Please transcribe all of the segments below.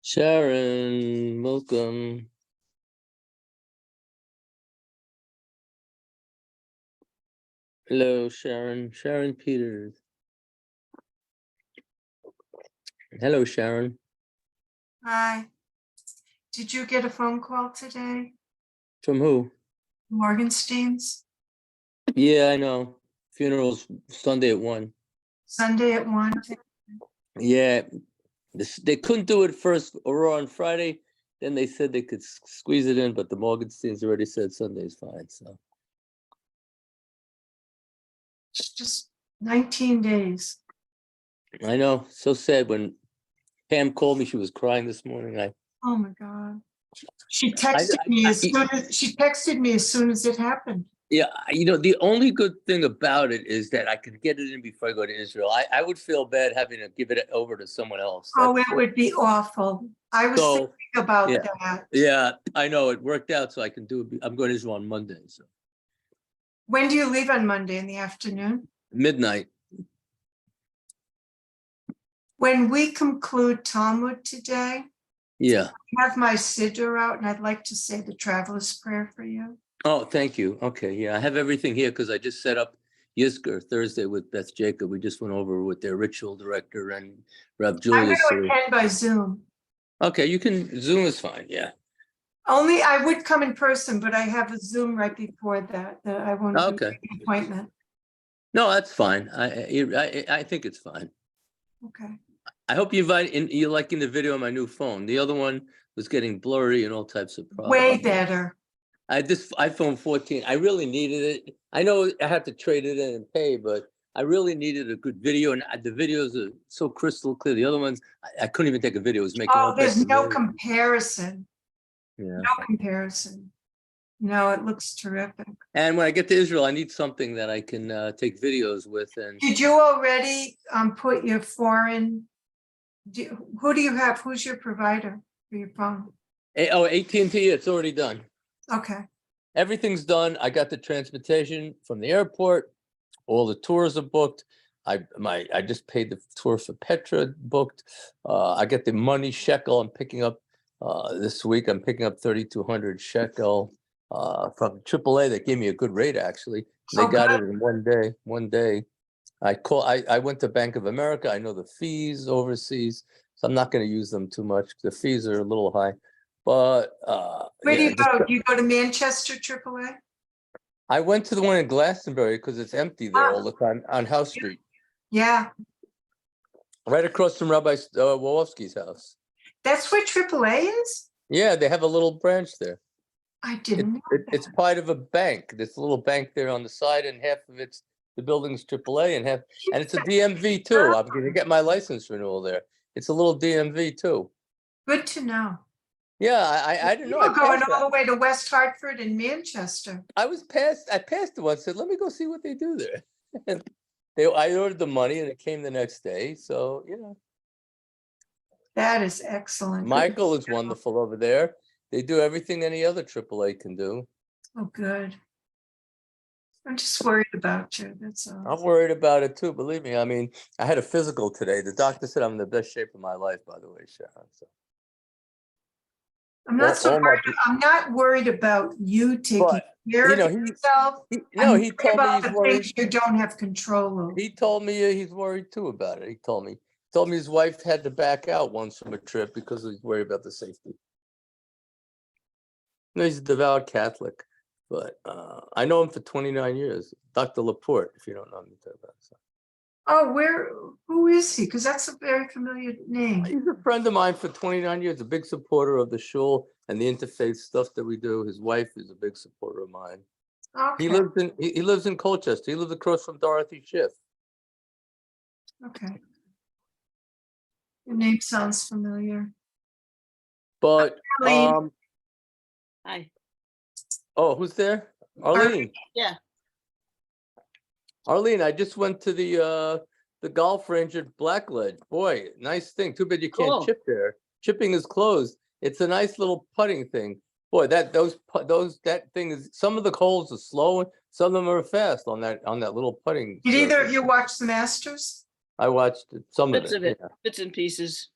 Sharon, welcome. Hello, Sharon. Sharon Peters. Hello, Sharon. Hi. Did you get a phone call today? From who? Morgenstein's? Yeah, I know. Funeral's Sunday at 1. Sunday at 1? Yeah, they couldn't do it first or on Friday. Then they said they could squeeze it in, but the Morgensteins already said Sunday's fine. So It's just 19 days. I know. So sad. When Pam called me, she was crying this morning. Oh my God. She texted me as soon as it happened. Yeah, the only good thing about it is that I could get it in before I go to Israel. I would feel bad having to give it over to someone else. Oh, it would be awful. I was thinking about that. Yeah, I know. It worked out, so I can do it. I'm going to Israel on Monday. So When do you leave on Monday in the afternoon? midnight. When we conclude Talmud today, Yeah. I have my siddur out, and I'd like to say the traveler's prayer for you. Oh, thank you. Okay, yeah, I have everything here because I just set up Yizkor Thursday with Beth Jacob. We just went over with their ritual director and Rav Julius. I'm going to attend by Zoom. Okay, you can. Zoom is fine. Yeah. Only I would come in person, but I have a Zoom right before that. I won't do an appointment. No, that's fine. I think it's fine. Okay. I hope you liking the video on my new phone. The other one was getting blurry and all types of problems. Way better. This iPhone 14, I really needed it. I know I have to trade it in and pay, but I really needed a good video, and the videos are so crystal clear. The other ones, I couldn't even take a video. It was making there's no comparison. Yeah. No comparison. No, it looks terrific. And when I get to Israel, I need something that I can take videos with. And did you already put your foreign? Who do you have? Who's your provider for your phone? AT&T. It's already done. Okay. Everything's done. I got the transportation from the airport. All the tours are booked. I just paid the tour for Petra booked. I get the money shekel. I'm picking up this week. I'm picking up 3,200 shekel from AAA. They gave me a good rate actually. They got it in 1 day. 1 day. I went to Bank of America. I know the fees overseas, so I'm not going to use them too much. The fees are a little high. But where do you go? Do you go to Manchester AAA? I went to the one in Glastonbury because it's empty there all the time on House Street. Yeah. Right across from Rabbi Wolofsky's house. That's where AAA is? Yeah, they have a little branch there. I didn't know it's part of a bank. There's a little bank there on the side, and half of it's the building's AAA, and it's a DMV too. I'm going to get my license renewal there. It's a little DMV too. Good to know. Yeah, I didn't know. You're going all the way to West Hartford and Manchester. I passed it once. Said, let me go see what they do there. And I ordered the money, and it came the next day. So that is excellent. Michael is wonderful over there. They do everything any other AAA can do. Oh, good. I'm just worried about you. That's all. I'm worried about it too. Believe me. I mean, I had a physical today. The doctor said I'm in the best shape of my life. By the way, Sharon. So. I'm not worried. I'm not worried about you taking care of yourself. He told me he's worried. You don't have control over. He told me he's worried too about it. He told me his wife had to back out once from a trip because he's worried about the safety. He's a devout Catholic, but I know him for 29 years. Dr. Laporte, if you don't know him. Oh, who is he? Because that's a very familiar name. He's a friend of mine for 29 years, a big supporter of the shul and the interfaith stuff that we do. His wife is a big supporter of mine. Okay. He lives in Colchester. He lives across from Dorothy Schiff. Okay. Your name sounds familiar. But hi. Oh, who's there? Arlene. Yeah. Arlene, I just went to the golf range at Blackledge. Boy, nice thing. Too bad you can't chip there. Chipping is closed. It's a nice little putting thing. Boy, that thing is. Some of the holes are slow, some of them are fast on that little putting. Did either of you watch the Masters? I watched some bits of it. Bits and pieces.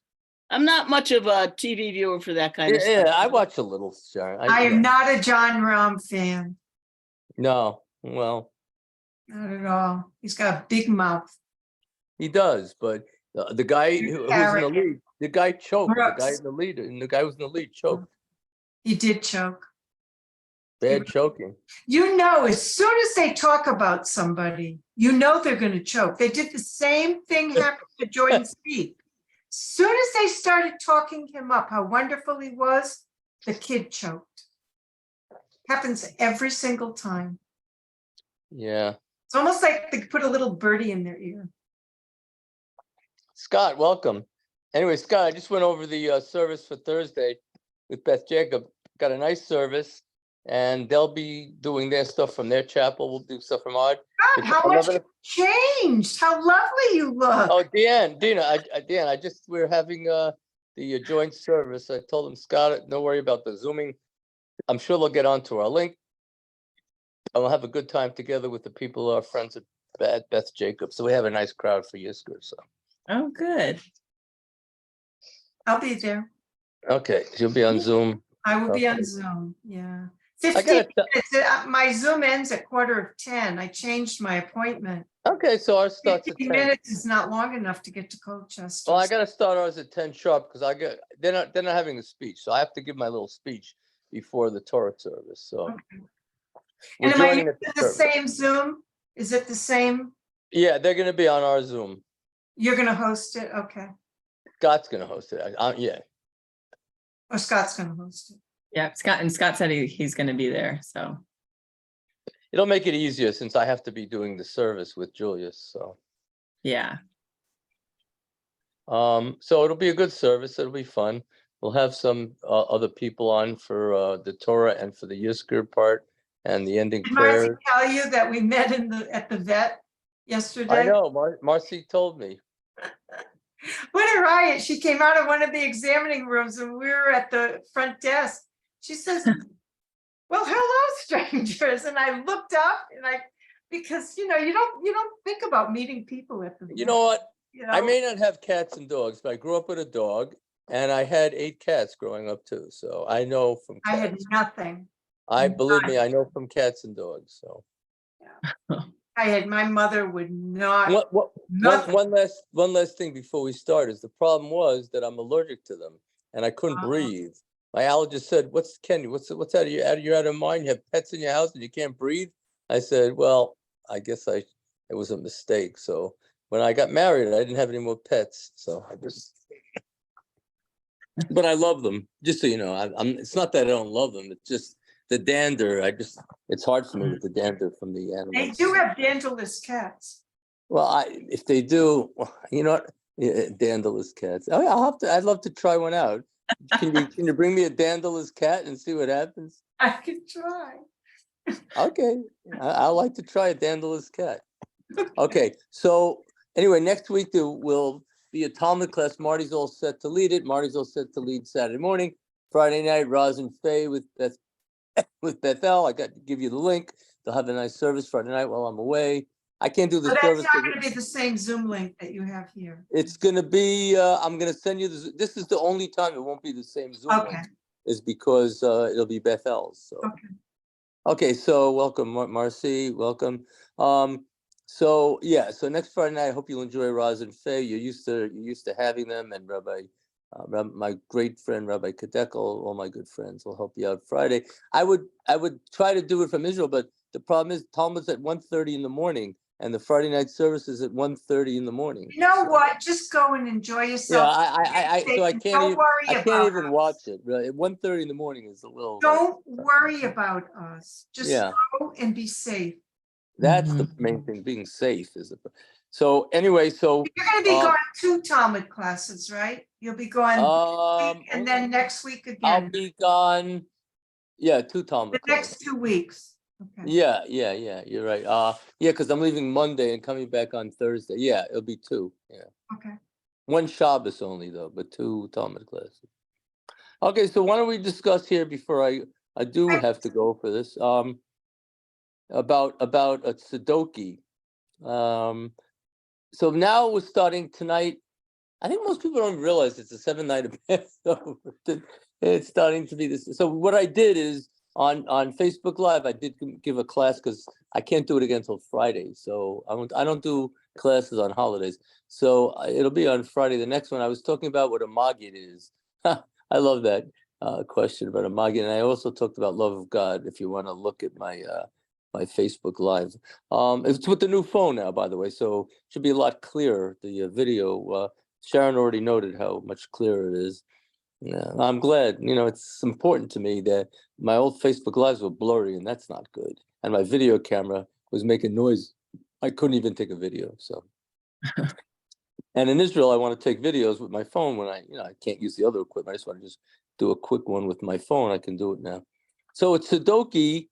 I'm not much of a TV viewer for that kind of stuff. Yeah, I watch a little, Sharon. I am not a John Rahm fan, No, well, not at all. He's got a big mouth. he does, but the guy who's in the Arrogant. lead, the guy choked. The guy Brooks. in the lead, and the guy who's in the lead choked. He did choke. Bad choking. You know, as soon as they talk about somebody, you know they're going to choke. They did the same thing happened to Jordan Spieth. Soon as they started talking him up, how wonderful he was, the kid choked. Happens every single time. Yeah. It's almost like they put a little birdie in their ear. Scott, welcome. Anyway, Scott, I just went over the service for Thursday with Beth Jacob. Got a nice service, and they'll be doing their stuff from their chapel. We'll do stuff from ours. God, how much changed. How lovely you look. Oh, Dina, we're having the joint service. I told them, Scott, don't worry about the Zooming. I'm sure they'll get onto our link. And we'll have a good time together with the people, our friends at Beth Jacob. So we have a nice crowd for Yisker. So. Oh, good. I'll be there. Okay, you'll be on Zoom. I will be on Okay. Zoom. Yeah. I 15 gotta minutes. My Zoom ends at 9:45. I changed my appointment. Okay, so ours starts at 15 10. minutes is not long enough to get to Colchester. Well, I got to start ours at 10 sharp because they're not having a speech, so I have to give my little speech before the Torah service. So Okay. we're And am I joining using at the service. same Zoom? Is it the same? Yeah, they're going to be on our Zoom. You're going to host it? Okay. Scott's going to host it. Yeah. Or Scott's going to host it. Yeah, Scott said he's going to be there. So It'll make it easier since I have to be doing the service with Julius. So yeah. so it'll be a good service. It'll be fun. We'll have some other people on for the Torah and for the Yisker part and the ending Did Marcy prayer. tell you that we met at the vet yesterday? I know, Marcy told me. What a riot. She came out of one of the examining rooms and we were at the front desk. She says, well, hello, strangers. And I looked up and because you don't think about meeting people at the vet. You know what? You know? I may not have cats and dogs, but I grew up with a dog and I had 8 cats growing up too. So I know from I had cats. nothing. Believe me, I know from cats and dogs. So My mother would not. nothing. one last thing before we start is the problem was that I'm allergic to them and I couldn't breathe. My allergist said, what's out of you're out of mind? You have pets in your house and you can't breathe? I said, well, I guess it was a mistake. So when I got married, I didn't have any more pets. So but I love them. Just so you know, it's not that I don't love them. It's just the dander. It's hard for me with the dander from the animals. They do have dandruff cats. Well, if they do, you know what? Yeah, dandruff cats. Oh, I'd love to try one out. Can you bring me a dandruff cat and see what happens? I could try. Okay, I like to try a dandruff cat. Okay, so anyway, next week there will be a Talmud class. Marty's all set to lead it. Marty's all set to lead Saturday morning. Friday night, Roz and Faye with Bethel. I got to give you the link. They'll have a nice service Friday night while I'm away. I can't do the service. That's not going to be the same Zoom link that you have here. It's going to be, I'm going to send you this. This is the only time it won't be the same Zoom Okay. link, is because it'll be Bethel's. So. Okay, so welcome, Marcy. Welcome. So next Friday night, I hope you'll enjoy Roz and Faye. You're used to having them, and Rabbi, my great friend Rabbi Kadekel, all my good friends will help you out Friday. I would try to do it from Israel, but the problem is Talmud's at 1:30 in the morning, and the Friday night service is at 1:30 in the morning. You know what? Just go and enjoy yourself. Yeah, so I can't even watch it. Really. At 1:30 in the morning is a little. Don't worry about us. Just go and be safe. That's the main thing. Being safe is the. So anyway, you're going to be going 2 Talmud classes, right? You'll be going week, and then next week again. I'll be gone. Yeah, 2 Talmud. The next 2 weeks. Okay. Yeah. You're right. Because I'm leaving Monday and coming back on Thursday. Yeah, it'll be 2. Yeah. Okay. 1 Shabbos only though, but 2 Talmud classes. Okay, so why don't we discuss here before I do have to go for this. About a Tzedoki. So now we're starting tonight. I think most people don't realize it's a 7-night event. So it's starting to be this. So what I did is on Facebook Live, I did give a class because I can't do it again until Friday. So I don't do classes on holidays. So it'll be on Friday. The next one, I was talking about what a Maggid is. I love that question about a Maggid. And I also talked about love of God. If you want to look at my my Facebook Live, it's with the new phone now, by the way. So it should be a lot clearer. The video. Sharon already noted how much clearer it is. Yeah, I'm glad. It's important to me that my old Facebook Lives were blurry, and that's not good. And my video camera was making noise. I couldn't even take a video. So, and in Israel, I want to take videos with my phone when I can't use the other equipment. I just want to just do a quick one with my phone. I can do it now. So it's Sudoku.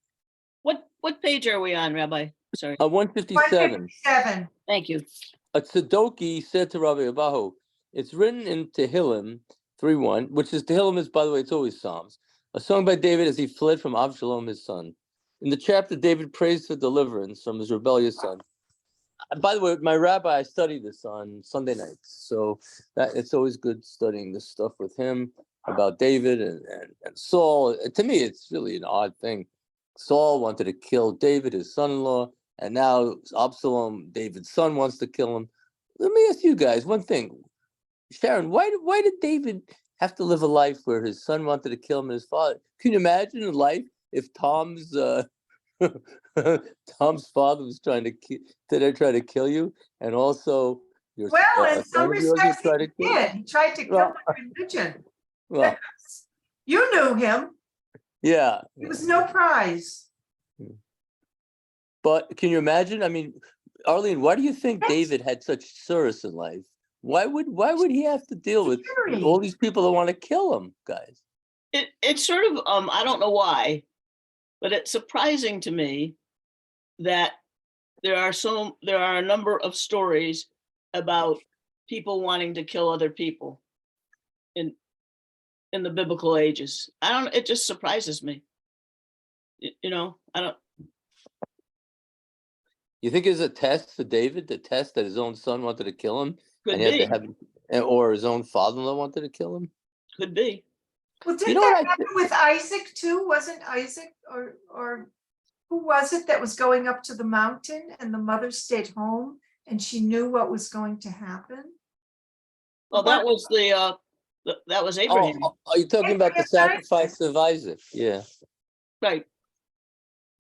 What page are we on, Rabbi? Sorry. 157. 157. Thank you. A Sudoku said to Rabbi Abahu, it's written in Tehillim 3:1, which is Tehillim is, by the way, it's always Psalms, a song by David as he fled from Avshalom, his son. In the chapter, David prays for deliverance from his rebellious son. By the way, my rabbi, I study this on Sunday nights, so that it's always good studying this stuff with him about David and Saul. To me, it's really an odd thing. Saul wanted to kill David, his son-in-law, and now Absalom, David's son, wants to kill him. Let me ask you guys one thing. Sharon, why did David have to live a life where his son wanted to kill him and his father? Can you imagine a life if Tom's Tom's father was trying to kill you, and also your Well, in some son of yours was respects, trying to he kill you? did. He tried to kill Well, the religion. Well, You knew him. yeah. It was no prize. But can you imagine? I mean, Arlene, why do you think David had such service in life? Why would he have to deal with all these people that want to kill him, guys? It's sort of I don't know why, but it's surprising to me that there are a number of stories about people wanting to kill other people in the biblical ages. It just surprises me. I don't. You think it's a test for David, the test that his own son wanted to kill him, Could and he had be. to have, or his own father-in-law wanted to kill him? Could be. Well, didn't You know what that happen with Isaac too? Wasn't Isaac or who was it that was going up to the mountain and the mother stayed home and she knew what was going to happen? Well, that was that was Abraham. Are you talking about the sacrifice of Isaac? Yeah. Right.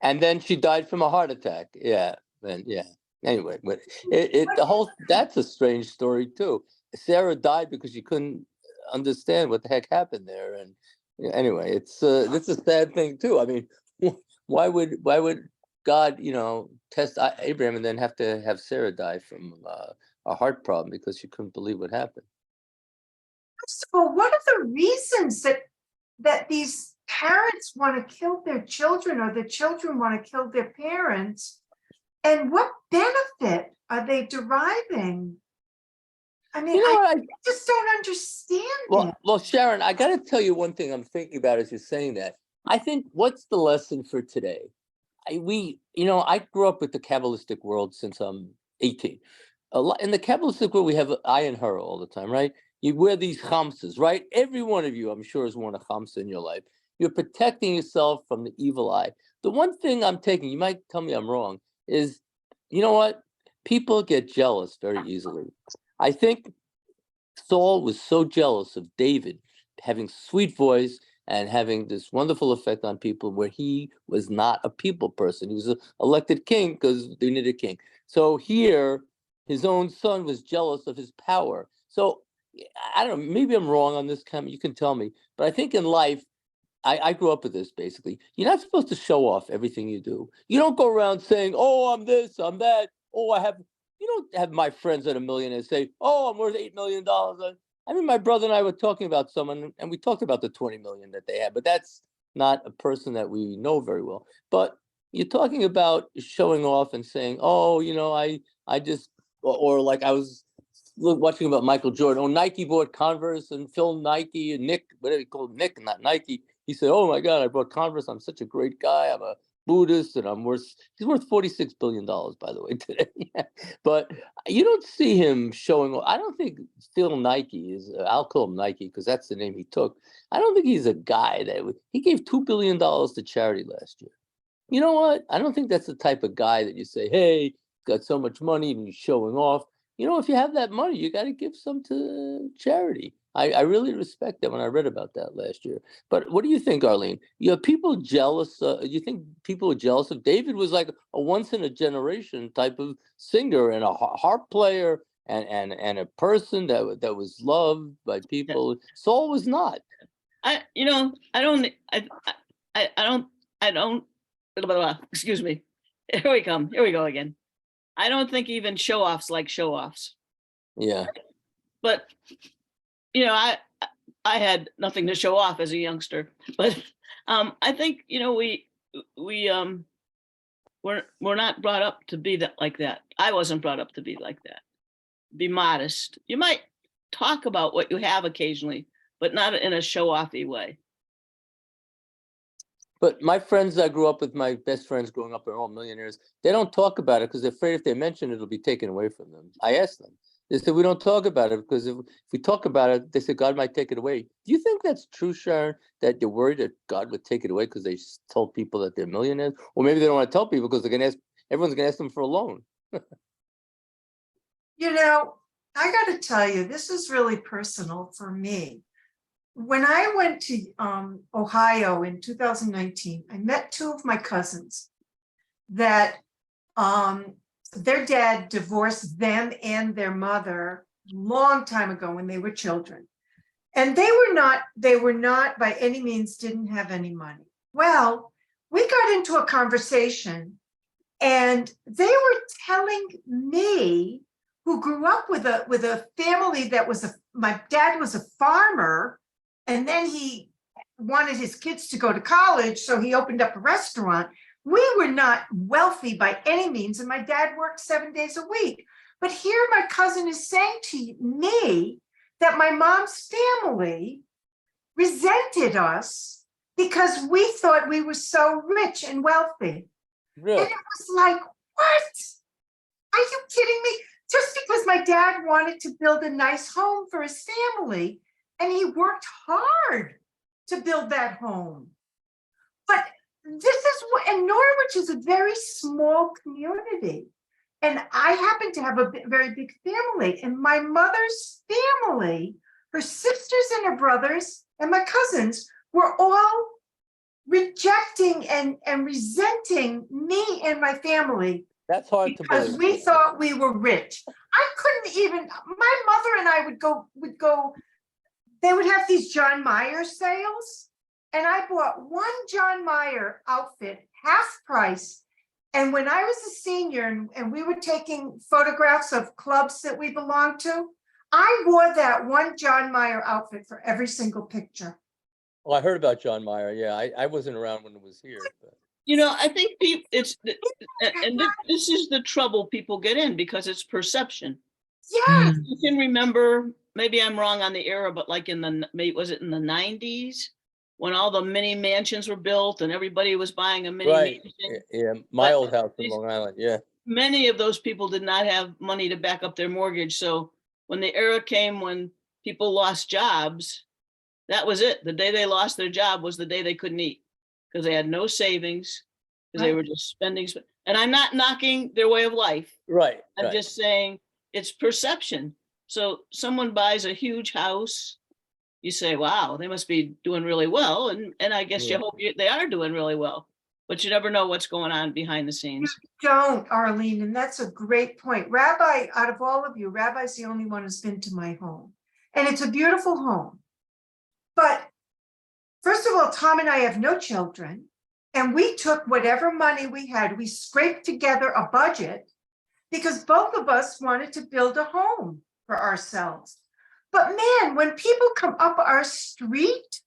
And then she died from a heart attack. Yeah. And yeah. Anyway, but that's a strange story too. Sarah died because she couldn't understand what the heck happened there. And anyway, it's a sad thing too. I mean, why would God, test Abraham and then have to have Sarah die from a heart problem because she couldn't believe what happened? So what are the reasons that these parents want to kill their children or the children want to kill their parents? And what benefit are they deriving? I mean, I just don't understand it. Well, Sharon, I got to tell you one thing I'm thinking about as you're saying that. I think what's the lesson for today? I grew up with the Kabbalistic world since I'm 18. In the Kabbalistic world, we have I and her all the time, right? You wear these chamsas, right? Every one of you, I'm sure, has worn a chamsa in your life. You're protecting yourself from the evil eye. The one thing I'm taking, you might tell me I'm wrong, is, you know what? People get jealous very easily. I think Saul was so jealous of David having sweet voice and having this wonderful effect on people where he was not a people person. He was an elected king because they needed a king. So here, his own son was jealous of his power. So I don't know, maybe I'm wrong on this comment, you can tell me, but I think in life, I grew up with this basically. You're not supposed to show off everything you do. You don't go around saying, oh, I'm this, I'm that. Oh, you don't have my friends that are millionaires say, oh, I'm worth $8 million. I mean, my brother and I were talking about someone and we talked about the 20 million that they had, but that's not a person that we know very well. But you're talking about showing off and saying, oh, I just, or like I was watching about Michael Jordan. Oh, Nike bought Converse and Phil Nike and Nick, whatever he called Nick, not Nike. He said, oh my God, I bought Converse. I'm such a great guy. I'm a Buddhist, and he's worth $46 billion, by the way, today. But you don't see him showing. I don't think Phil Nike is. I'll call him Nike because that's the name he took. I don't think he's a guy he gave $2 billion to charity last year. You know what? I don't think that's the type of guy that you say, hey, got so much money and he's showing off. If you have that money, you got to give some to charity. I really respect that when I read about that last year. But what do you think, Arlene? Are people jealous? You think people are jealous of David? Was like a once in a generation type of singer and a harp player and a person that was loved by people. Saul was not. I don't. Excuse me. Here we go again. I don't think even show-offs like show-offs. Yeah. But I had nothing to show off as a youngster. But I think we're not brought up to be like that. I wasn't brought up to be like that. Be modest. You might talk about what you have occasionally, but not in a show-offy way. But my friends that I grew up with, my best friends growing up, are all millionaires. They don't talk about it because they're afraid if they mention it, it'll be taken away from them. I asked them. They said, we don't talk about it because if we talk about it, they said, God might take it away. Do you think that's true, Sharon, that you're worried that God would take it away because they told people that they're millionaires? Or maybe they don't want to tell people because everyone's going to ask them for a loan. I got to tell you, this is really personal for me. When I went to Ohio in 2019, I met two of my cousins that their dad divorced them and their mother long time ago when they were children. And they were not by any means didn't have any money. Well, we got into a conversation and they were telling me, who grew up with a family that my dad was a farmer. And then he wanted his kids to go to college, so he opened up a restaurant. We were not wealthy by any means, and my dad worked 7 days a week. But here my cousin is saying to me that my mom's family resented us because we thought we were so rich and wealthy. Really? And it was like, what? Are you kidding me? Just because my dad wanted to build a nice home for his family, and he worked hard to build that home. But and Norwich is a very small community. And I happen to have a very big family. And my mother's family, her sisters and her brothers and my cousins were all rejecting and resenting me and my family. That's hard to believe. Because we thought we were rich. I couldn't even, my mother and I would go, they would have these John Mayer sales, and I bought one John Mayer outfit, half price. And when I was a senior and we were taking photographs of clubs that we belonged to, I wore that one John Mayer outfit for every single picture. Well, I heard about John Mayer. Yeah, I wasn't around when it was here. But. I think people, this is the trouble people get in because it's perception. Yeah. You can remember, maybe I'm wrong on the era, but like was it in the 90s when all the mini mansions were built and everybody was buying a mini mansion? Yeah, my old house in Long Island, yeah. Many of those people did not have money to back up their mortgage. So when the era came when people lost jobs, that was it. The day they lost their job was the day they couldn't eat because they had no savings, because they were just spending. And I'm not knocking their way of life. Right. I'm just saying it's perception. So someone buys a huge house, you say, wow, they must be doing really well. And I guess you hope they are doing really well, but you never know what's going on behind the scenes. You don't, Arlene, and that's a great point. Rabbi, out of all of you, Rabbi's the only one who's been to my home. And it's a beautiful home. But first of all, Tom and I have no children. And we took whatever money we had, we scraped together a budget because both of us wanted to build a home for ourselves. But man, when people come up our street,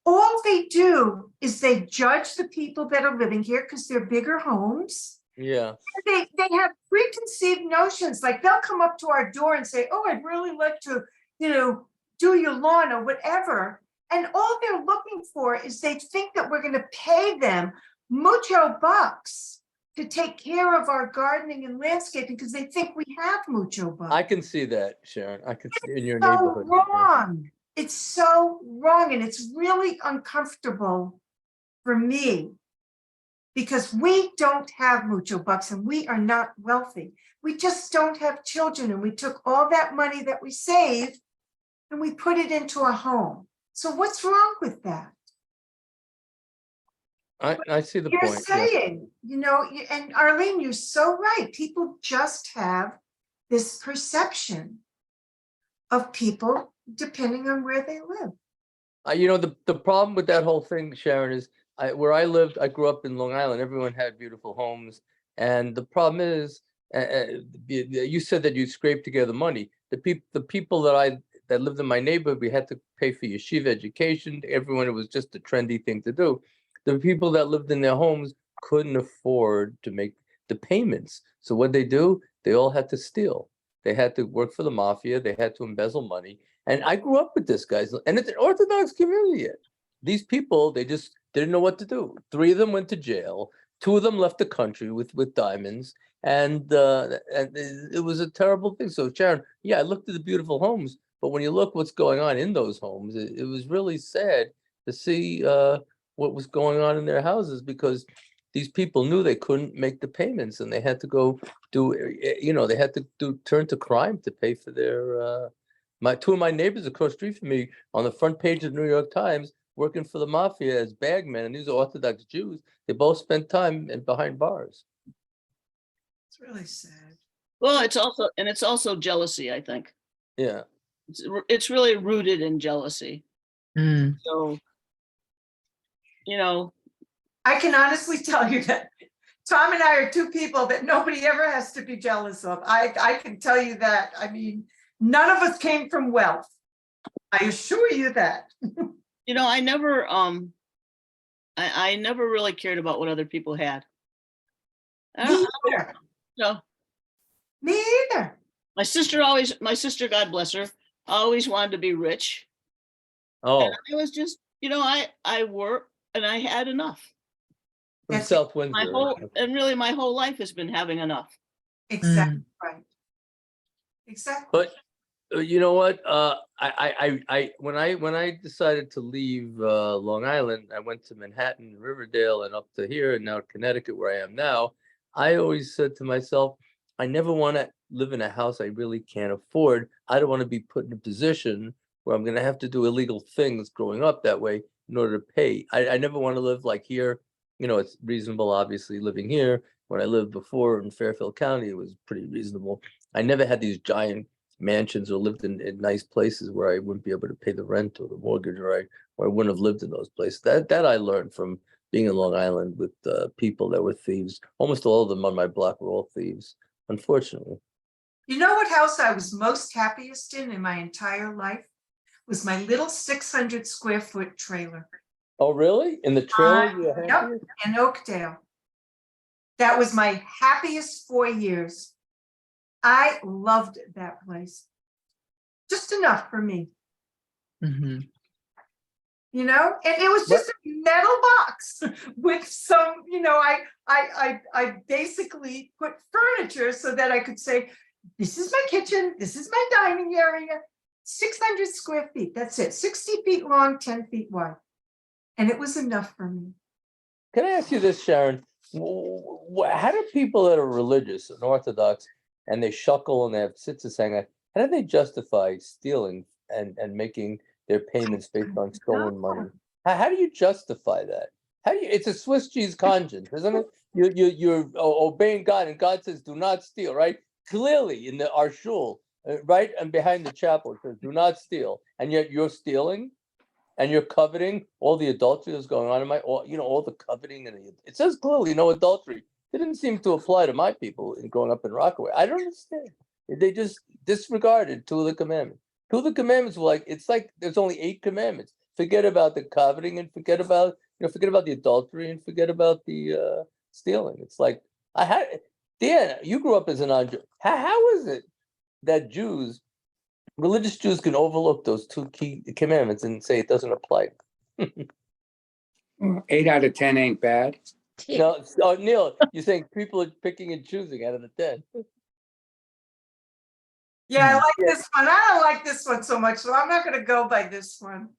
all they do is they judge the people that are living here because they're bigger homes. Yeah. They have preconceived notions, like they'll come up to our door and say, oh, I'd really like to, do your lawn or whatever. And all they're looking for is they think that we're going to pay them mucho bucks to take care of our gardening and landscaping because they think we have mucho bucks. I can see that, Sharon. I can see in your So neighborhood. wrong. It's so wrong, and it's really uncomfortable for me because we don't have mucho bucks and we are not wealthy. We just don't have children, and we took all that money that we saved and we put it into a home. So what's wrong with that? I see the You're point. Yeah. saying, and Arlene, you're so right. People just have this perception of people depending on where they live. The problem with that whole thing, Sharon, is where I lived, I grew up in Long Island. Everyone had beautiful homes. And the problem is, you said that you scraped together money. The people that lived in my neighborhood, we had to pay for yeshiva education. Everyone, it was just a trendy thing to do. The people that lived in their homes couldn't afford to make the payments. So what they do, they all had to steal. They had to work for the mafia. They had to embezzle money. And I grew up with this, guys. And it's an Orthodox community. These people, they just didn't know what to do. 3 of them went to jail. 2 of them left the country with diamonds. And it was a terrible thing. So Sharon, yeah, I looked at the beautiful homes, but when you look what's going on in those homes, it was really sad to see what was going on in their houses, because these people knew they couldn't make the payments and they had to go they had to turn to crime to pay for their 2 of my neighbors across the street from me on the front page of the New York Times working for the mafia as bagmen, and these are Orthodox Jews. They both spent time behind bars. It's really sad. Well, it's also jealousy, I think. Yeah. It's really rooted in jealousy. So, I can honestly tell you that Tom and I are 2 people that nobody ever has to be jealous of. I can tell you that. I mean, none of us came from wealth. I assure you that. I never I never really cared about what other people had. Me either. No. Me either. My sister, God bless her, always wanted to be rich. Oh, And I was just, I worked and I had enough. from That's South Windsor. My whole life has been having enough. Exactly right. Exactly. But you know what? When I decided to leave Long Island, I went to Manhattan, Riverdale, and up to here, and now Connecticut, where I am now. I always said to myself, I never want to live in a house I really can't afford. I don't want to be put in a position where I'm going to have to do illegal things growing up that way in order to pay. I never want to live like here. It's reasonable, obviously, living here. When I lived before in Fairfield County, it was pretty reasonable. I never had these giant mansions or lived in nice places where I wouldn't be able to pay the rent or the mortgage, or I wouldn't have lived in those places. That I learned from being in Long Island with people that were thieves. Almost all of them on my block were all thieves, unfortunately. You know what house I was most happiest in my entire life? Was my little 600 square foot trailer. Oh, really? In the trailer? Yep, in Oakdale. That was my happiest 4 years. I loved that place. Just enough for me. Mm-hmm. And it was just a metal box with some, I basically put furniture so that I could say, this is my kitchen, this is my dining area, 600 square feet, that's it, 60 feet long, 10 feet wide. And it was enough for me. Can I ask you this, Sharon? How do people that are religious and Orthodox and they shuckle and they have tzitzis hanging, how do they justify stealing and making their payments based on stolen money? How do you justify that? It's a Swiss cheese conscience, isn't it? You're obeying God, and God says, do not steal, right? Clearly in our shul, right, and behind the chapel, it says, do not steal. And yet you're stealing and you're coveting all the adultery that's going on in all the coveting. And it says clearly no adultery. It didn't seem to apply to my people in growing up in Rockaway. I don't understand. They just disregarded 2 of the commandments. 2 of the commandments were it's like there's only 8 commandments. Forget about the coveting and forget about the adultery and forget about the stealing. It's like Dan, you grew up as a non-Jew. How is it that religious Jews can overlook those 2 key commandments and say it doesn't apply? 8 out of 10 ain't bad. No, oh, Neil, you're saying people are picking and choosing out of the 10. Yeah, I like this one. I don't like this one so much, so I'm not gonna go by this one.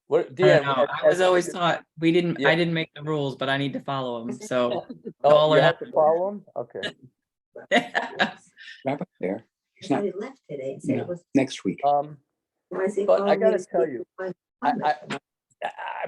What, I Deanne? don't know. I was always taught I Yeah. didn't make the rules, but I need to follow them. So Oh, all you or have to follow them? Okay. Rabbi there. He's not. He left today and said No, it was. next week. Why is he But I calling me gotta to tell speak you, to my I, comment?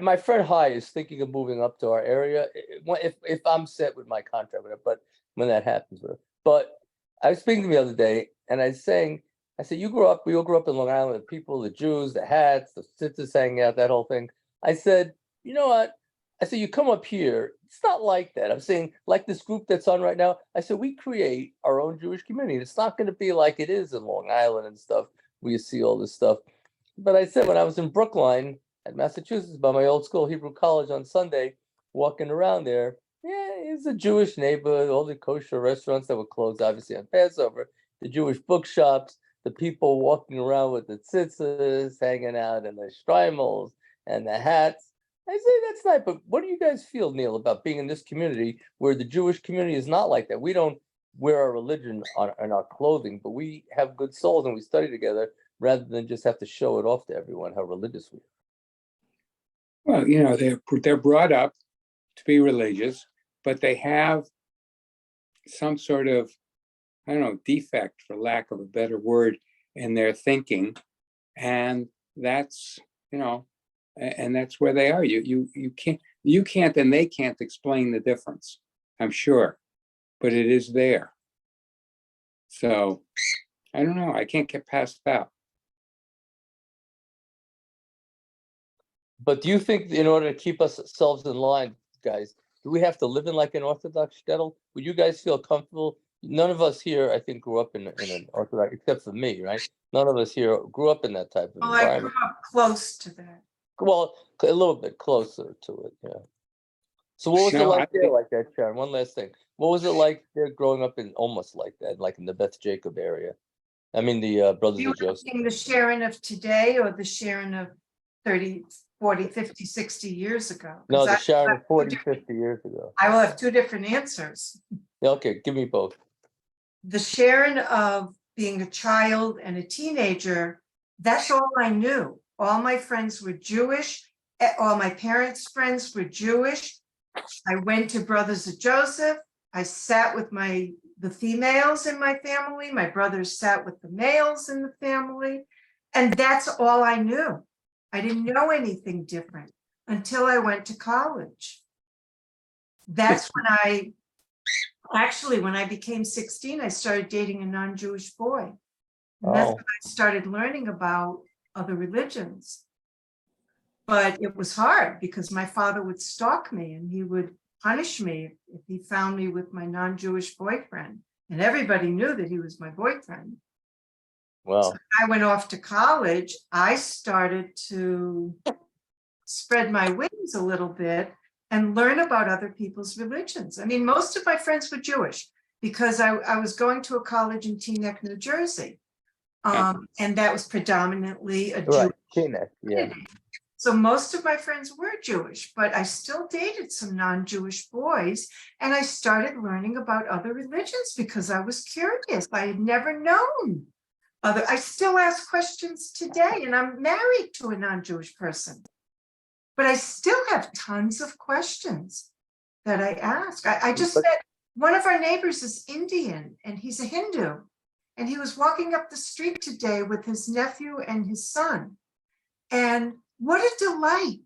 my friend Hai is thinking of moving up to our area. If I'm set with my contract with her, but when that happens with her. But I was speaking to him the other day, and I was saying, I said, we all grew up in Long Island, the people, the Jews, the hats, the sisters hanging out, that whole thing. I said, you know what? I said, you come up here, it's not like that. I'm saying, like this group that's on right now, I said, we create our own Jewish community. It's not going to be like it is in Long Island and stuff, where you see all this stuff. But I said, when I was in Brookline at Massachusetts by my old school, Hebrew College, on Sunday, walking around there, yeah, it's a Jewish neighborhood, all the kosher restaurants that were closed, obviously, on Passover, the Jewish bookshops, the people walking around with the tzitzis, hanging out in the streimels and the hats. I say that's nice, but what do you guys feel, Neil, about being in this community where the Jewish community is not like that? We don't wear our religion on our clothing, but we have good souls and we study together rather than just have to show it off to everyone how religious we are. Well, you know, they're brought up to be religious, but they have some sort of, I don't know, defect, for lack of a better word, in their thinking, and that's, you know, and that's where they are. You can't and they can't explain the difference, I'm sure, but it is there. So I don't know. I can't get past that. But do you think in order to keep ourselves in line, guys, do we have to live in like an Orthodox shtetl? Would you guys feel comfortable? None of us here, I think, grew up in an Orthodox, except for me, right? None of us here grew up in that type of Well, I grew environment. up close to that. Well, a little bit closer to it, yeah. So what was it No, like I there think- like that, Sharon? One last thing. What was it like there growing up in almost like that, like in the Beth Jacob area? I mean, the Brothers You of Joseph. asking the Sharon of today or the Sharon of 30, 40, 50, 60 years ago? 'Cause No, the I- Sharon of 40, 50 years ago. I will have two different answers. Yeah, okay, give me both. The Sharon of being a child and a teenager, that's all I knew. All my friends were Jewish. All my parents' friends were Jewish. I went to Brothers of Joseph. I sat with the females in my family. My brothers sat with the males in the family. And that's all I knew. I didn't know anything different until I went to college. That's when when I became 16, I started dating a non-Jewish boy. And that's Oh. when I started learning about other religions. But it was hard because my father would stalk me and he would punish me if he found me with my non-Jewish boyfriend. And everybody knew that he was my boyfriend. Wow. I went off to college. I started to spread my wings a little bit and learn about other people's religions. I mean, most of my friends were Jewish because I was going to a college in Teaneck, New Jersey. And that was predominantly a Right, Jewish Teaneck, yeah. community. So most of my friends were Jewish, but I still dated some non-Jewish boys. And I started learning about other religions because I was curious. I had never known I still ask questions today, and I'm married to a non-Jewish person. But I still have tons of questions that I ask. I just met one of our neighbors is Indian and he's a Hindu. And he was walking up the street today with his nephew and his son. And what a delight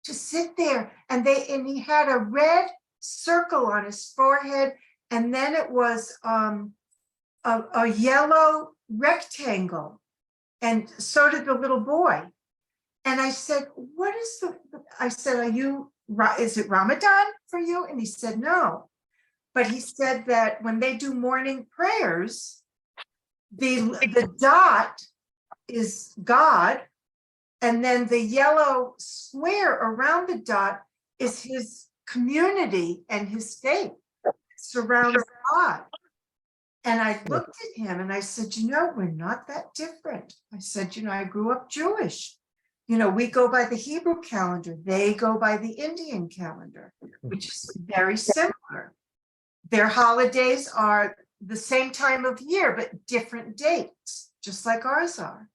to sit there. And he had a red circle on his forehead. And then it was a yellow rectangle. And so did the little boy. And I said, is it Ramadan for you? And he said, no. But he said that when they do morning prayers, the dot is God. And then the yellow square around the dot is his community and his faith surrounds God. And I looked at him and I said, we're not that different. I said, I grew up Jewish. You know, we go by the Hebrew calendar, they go by the Indian calendar, which is very similar. Their holidays are the same time of year, but different dates, just like ours are.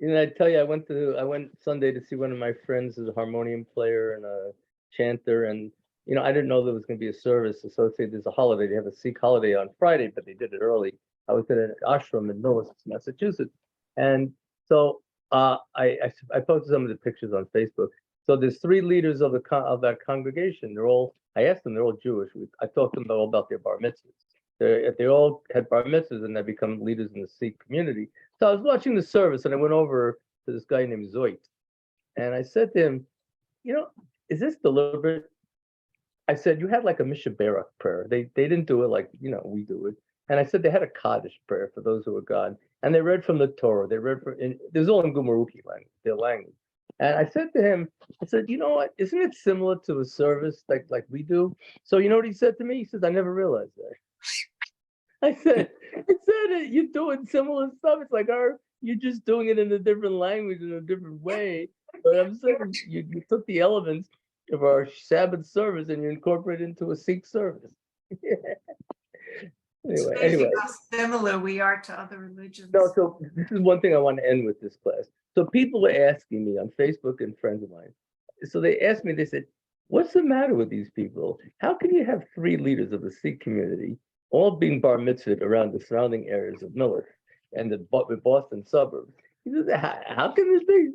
And I tell you, I went Sunday to see one of my friends who's a harmonium player and a chanter, and I didn't know there was going to be a service associated. There's a holiday. They have a Sikh holiday on Friday, but they did it early. I was at an ashram in Millis, Massachusetts, and so I posted some of the pictures on Facebook. So there's 3 leaders of that congregation. I asked them, they're all Jewish. I talked to them all about their bar mitzvahs. They all had bar mitzvahs and they become leaders in the Sikh community. So I was watching the service and I went over to this guy named Zoit. And I said to him, is this deliberate? I said, you had like a Mishabera prayer. They didn't do it like, we do it. And I said they had a Kaddish prayer for those who were gone. And they read from the Torah. They read it was all in Gumaruki language, their language. And I said to him, I said, you know what? Isn't it similar to a service like we do? So you know what he said to me? He says, I never realized that. I said, you're doing similar stuff. It's like, you're just doing it in a different language, in a different way. But I'm saying you took the elements of our Sabbath service and you incorporate it into a Sikh service. It's Anyway, amazing how similar we are to other religions. No, so this is one thing I want to end with this class. So people were asking me on Facebook and friends of mine. So they asked me, they said, what's the matter with these people? How can you have 3 leaders of the Sikh community all being bar mitzvahed around the surrounding areas of Millis and the Boston suburbs? He said, how can this be?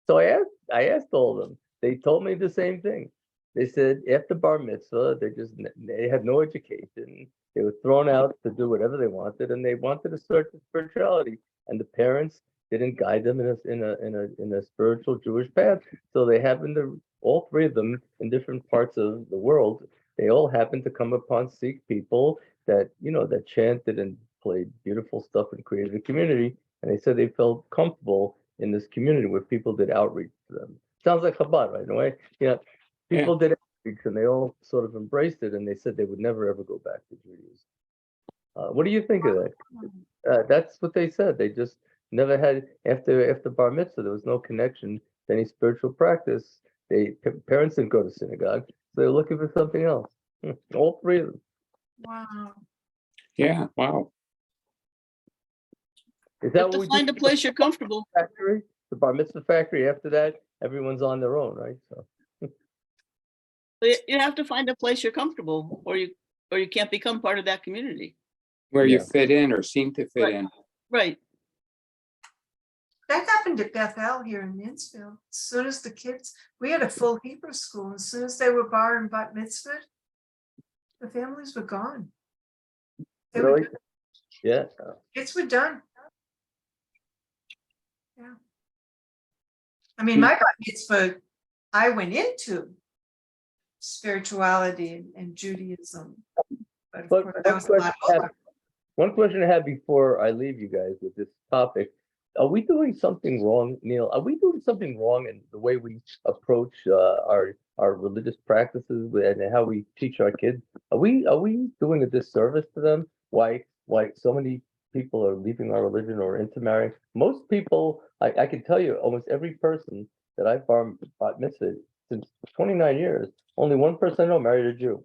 So I asked all of them. They told me the same thing. They said after bar mitzvah, they had no education. They were thrown out to do whatever they wanted, and they wanted to start the spirituality. And the parents didn't guide them in a spiritual Jewish path. So they happened to, all 3 of them in different parts of the world, they all happened to come upon Sikh people that that chanted and played beautiful stuff and created a community. And they said they felt comfortable in this community where people did outreach to them. Sounds like Chabad, right? In a way, people did outreach and they all sort of embraced it, and they said they would never ever go back to Judaism. What do you think of that? That's what they said. They just never had, after bar mitzvah, there was no connection to any spiritual practice. Parents didn't go to synagogue, so they were looking for something else. All 3 of them. Wow. Yeah, wow. Is You that have what to we find do? a place you're comfortable. Factory, the bar mitzvah factory. After that, everyone's on their own, right? So You have to find a place you're comfortable, or you can't become part of that community. Where you Yeah. fit in or seem to fit Right. in. Right. That happened at Bethel here in Mansfield. As soon as the kids, we had a full Hebrew school. As soon as they were bar and bat mitzvah, the families were gone. They were really, done. yeah. Kids were done. Yeah. I mean, my bat mitzvah, I went into spirituality and Judaism. But of But course, that was a lot older. one question I have before I leave you guys with this topic. Are we doing something wrong, Neil? Are we doing something wrong in the way we approach our religious practices and how we teach our kids? Are we doing a disservice to them? Why so many people are leaving our religion or intermarrying? Most people, I can tell you, almost every person that I've bar mitzvah since 29 years, only one person I know married a Jew.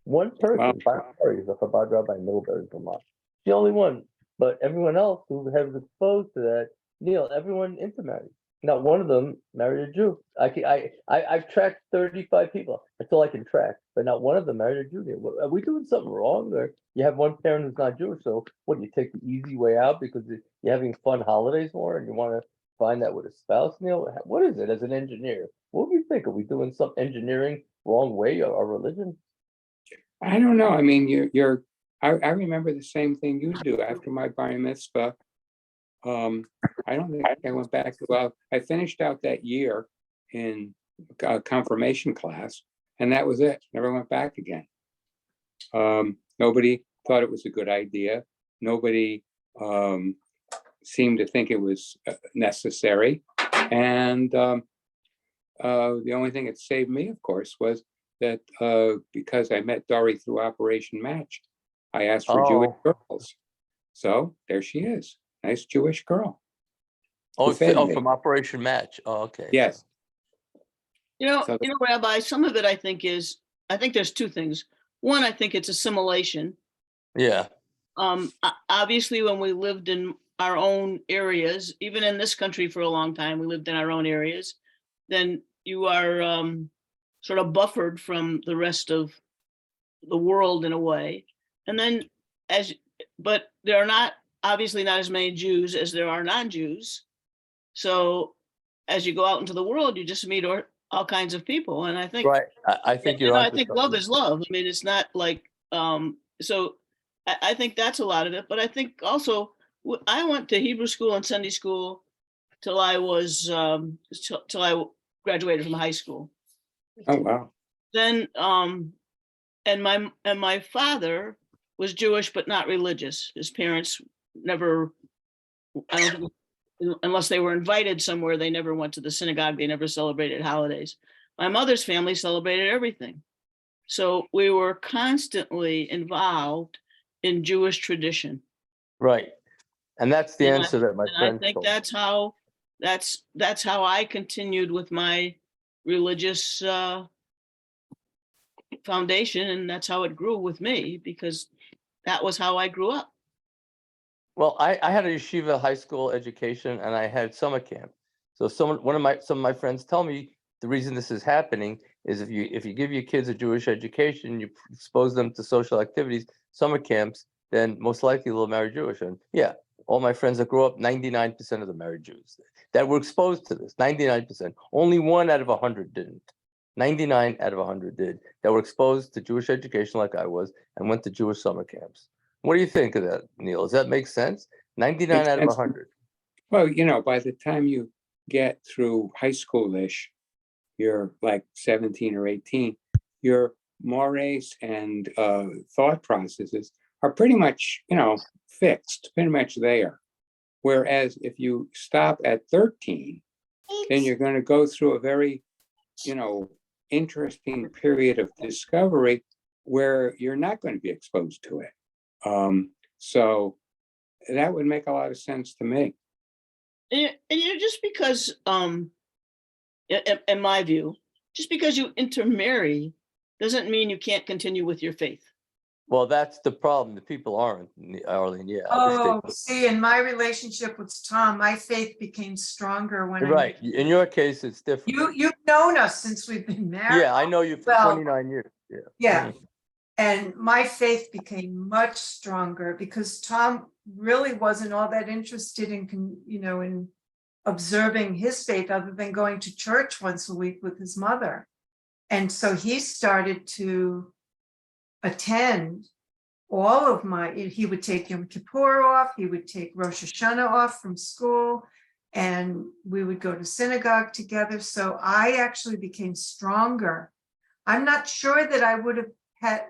One person, by far, is a Chabad rabbi in Middlebury, Vermont. The only one. But everyone else who has exposed to that, Neil, everyone intermarried. Not one of them married a Jew. I've tracked 35 people. That's all I can track. But not one of them married a Jew. Are we doing something wrong? Or you have one parent who's not Jewish, so what, you take the easy way out because you're having fun holidays more and you want to find that with a spouse, Neil? What is it as an engineer? What do you think? Are we doing some engineering wrong way of our religion? I don't know. I mean, I remember the same thing you do after my bar mitzvah. I don't think I went back. Well, I finished out that year in confirmation class, and that was it. Never went back again. Nobody thought it was a good idea. Nobody seemed to think it was necessary. And the only thing that saved me, of course, was that because I met Dory through Operation Match, I asked for Jewish girls. So there she is. Nice Jewish girl. Oh, fed me. from Operation Match. Oh, okay. Yes. So Rabbi, some of it I think there's two things. One, I think it's assimilation. Yeah. Obviously, when we lived in our own areas, even in this country for a long time, we lived in our own areas, then you are sort of buffered from the rest of the world in a way. And then but there are obviously not as many Jews as there are non-Jews. So as you go out into the world, you just meet all kinds of people. And I think, Right. I think you're I onto think something. love is love. I mean, it's not like, so I think that's a lot of it. But I think also, I went to Hebrew school and Sunday school till I was, till I graduated from high school. Oh, wow. Then, and my father was Jewish, but not religious. His parents never, I don't think, unless they were invited somewhere, they never went to the synagogue. They never celebrated holidays. My mother's family celebrated everything. So we were constantly involved in Jewish tradition. Right. And that's the And answer that my I friend think told me. that's how I continued with my religious foundation, and that's how it grew with me, because that was how I grew up. Well, I had a yeshiva high school education, and I had summer camp. So some of my friends tell me the reason this is happening is if you give your kids a Jewish education, you expose them to social activities, summer camps, then most likely they'll marry Jewish. And yeah, all my friends that grew up, 99% of them married Jews that were exposed to this. 99%. Only 1 out of 100 didn't. 99 out of 100 did that were exposed to Jewish education like I was and went to Jewish summer camps. What do you think of that, Neil? Does that make sense? 99 Makes out of sense. 100. Well, by the time you get through high schoolish, you're like 17 or 18, your mores and thought processes are pretty much, fixed, pretty much there. Whereas if you stop at 13, then you're going to go through a very, interesting period of discovery where you're not going to be exposed to it. So that would make a lot of sense to me. And just because, in my view, just because you intermarry doesn't mean you can't continue with your faith. Well, that's the problem. The people aren't, Arlene. Yeah. Oh, see, in my relationship with Tom, my faith became stronger when Right. In your case, it's different. You've known us since we've been married. Yeah, I know you for 29 years. Yeah. Yeah. Mhm. And my faith became much stronger because Tom really wasn't all that interested in observing his faith other than going to church once a week with his mother. And so he started to attend all of he would take Yom Kippur off, he would take Rosh Hashanah off from school, and we would go to synagogue together. So I actually became stronger. I'm not sure that I would have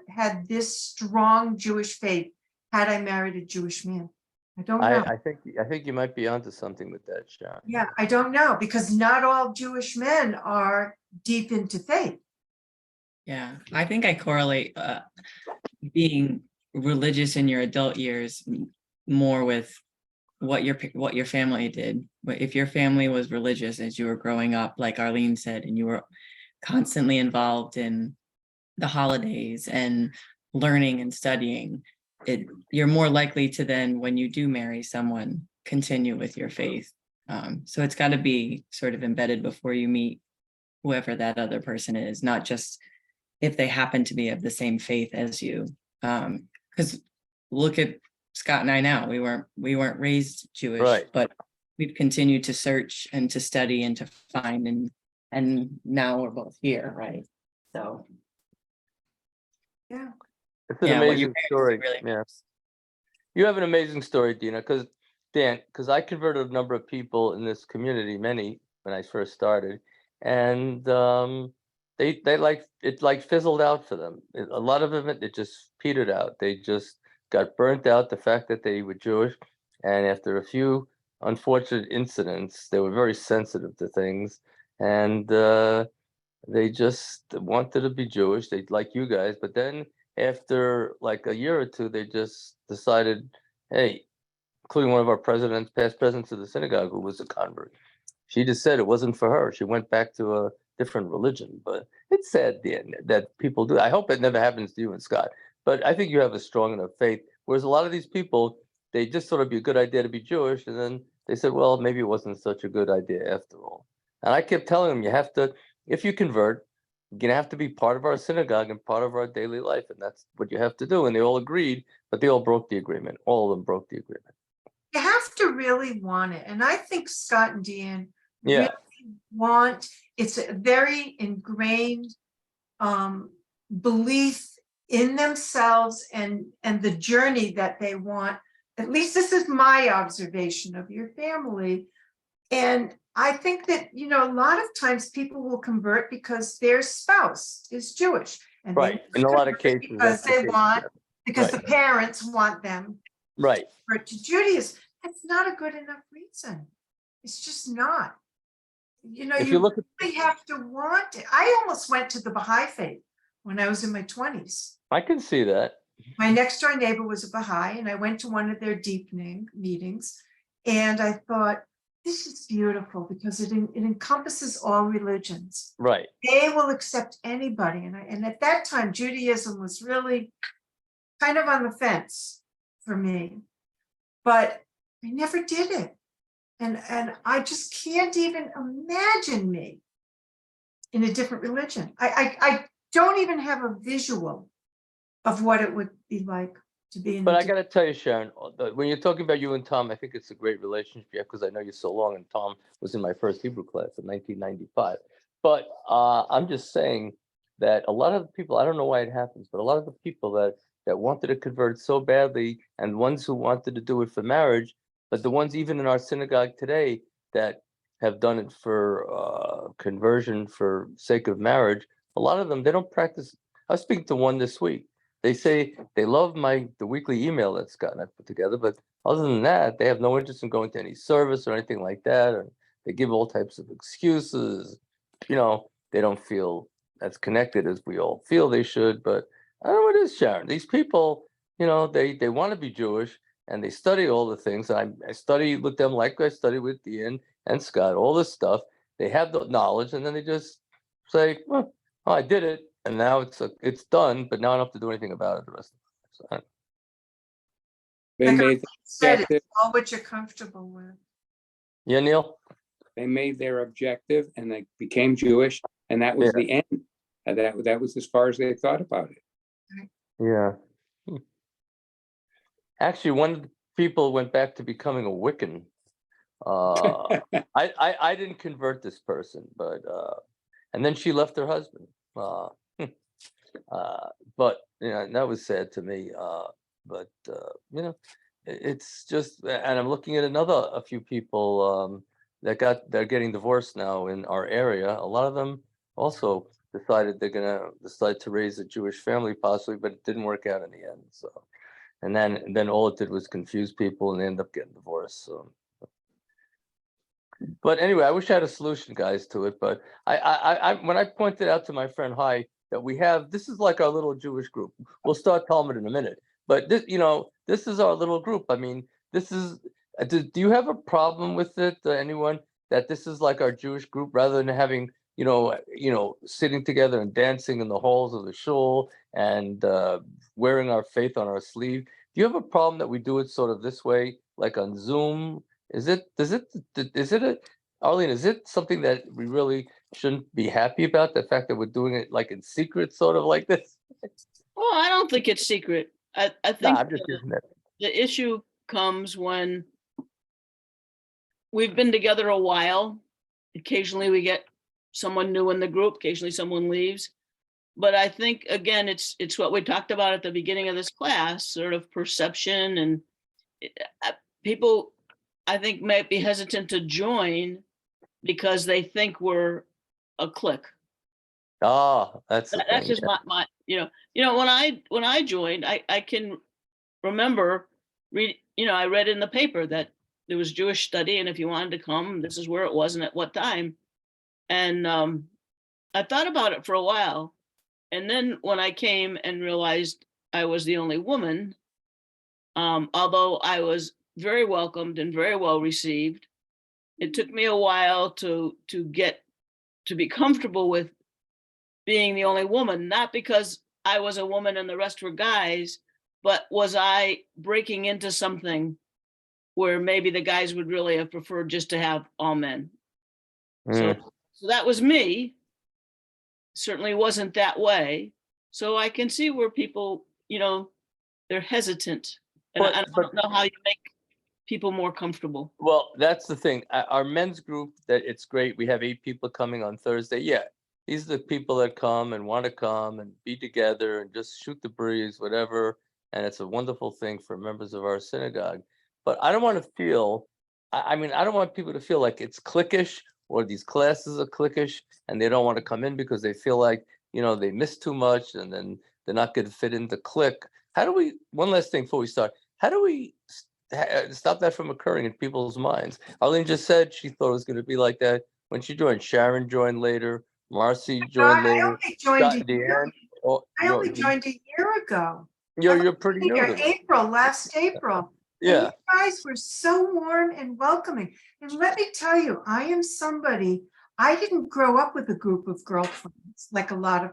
had this strong Jewish faith had I married a Jewish man. I don't know. I think you might be onto something with that, Sean. Yeah, I don't know, because not all Jewish men are deep into faith. Yeah, I think I correlate being religious in your adult years more with what your family did. But if your family was religious as you were growing up, like Arlene said, and you were constantly involved in the holidays and learning and studying, you're more likely to then, when you do marry someone, continue with your faith. So it's got to be sort of embedded before you meet whoever that other person is, not just if they happen to be of the same faith as you. Because look at Scott and I now. We weren't raised Jewish, Right. but we've continued to search and to study and to find, and now we're both here, right? So Yeah. It's an yeah, what amazing story. really Yeah. You have an amazing story, Dina, because I converted a number of people in this community, many when I first started, and they it fizzled out for them. A lot of them it just petered out. They just got burnt out. The fact that they were Jewish, and after a few unfortunate incidents, they were very sensitive to things, and they just wanted to be Jewish. They like you guys, but then after like a year or two, they just decided, hey, including one of our presidents, past presidents of the synagogue, who was a convert. She just said it wasn't for her. She went back to a different religion. But it's sad that people do. I hope it never happens to you and Scott. But I think you have a strong enough faith. Whereas a lot of these people, they just thought it'd be a good idea to be Jewish, and then they said, well, maybe it wasn't such a good idea after all. And I kept telling them, you have to, if you convert, you're gonna have to be part of our synagogue and part of our daily life, and that's what you have to do. And they all agreed, but they all broke the agreement. All of them broke the agreement. You have to really want it. And I think Scott and Deanne Yeah. really want, it's a very ingrained belief in themselves and the journey that they want. At least this is my observation of your family. And I think that, you know, a lot of times people will convert because their spouse is Jewish. And they Right. In a lot of convert cases. because that's the they case, want, yeah. because Right. the parents want them Right. to convert to Judaism. That's not a good enough reason. It's just not. You know, If you you look at, really have to want it. I almost went to the Baha'i faith when I was in my 20s. I can see that. My next door neighbor was a Baha'i, and I went to one of their deepening meetings, and I thought, this is beautiful because it encompasses all religions. Right. They will accept anybody. And at that time, Judaism was really kind of on the fence for me, but I never did it. And I just can't even imagine me in a different religion. I don't even have a visual of what it would be like to be in. But I got to tell you, Sharon, when you're talking about you and Tom, I think it's a great relationship because I know you so long, and Tom was in my first Hebrew class in 1995. But I'm just saying that a lot of the people, I don't know why it happens, but a lot of the people that wanted to convert so badly, and ones who wanted to do it for marriage, but the ones even in our synagogue today that have done it for conversion for sake of marriage, a lot of them, they don't practice. I was speaking to one this week. They say they love the weekly email that Scott and I put together, but other than that, they have no interest in going to any service or anything like that. And they give all types of excuses. You know, they don't feel as connected as we all feel they should. But I don't know what it is, Sharon. These people, you know, they want to be Jewish and they study all the things. And I study with them like I study with Dean and Scott, all this stuff. They have the knowledge, and then they just say, oh, I did it. And now it's done, but now I don't have to do anything about it the rest of the time. They Like I made said, objective, it's all what you're comfortable with. Yeah, Neil? they made their objective and they became Jewish, and that was Yeah. the end. And that was as far as they thought about it. Yeah. Actually, one of the people went back to becoming a Wiccan. I didn't convert this person, but and then she left her husband. But you know, that was sad to me. But you know, it's just, and I'm looking at a few people they're getting divorced now in our area. A lot of them also decided they're gonna decide to raise a Jewish family, possibly, but it didn't work out in the end. So, and then all it did was confuse people, and they end up getting divorced. So. But anyway, I wish I had a solution, guys, to it. But I when I pointed out to my friend Hai that this is like our little Jewish group. We'll start Talmud in a minute, but this, you know, this is our little group. I mean, this is. Do you have a problem with it, anyone? That this is like our Jewish group, rather than having sitting together and dancing in the halls of the shul and wearing our faith on our sleeve. Do you have a problem that we do it sort of this way, like on Zoom? Arlene, is it something that we really shouldn't be happy about? The fact that we're doing it like in secret, sort of like this? Well, I don't think it's secret. I No, think I'm just using that. the issue comes when we've been together a while. Occasionally we get someone new in the group, occasionally someone leaves. But I think, again, it's what we talked about at the beginning of this class, sort of perception, and people, I think, might be hesitant to join because they think we're a clique. Oh, that's Just my when I joined, I can remember I read in the paper that there was Jewish study, and if you wanted to come, this is where it was and at what time. And I thought about it for a while, and then when I came and realized I was the only woman, although I was very welcomed and very well received. It took me a while to be comfortable with being the only woman, not because I was a woman and the rest were guys, but was I breaking into something where maybe the guys would really have preferred just to have all men. So that was me. Certainly wasn't that way. So I can see where people, they're hesitant. And I don't know how you make people more comfortable. Well, that's the thing. Our men's group, that it's great. We have 8 people coming on Thursday. Yeah, these are the people that come and want to come and be together and just shoot the breeze, whatever. And it's a wonderful thing for members of our synagogue. But I don't want to feel, I don't want people to feel like it's cliquish or these classes are cliquish and they don't want to come in because they feel like, they miss too much and then they're not going to fit into clique. One last thing before we start, how do we stop that from occurring in people's minds? Arlene just said she thought it was going to be like that when she joined. Sharon joined later. Marcy joined I later. only joined Scott, a year. I only joined a year ago. You're pretty new to it. Last April. Yeah. And you guys were so warm and welcoming. And let me tell you, I am somebody, I didn't grow up with a group of girlfriends like a lot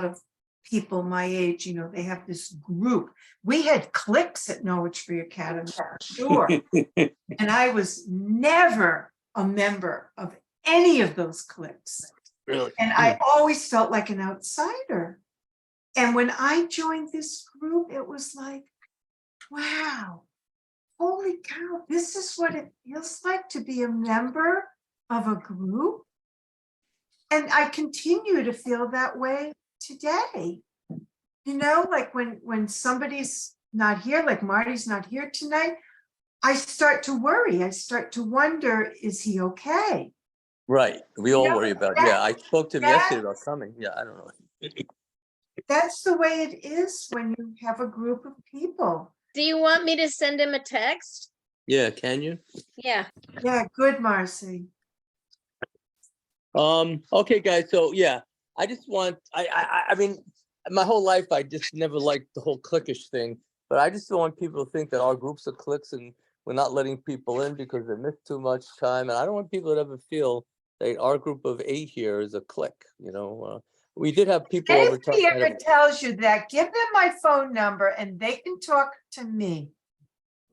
of people my age, they have this group. We had cliques at Norwich Free Academy, for sure. And I was never a member of any of those cliques. Really? And I always felt like an outsider. And when I joined this group, it was like, wow, holy cow, this is what it feels like to be a member of a group. And I continue to feel that way today. Like when somebody's not here, like Marty's not here tonight, I start to worry. I start to wonder, is he okay? Right. We all worry about it. Yeah, I spoke to him yesterday about coming. Yeah, I don't know. That's the way it is when you have a group of people. Do you want me to send him a text? Yeah, can you? Yeah. Yeah, good, Marcy. Okay, guys. So yeah, I just want, I mean, my whole life, I just never liked the whole cliquish thing, but I just don't want people to think that our groups are cliques and we're not letting people in because they miss too much time. And I don't want people to ever feel that our group of 8 here is a clique, we did have people over time. If he ever tells you that, give them my phone number and they can talk to me.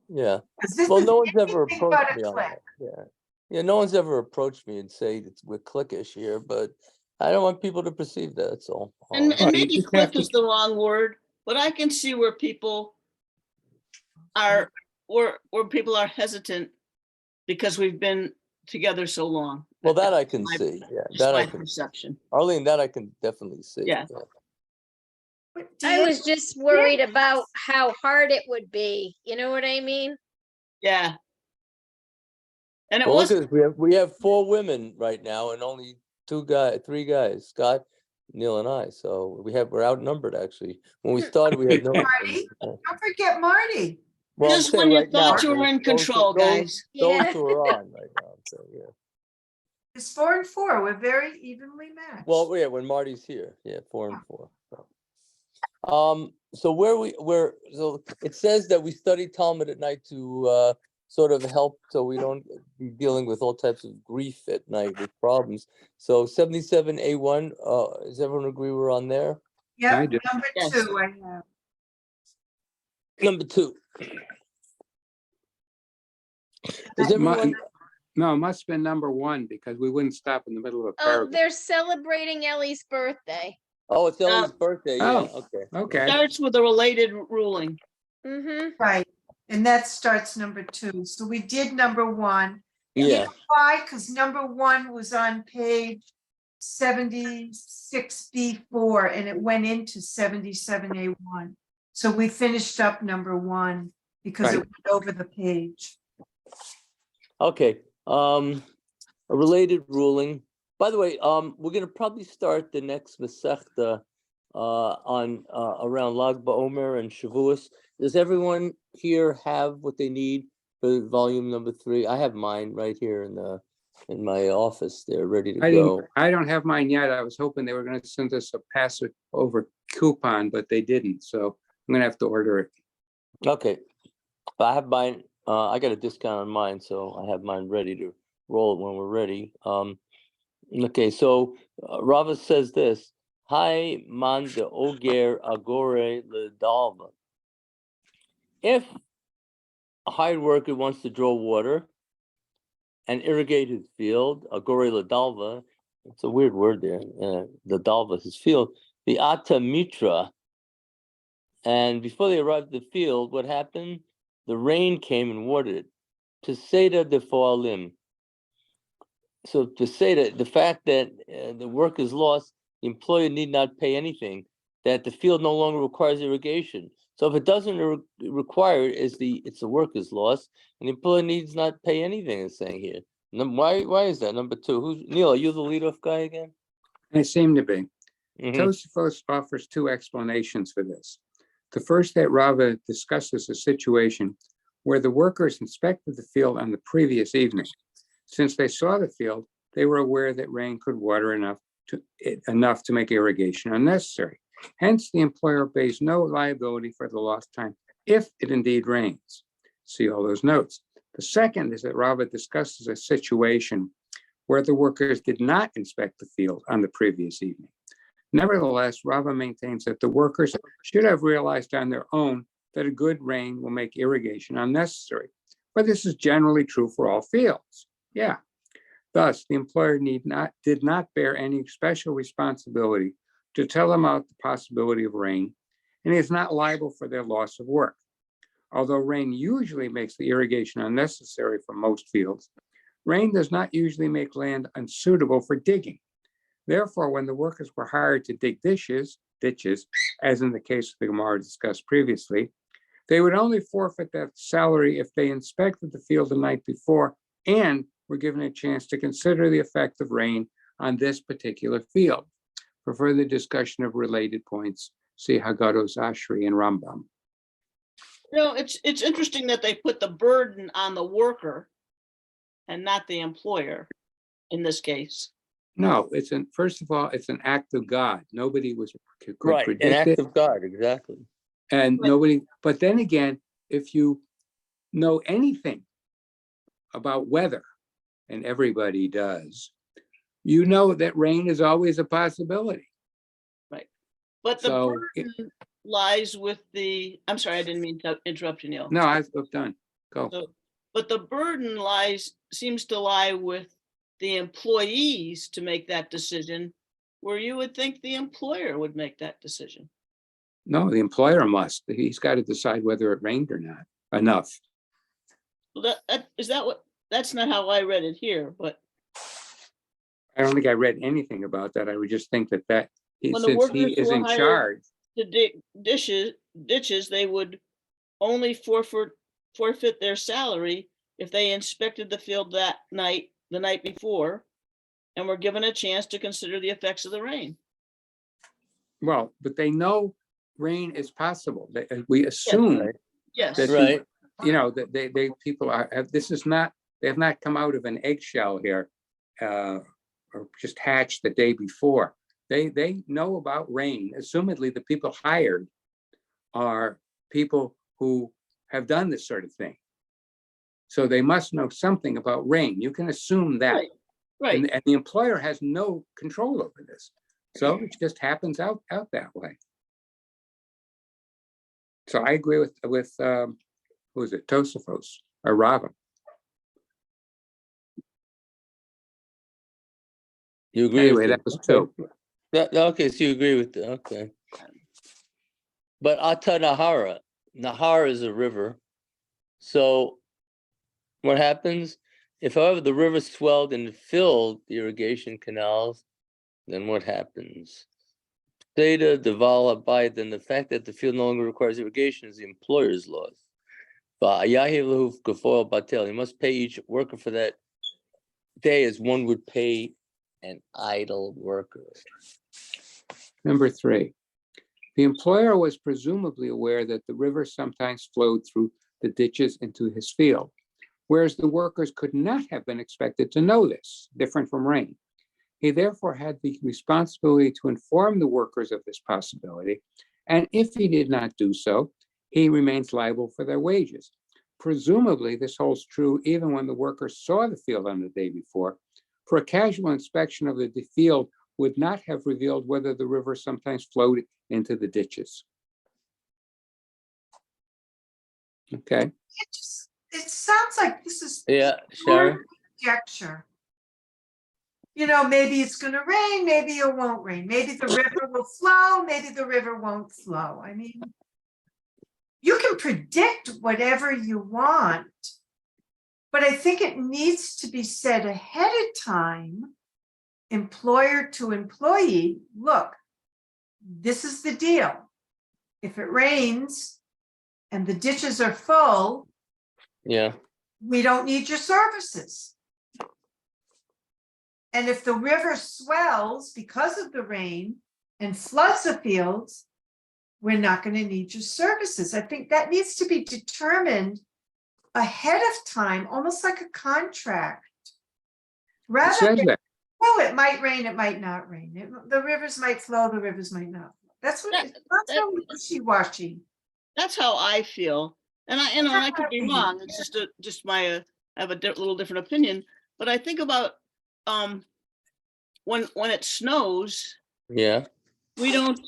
Yeah. 'Cause this Well, is no one's ever anything but approached a me on clique. that. Yeah. Yeah, no one's ever approached me and say we're cliquish here, but I don't want people to perceive that. That's all. And Oh, you maybe just have clique to- is the wrong word, but I can see where people are hesitant because we've been together so long. Well, that I can My- see. Yeah, Just that I my can. perception. Arlene, that I can definitely see. Yeah. But I Dan, was just worried about how hard it would be. You know what I mean? Yeah. And it Well, was, look at this. We have 4 women right now and only 3 guys, Scott, Neil, and I. So we're outnumbered actually. When we started, we had no. Marty? don't forget Marty. Well, I'm just saying when you right now, thought you were in those- control, those- guys. Those Yeah. who are on right now. So yeah. It's 4 and 4. We're very evenly matched. Well, yeah, when Marty's here, yeah, 4 and 4. So so it says that we study Talmud at night to sort of help so we don't be dealing with all types of grief at night with problems. So 77A1, does everyone agree we're on there? Yep, I do. number Yes. 2 I have. Number 2. Does Mu- everyone? No, it must have been number 1 because we wouldn't stop in the middle of a Oh, paragraph. they're celebrating Ellie's birthday. Oh, it's Ellie's birthday. Yeah. Oh. Okay. Okay. Starts with a related ruling. Mm-hmm. Right, and that starts number 2. So we did number 1. Yeah. Why? Because number 1 was on page 76B4 and it went into 77A1. So we finished up number 1 because it Right. went over the page. Okay. A related ruling. By the way, we're going to probably start the next Masechta on around Lag BaOmer and Shavuos. Does everyone here have what they need for volume number 3? I have mine right here in my office. They're ready to go. I don't have mine yet. I was hoping they were going to send us a pass it over coupon, but they didn't. So I'm going to have to order it. Okay. I have mine I got a discount on mine, so I have mine ready to roll when we're ready. Okay, so Rava says this: Hi man de oger agore ledalva. If a hired worker wants to draw water and irrigate his field, agore ledalva, it's a weird word there, the dalva, his field, the ata mitra, and before they arrived at the field, what happened? The rain came and watered it. Peseda de foalim. So to say that the fact that the work is lost, the employer need not pay anything, that the field no longer requires irrigation. So if it doesn't require it, it's the work is lost, and the employer needs not pay anything, it's saying here. Why is that? Number two, Neil, are you the leadoff guy again? They seem to be. Mhm. Tosafos offers two explanations for this. The first, that Rava discusses a situation where the workers inspected the field on the previous evening. Since they saw the field, they were aware that rain could water enough to make irrigation unnecessary. Hence, the employer bears no liability for the lost time if it indeed rains. See all those notes. The second is that Rava discusses a situation where the workers did not inspect the field on the previous evening. Nevertheless, Rava maintains that the workers should have realized on their own that a good rain will make irrigation unnecessary. But this is generally true for all fields. Yeah. Thus, the employer did not bear any special responsibility to tell them about the possibility of rain, and is not liable for their loss of work. Although rain usually makes the irrigation unnecessary for most fields, rain does not usually make land unsuitable for digging. Therefore, when the workers were hired to dig ditches, as in the case of the Gemara discussed previously, they would only forfeit their salary if they inspected the field the night before and were given a chance to consider the effect of rain on this particular field. For further discussion of related points, see Haggadah's Ashri and Rambam. It's interesting that they put the burden on the worker and not the employer in this case. No, first of all, it's an act of God. Nobody could Right, predict an act it. of God, exactly. And but then again, if you know anything about weather, and everybody does, you know that rain is always a possibility. Right. But the burden lies with I'm sorry, I didn't mean to interrupt you, Neil. No, I'm done. Go. But the burden seems to lie with the employees to make that decision, where you would think the employer would make that decision. No, the employer must. He's got to decide whether it rained or not. Enough. Well, that's not how I read it here, but I don't think I read anything about that. I would just think that when the since he workers is were in hired charge. to dig ditches, they would only forfeit their salary if they inspected the field the night before, and were given a chance to consider the effects of the rain. Well, but they know rain is possible. We assume Yes. that Right. that people they have not come out of an eggshell here, or just hatched the day before. They know about rain. Assumedly, the people hired are people who have done this sort of thing. So they must know something about rain. You can assume that. Right. And the employer has no control over this. So it just happens out that way. So I agree with who is it, Tosafos or Rava? You agree Anyway, with that it? was two. Okay, so you agree with it, okay. But Ata Nahara, Nahar is a river. So what happens? If, however, the river swelled and filled the irrigation canals, then what happens? Theta, Devala, Bayit, then the fact that the field no longer requires irrigation is the employer's loss. He must pay each worker for that day as one would pay an idle worker. Number 3, the employer was presumably aware that the river sometimes flowed through the ditches into his field, whereas the workers could not have been expected to know this, different from rain. He therefore had the responsibility to inform the workers of this possibility, and if he did not do so, he remains liable for their wages. presumably this holds true even when the workers saw the field on the day before, for a casual inspection of the field would not have revealed whether the river sometimes flowed into the ditches. Okay. It sounds like this is Yeah, pure Sharon. conjecture. You know, maybe it's gonna rain, maybe it won't rain, maybe the river will flow, maybe the river won't flow. I mean, you can predict whatever you want, but I think it needs to be said ahead of time, employer to employee, look, this is the deal. If it rains and the ditches are full, Yeah, we don't need your services. And if the river swells because of the rain and floods the fields, we're not going to need your services. I think that needs to be determined ahead of time, almost like a contract. It Rather says than, that. well, it might rain, it might not rain. The rivers might flow, the rivers might not flow. That's what, it's not so wishy-washy. That's how I feel. And I could be wrong. It's just I have a little different opinion. But I think about when it snows, yeah. we don't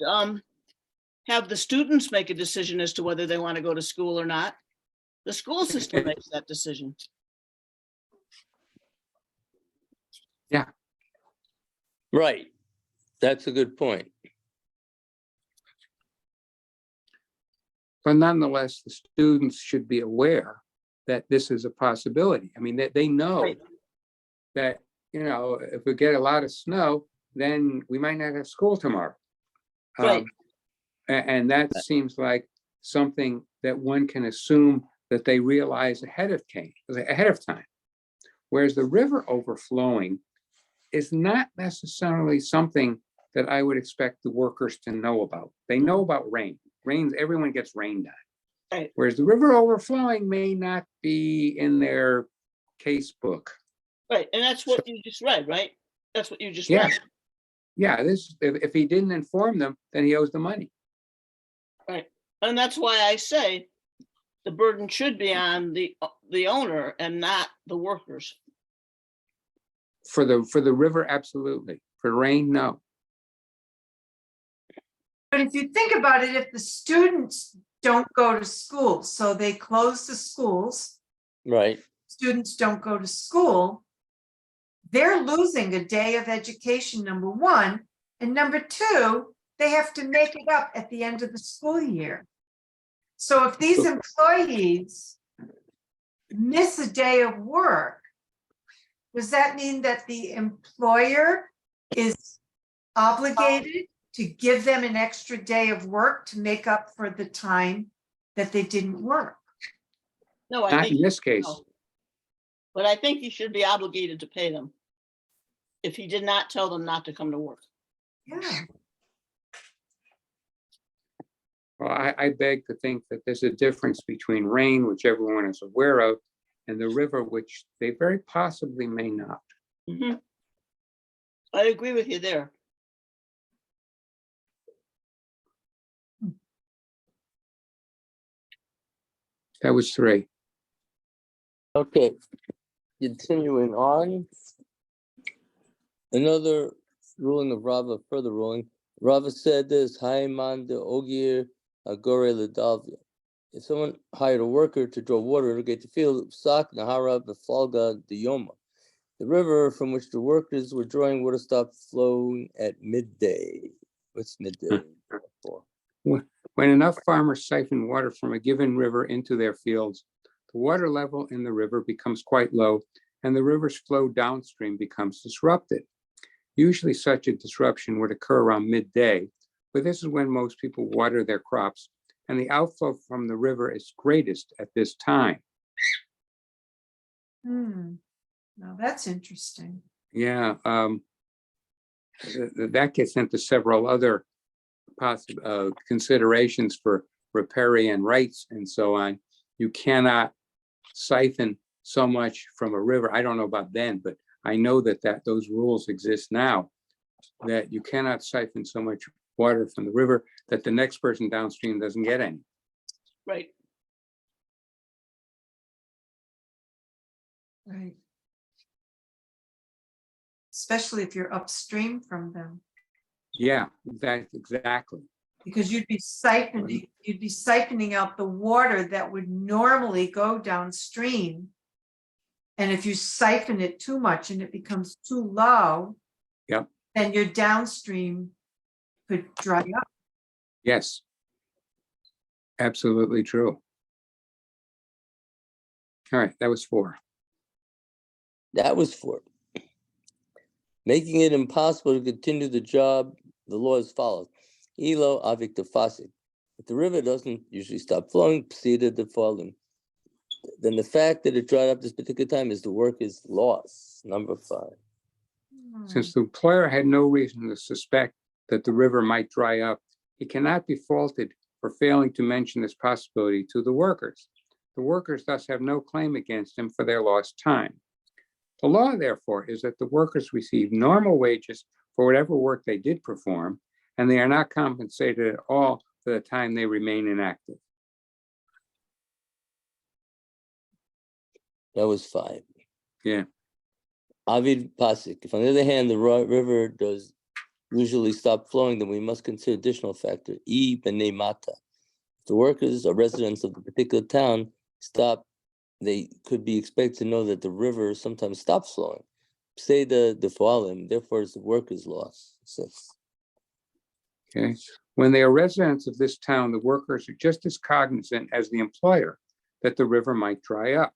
have the students make a decision as to whether they want to go to school or not. The school system makes that decision. Right. That's a good point. But nonetheless, the students should be aware that this is a possibility. I mean, they know Right. that, you know, if we get a lot of snow, then we might not have school tomorrow. Right. And that seems like something that one can assume that they realize ahead of time. Whereas the river overflowing is not necessarily something that I would expect the workers to know about. They know about rain. Everyone gets rained on. Right. Whereas the river overflowing may not be in their case book. Right. And that's what you just read, right? That's what you just Yeah. read. Yeah, if he didn't inform them, then he owes the money. Right. And that's why I say the burden should be on the owner and not the workers. For the river, absolutely. For rain, no. But if you think about it, if the students don't go to school, so they close the schools, Right. students don't go to school, they're losing a day of education, number one. And number two, they have to make it up at the end of the school year. So if these employees miss a day of work, does that mean that the employer is obligated to give them an extra day of work to make up for the time that they didn't work? No, I Not think in this case. no. But I think he should be obligated to pay them if he did not tell them not to come to work. Yeah. Well, I beg to think that there's a difference between rain, which everyone is aware of, and the river, which they very possibly may not. Mhm. I agree with you there. That was 3. Okay. Continuing on. Another ruling of Rava, further ruling. Rava said this, Haiman de Ogir Agore Ledavia. If someone hired a worker to draw water to irrigate the field, Sak Nahara Befalga de Yoma. The river from which the workers were drawing water stopped flowing at midday. What's midday for? When enough farmers siphon water from a given river into their fields, the water level in the river becomes quite low, and the river's flow downstream becomes disrupted. Usually such a disruption would occur around midday, but this is when most people water their crops, and the outflow from the river is greatest at this time. Now that's interesting. Yeah, that gets into several other possible considerations for riparian rights and so on. You cannot siphon so much from a river. I don't know about then, but I know that those rules exist now, that you cannot siphon so much water from the river that the next person downstream doesn't get any. Right. Right. Especially if you're upstream from them, Yeah, that's exactly. because you'd be siphoning out the water that would normally go downstream. And if you siphon it too much and it becomes too low, Yep. then your downstream could dry up. Yes. Absolutely true. All right, that was 4. That was 4. Making it impossible to continue the job, the law is followed. Elo avik tefasik. If the river doesn't usually stop flowing, psida defalim. Then the fact that it dried up this particular time is the work is lost. Number 5. Since the employer had no reason to suspect that the river might dry up, he cannot be faulted for failing to mention this possibility to the workers. The workers thus have no claim against him for their lost time. The law, therefore, is that the workers receive normal wages for whatever work they did perform, and they are not compensated at all for the time they remain inactive. That was 5. Yeah. Avid pasik. If on the other hand the river does usually stop flowing, then we must consider additional factor. E b'nei mata. If the workers or residents of the particular town stop, they could be expected to know that the river sometimes stops flowing. Say the defalim, therefore it's the workers' loss. 6. Okay. When they are residents of this town, the workers are just as cognizant as the employer that the river might dry up.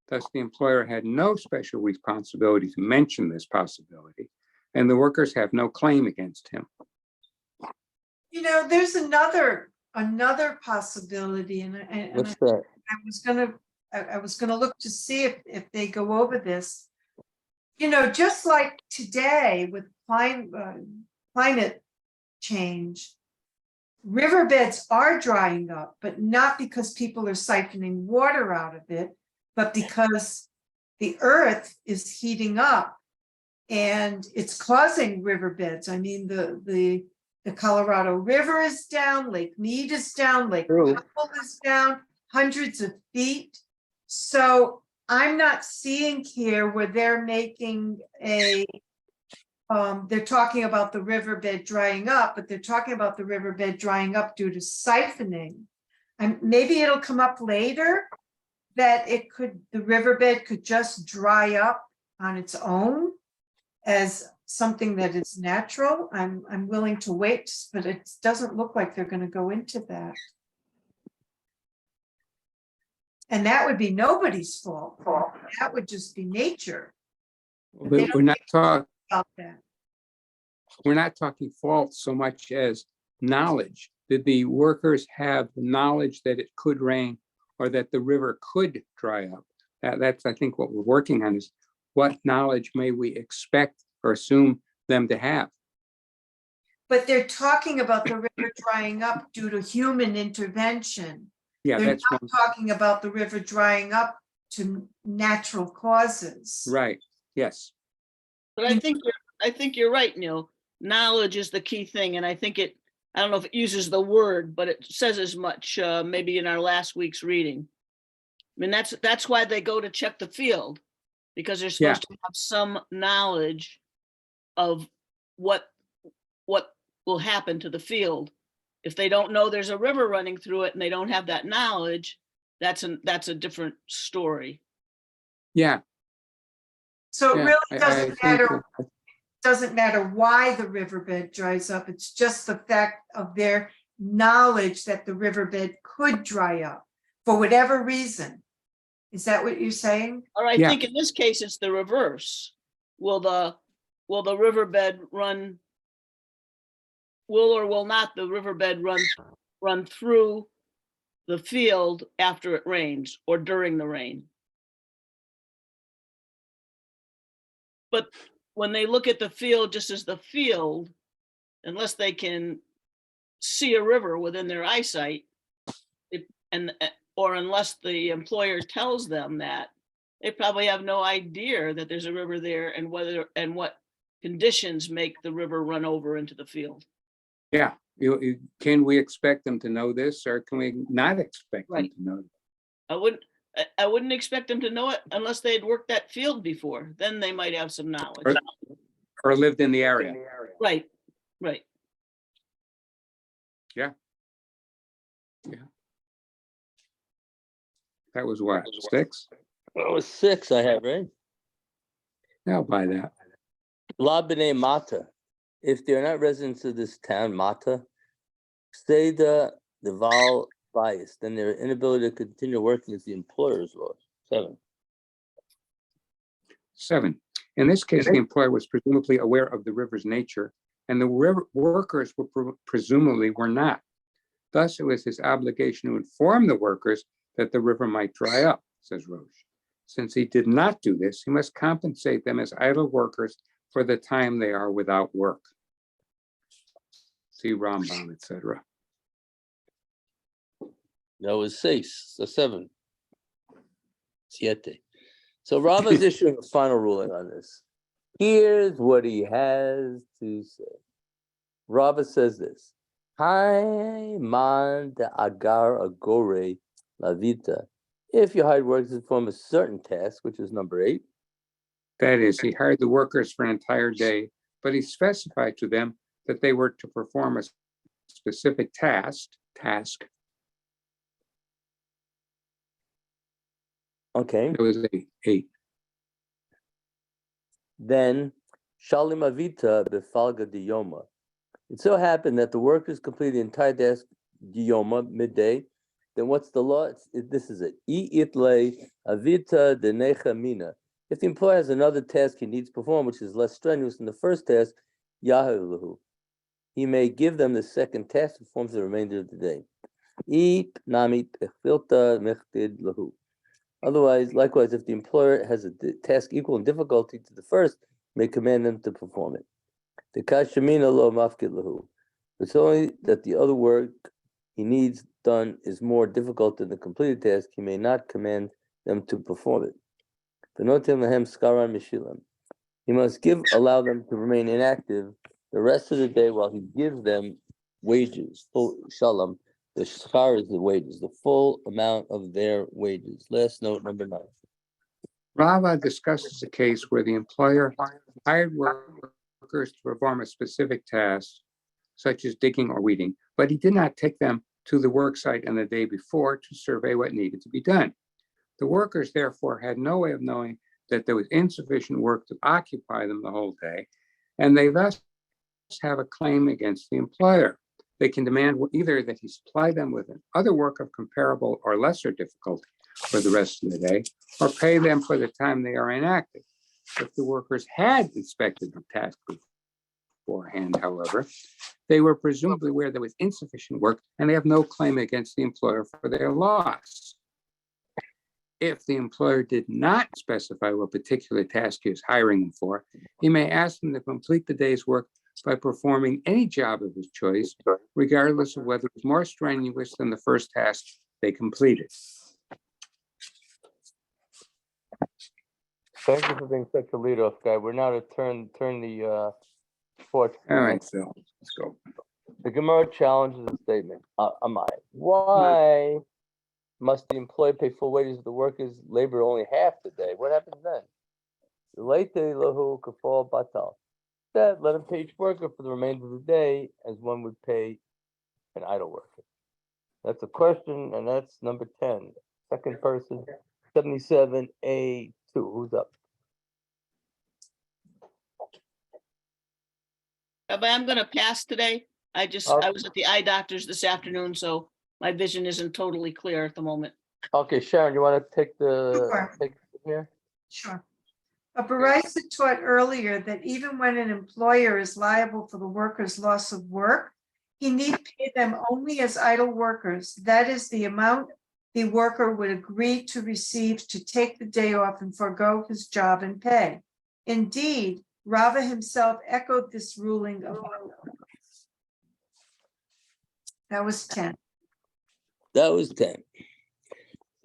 Thus, the employer had no special responsibility to mention this possibility, and the workers have no claim against him. You know, there's another possibility, and What's that? I was gonna look to see if they go over this. You know, just like today with climate change, riverbeds are drying up, but not because people are siphoning water out of it, but because the earth is heating up and it's causing riverbeds. I mean, the Colorado River is down, Lake Mead is down, Lake True. Powell is down, hundreds of feet. So I'm not seeing here where they're making they're talking about the riverbed drying up, but they're talking about the riverbed drying up due to siphoning. And maybe it'll come up later that the riverbed could just dry up on its own as something that is natural. I'm willing to wait, but it doesn't look like they're going to go into that. And that would be nobody's fault. That would just be nature. But they But don't think about that. we're not talking fault so much as knowledge. Did the workers have knowledge that it could rain or that the river could dry up? That's, I think, what we're working on is what knowledge may we expect or assume them to have? But they're talking about the river drying up due to human intervention. Yeah, They're that's not talking about the river drying up to natural causes. right. Yes. But I think you're right, Neil. Knowledge is the key thing, and I think I don't know if it uses the word, but it says as much, maybe in our last week's reading. I mean, that's why they go to check the field, because they're supposed to have some knowledge of what will happen to the field. If they don't know there's a river running through it and they don't have that knowledge, that's a different story. Yeah. So it Yeah, really I doesn't think matter. that- Doesn't matter why the riverbed dries up. It's just the fact of their knowledge that the riverbed could dry up for whatever reason. Is that what you're saying? Or I Yeah. think in this case, it's the reverse. Will the riverbed run? Will or will not the riverbed run through the field after it rains or during the rain? But when they look at the field just as the field, unless they can see a river within their eyesight, or unless the employer tells them that, they probably have no idea that there's a river there and what conditions make the river run over into the field. Yeah. Can we expect them to know this, or can we not expect them Right. to know? I wouldn't, I wouldn't expect them to know it unless they had worked that field before. Then they might have some knowledge. Or lived in the area. Right, right. That was what, 6? Well, it was 6 I have, right? Yeah, I'll buy that. La b'nei Mata. If they're not residents of this town, Mata, stay the Val bias, then their inability to continue working is the employer's loss. 7. 7. In this case, the employer was presumably aware of the river's nature, and the workers were presumably were not. Thus, it was his obligation to inform the workers that the river might dry up, says Roche. Since he did not do this, he must compensate them as idle workers for the time they are without work. See Rambam, etc. That was 6. So 7. 7. So Rava's issuing a final ruling on this. Here's what he has to say. Rava says this. Hai man de agar agore lavita. If you hired workers to perform a certain task, which is number 8. That is, he hired the workers for an entire day, but he specified to them that they were to perform a specific task. Okay. It was 8. Then Shalim Avita befalga diyoma. It so happened that the workers completed the entire task diyoma, midday. Then what's the law? This is it. Itle avita denecha mina. If the employer has another task he needs to perform, which is less strenuous than the first task, yahulahu. He may give them the second task and performs the remainder of the day. Eat namit echilta mechtid lahu. Otherwise, likewise, if the employer has a task equal in difficulty to the first, may command them to perform it. The kashamina lo mafkid lahu. It's only that the other work he needs done is more difficult than the completed task, he may not command them to perform it. He must allow them to remain inactive the rest of the day while he gives them wages, full shalom. The schar is the wages, the full amount of their wages. Last note, number 9. Rava discusses a case where the employer hired workers to perform a specific task, such as digging or weeding, but he did not take them to the work site on the day before to survey what needed to be done. The workers, therefore, had no way of knowing that there was insufficient work to occupy them the whole day, and they thus have a claim against the employer. They can demand either that he supply them with other work of comparable or lesser difficulty for the rest of the day, or pay them for the time they are inactive. If the workers had inspected the task beforehand, however, they were presumably aware there was insufficient work, and they have no claim against the employer for their loss. If the employer did not specify what particular task he is hiring them for, he may ask them to complete the day's work by performing any job of his choice, regardless of whether it's more strenuous than the first task they completed. Thank you for being such a leadoff guy. We're now to turn the torch. All right, Phil, let's go. The Gemara challenges the statement. Amai. Why must the employee pay full wages if the workers labor only half the day? What happens then? Late lahu kafal batal. That let him pay each worker for the remainder of the day as one would pay an idle worker. That's a question, and that's number 10. Second person, 77A2. Who's up? Rabbi, I'm going to pass today. I was at the eye doctor's this afternoon, so my vision isn't totally clear at the moment. Okay, Sharon, you want to take Sure. take here? Sure. A Barisa taught earlier that even when an employer is liable for the worker's loss of work, he need pay them only as idle workers. That is the amount the worker would agree to receive to take the day off and forego his job and pay. Indeed, Rava himself echoed this ruling of that was 10. That was 10.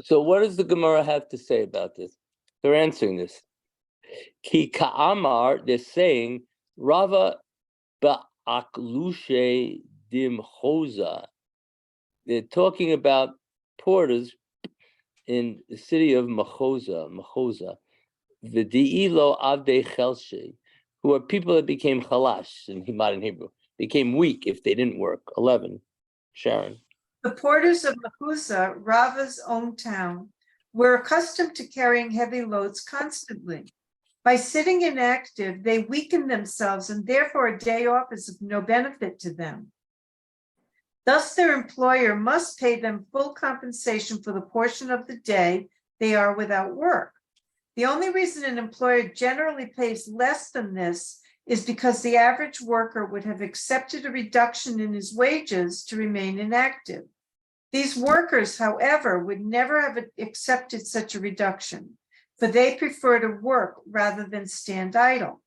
So what does the Gemara have to say about this? They're answering this. Ki ka'amar, they're saying, Rava ba'aklushe dimchoza. They're talking about porters in the city of Machoza, the Di'ilo Avdei Chelshe, who are people that became chalash in modern Hebrew, became weak if they didn't work. 11, Sharon. The porters of Machusa, Rava's own town, were accustomed to carrying heavy loads constantly. By sitting inactive, they weakened themselves, and therefore a day off is of no benefit to them. Thus, their employer must pay them full compensation for the portion of the day they are without work. The only reason an employer generally pays less than this is because the average worker would have accepted a reduction in his wages to remain inactive. These workers, however, would never have accepted such a reduction, for they prefer to work rather than stand idle.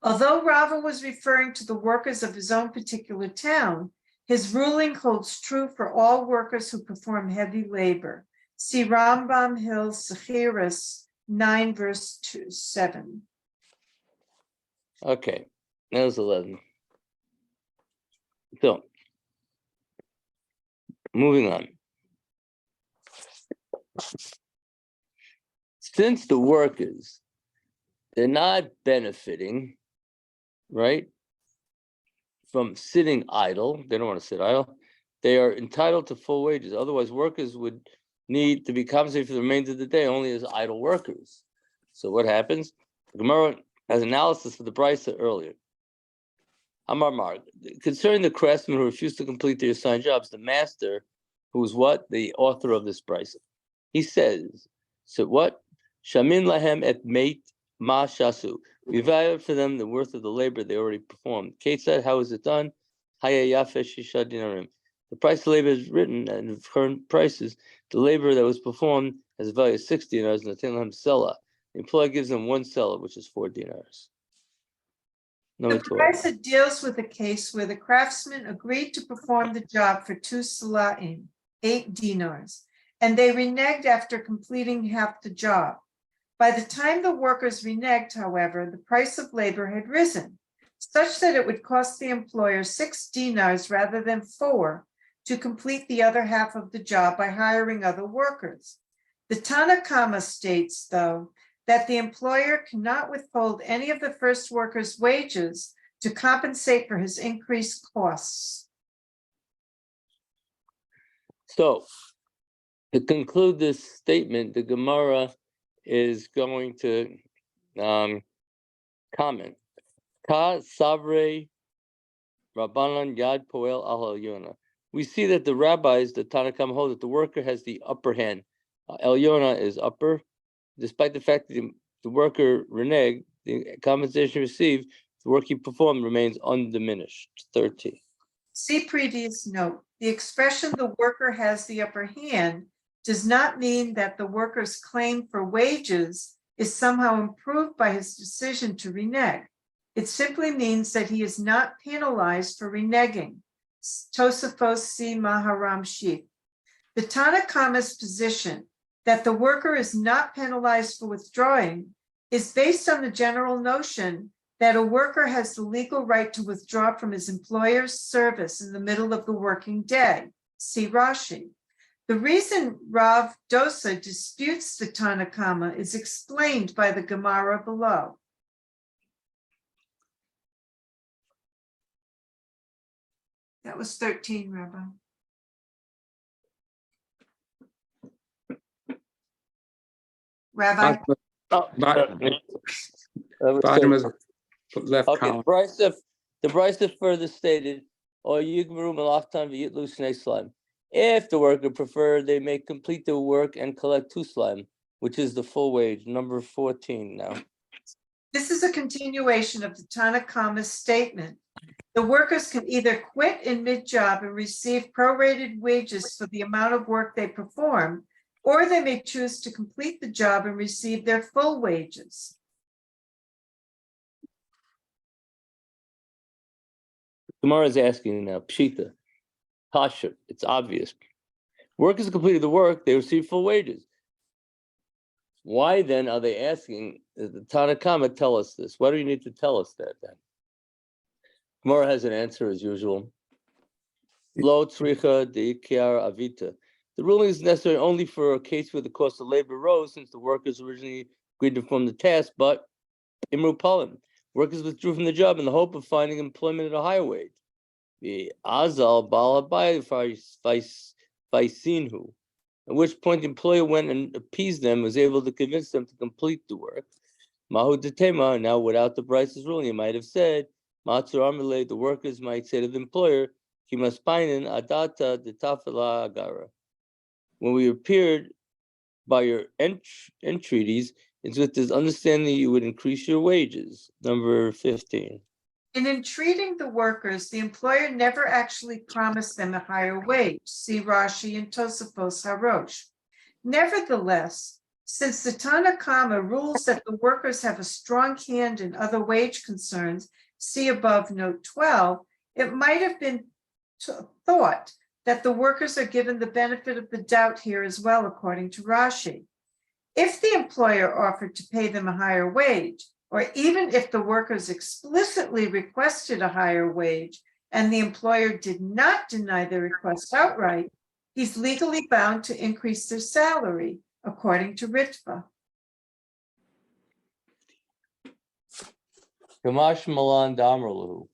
Although Rava was referring to the workers of his own particular town, his ruling holds true for all workers who perform heavy labor. See Rambam Hills Sechiras 9 verse 7. Okay, that was 11. So, moving on. Since the workers, they're not benefiting, right, from sitting idle, they don't want to sit idle, they are entitled to full wages. Otherwise, workers would need to be compensated for the remainder of the day only as idle workers. So what happens? The Gemara has analysis for the Brisa earlier. Amar Mar, concerning the craftsmen who refuse to complete their assigned jobs, the master, who is what? The author of this Brisa. He says, so what? Shamin lahem et meit ma shasu. We value for them the worth of the labor they already performed. Kate said, how is it done? Haya yafe shisha dinarim. The price of labor is written, and in current prices, the labor that was performed has a value of 6 dinars, and the Lahem Sela. The employer gives them 1 selah, which is 4 dinars. Number The 12. Brisa deals with a case where the craftsman agreed to perform the job for 2 sala'im, 8 dinars, and they reneged after completing half the job. By the time the workers reneged, however, the price of labor had risen, such that it would cost the employer 6 dinars rather than 4 to complete the other half of the job by hiring other workers. The Tana Kama states, though, that the employer cannot withhold any of the first worker's wages to compensate for his increased costs. So, to conclude this statement, the Gemara is going to comment. Ka Savre Rabbanan Yad Poel Al Yona. We see that the rabbis, the Tanakhama, hold that the worker has the upper hand. El Yona is upper, despite the fact that the worker reneged, the compensation received, the work he performed remains undiminished. 13. See previous note. The expression "the worker has the upper hand" does not mean that the worker's claim for wages is somehow improved by his decision to renege. It simply means that he is not penalized for reneging. Tosafos Si Maharam Shif. The Tana Kama's position that the worker is not penalized for withdrawing is based on the general notion that a worker has the legal right to withdraw from his employer's service in the middle of the working day. See Rashi. The reason Rav Dosa disputes the Tana Kama is explained by the Gemara below. That was 13, Rabbi. Rabbi? Bottom of the left Okay, column. the Brisa further stated, or Yigmaru Malachtan v'yitlu Shnei Slime. If the worker preferred, they may complete their work and collect 2 slime, which is the full wage, number 14 now. This is a continuation of the Tana Kama's statement. The workers can either quit in mid-job and receive prorated wages for the amount of work they perform, or they may choose to complete the job and receive their full wages. Gemara is asking now, Pshita, Pasha, it's obvious. Workers completed the work, they receive full wages. Why then are they asking, the Tana Kama tell us this? Why do you need to tell us that then? Gemara has an answer as usual. Lo tzricha de ikar avita. The ruling is necessary only for a case where the cost of labor rose since the workers originally agreed to perform the task, but Imru Palim, workers withdrew from the job in the hope of finding employment at a higher wage. The Azal Balabai Faisinhu, at which point the employer went and appeased them, was able to convince them to complete the work. Mahu Detema, now without the Bryce's ruling, he might have said, Matzur Amalei, the workers might say to the employer, Kimaspainin Adata Detafila Agara. When we appeared by your entreaties, it's with this understanding you would increase your wages. Number 15. In entreating the workers, the employer never actually promised them a higher wage. See Rashi and Tosafos Harosh. Nevertheless, since the Tanna Kama rules that the workers have a strong hand in other wage concerns, see above note 12, it might have been thought that the workers are given the benefit of the doubt here as well, according to Rashi. If the employer offered to pay them a higher wage, or even if the workers explicitly requested a higher wage and the employer did not deny the request outright, he's legally bound to increase their salary, according to Ritva. Kamash Malan Damralu.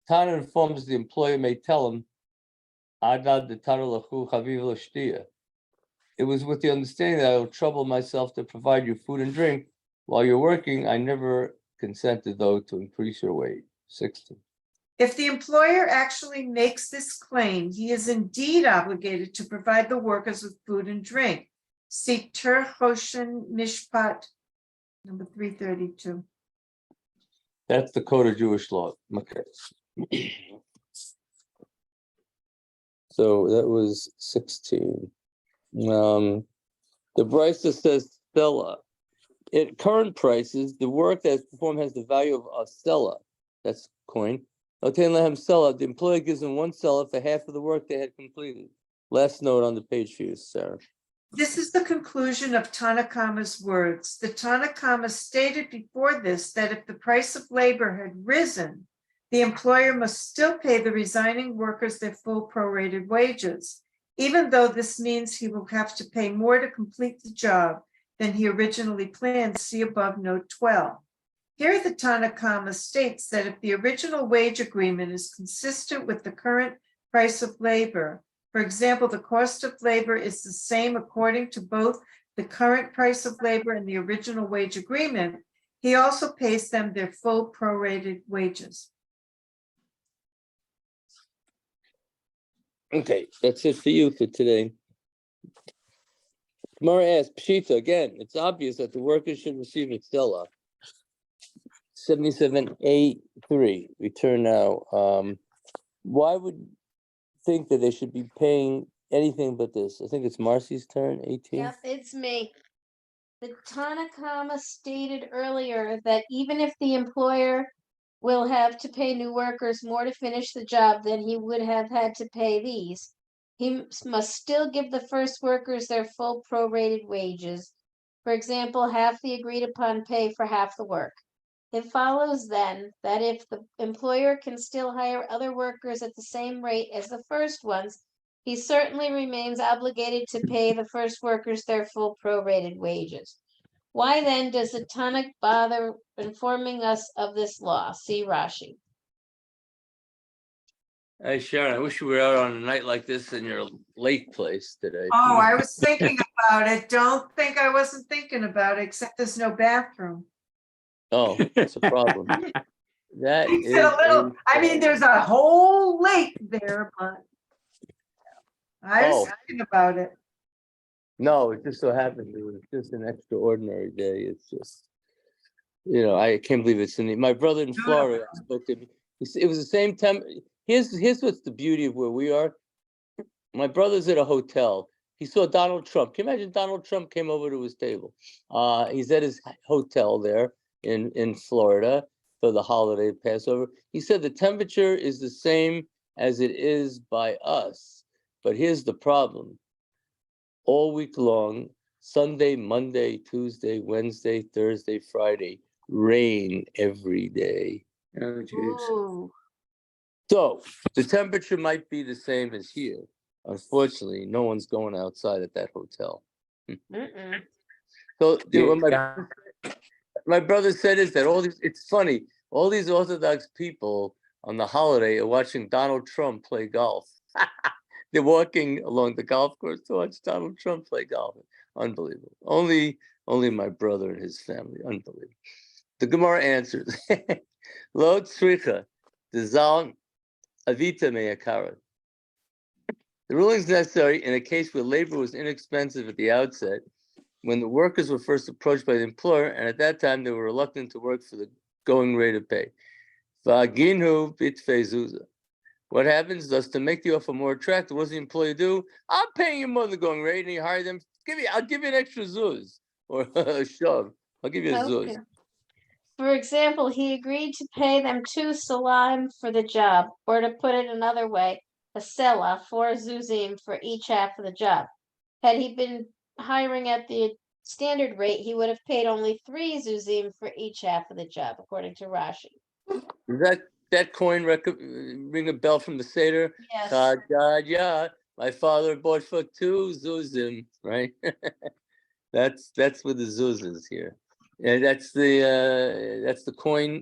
Tana informs the employer may tell him, Adad the Taralahu Haviv Lashtia. It was with the understanding that I will trouble myself to provide you food and drink while you're working. I never consented, though, to increase your wage. 16. If the employer actually makes this claim, he is indeed obligated to provide the workers with food and drink. See Ter Hoshen Mishpat, number 332. That's the code of Jewish law. Okay. So that was 16. The Brisa says Stella. At current prices, the work that's performed has the value of a Stella. That's coin. Notain Lehem Stella. The employer gives them 1 Stella for half of the work they had completed. Last note on the page for you, Sarah. This is the conclusion of Tanna Kama's words. The Tanna Kama stated before this that if the price of labor had risen, the employer must still pay the resigning workers their full prorated wages, even though this means he will have to pay more to complete the job than he originally planned. See above note 12. Here the Tanna Kama states that if the original wage agreement is consistent with the current price of labor, for example, the cost of labor is the same according to both the current price of labor and the original wage agreement, he also pays them their full prorated wages. Okay, that's it for you for today. Gemara asks, Pshita, again, it's obvious that the workers should receive a Stella. 77A3, we turn now. Why would think that they should be paying anything but this? I think it's Marcy's turn, 18. Yep, it's me. The Tanna Kama stated earlier that even if the employer will have to pay new workers more to finish the job than he would have had to pay these, he must still give the first workers their full prorated wages. For example, half the agreed upon pay for half the work. It follows then that if the employer can still hire other workers at the same rate as the first ones, he certainly remains obligated to pay the first workers their full prorated wages. Why then does the Tanakh bother informing us of this law? See Rashi. Hey, Sharon, I wish you were out on a night like this in your lake place today. Oh, I was thinking about it. Don't think I wasn't thinking about it, except there's no bathroom. Oh, that's a problem. That Makes is it a little, I mean, problem. there's a whole lake there, but I was Oh. thinking about it. No, it just so happens it was just an extraordinary day. It's just, I can't believe it's my brother in Florida. I spoke to him. It was the same time. Here's what's the beauty of where we are. My brother's at a hotel. He saw Donald Trump. Can you imagine Donald Trump came over to his table? He's at his hotel there in Florida for the holiday Passover. He said the temperature is the same as it is by us. But here's the problem. All week long, Sunday, Monday, Tuesday, Wednesday, Thursday, Friday, rain every day. Oh, geez. Ooh. So the temperature might be the same as here, Unfortunately, no one's going outside at that hotel. Mm-mm. So what Yeah. my brother said is that it's funny, all these Orthodox people on the holiday are watching Donald Trump play golf. They're walking along the golf course to watch Donald Trump play golf. Unbelievable. Only my brother and his family. Unbelievable. The Gemara answers. Lo tzricha dezal avita me'akara. The ruling is necessary in a case where labor was inexpensive at the outset, when the workers were first approached by the employer, and at that time they were reluctant to work for the going rate of pay. V'aginu bitfei zuzah. What happens, thus, to make the offer more attractive, what does the employer do? I'm paying you more than the going rate, and you hire them. I'll give you an extra zuz or a shove. I'll give you a zuz. Okay. For example, he agreed to pay them 2 salam for the job, or to put it another way, a sela, 4 zuzim for each half of the job. Had he been hiring at the standard rate, he would have paid only 3 zuzim for each half of the job, according to Rashi. Does that coin ring a bell from the Seder? Yes. God, yeah. My father bought for 2 zuzim, right? That's where the zuz is here. And that's the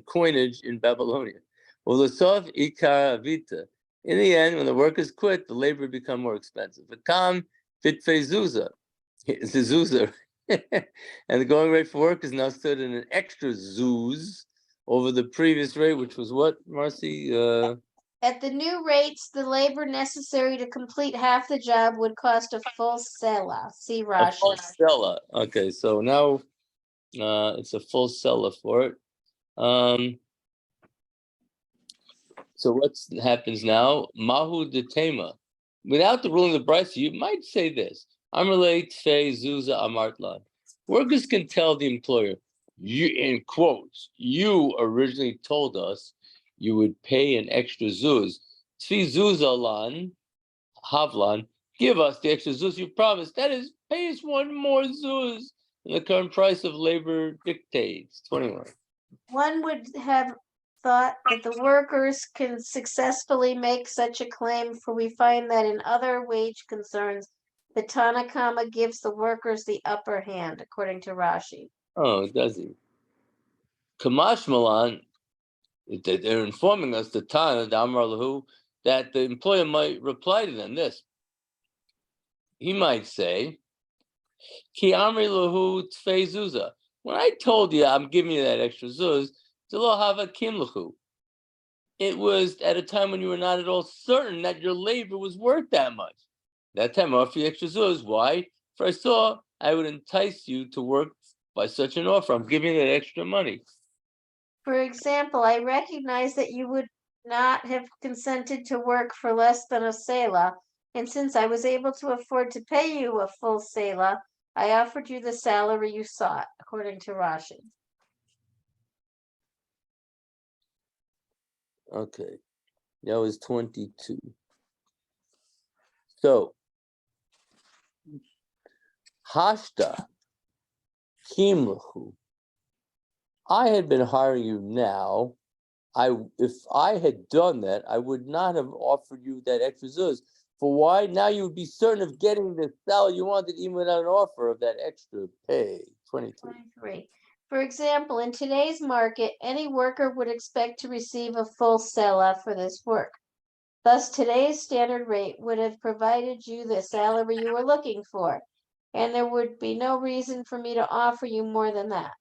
coinage in Babylonian. Well, the sof ikar avita. In the end, when the workers quit, the labor become more expensive. The kam bitfei zuzah. It's a zuzah. And the going rate for work is now stood in an extra zuz over the previous rate, which was what, Marcy? At the new rates, the labor necessary to complete half the job would cost a full sela. See A Rashi. full seller. Okay, so now it's a full seller for it. So what happens now? Mahu de tema. Without the ruling of the Brisa, you might say this. Amarle tfei zuza amartlan. Workers can tell the employer, you, in quotes, you originally told us you would pay an extra zuz. Tfi zuzalan, havlan, give us the extra zuz you promised. That is, pay us 1 more zuz. And the current price of labor dictates 21. One would have thought that the workers can successfully make such a claim, for we find that in other wage concerns, the Tanakama gives the workers the upper hand, according to Rashi. Oh, does he? Kamash Malan, they're informing us, the Tana, the Amar Lahu, that the employer might reply to them this. He might say, Ki Amri Lahu Tfei Zuza. When I told you I'm giving you that extra zuz, Zelo Hava Kim Lahu. It was at a time when you were not at all certain that your labor was worth that much. That time I offer you extra zuz. Why? For I saw I would entice you to work by such an offer. I'm giving you that extra money. For example, I recognize that you would not have consented to work for less than a sela, and since I was able to afford to pay you a full sela, I offered you the salary you sought, according to Rashi. Okay, that was 22. So, Hashta Kimlahu. I had been hiring you now. If I had done that, I would not have offered you that extra zuz. For why? Now you would be certain of getting the salary you wanted, even without an offer of that extra pay. 23. 23. For example, in today's market, any worker would expect to receive a full sela for this work. Thus, today's standard rate would have provided you the salary you were looking for, and there would be no reason for me to offer you more than that.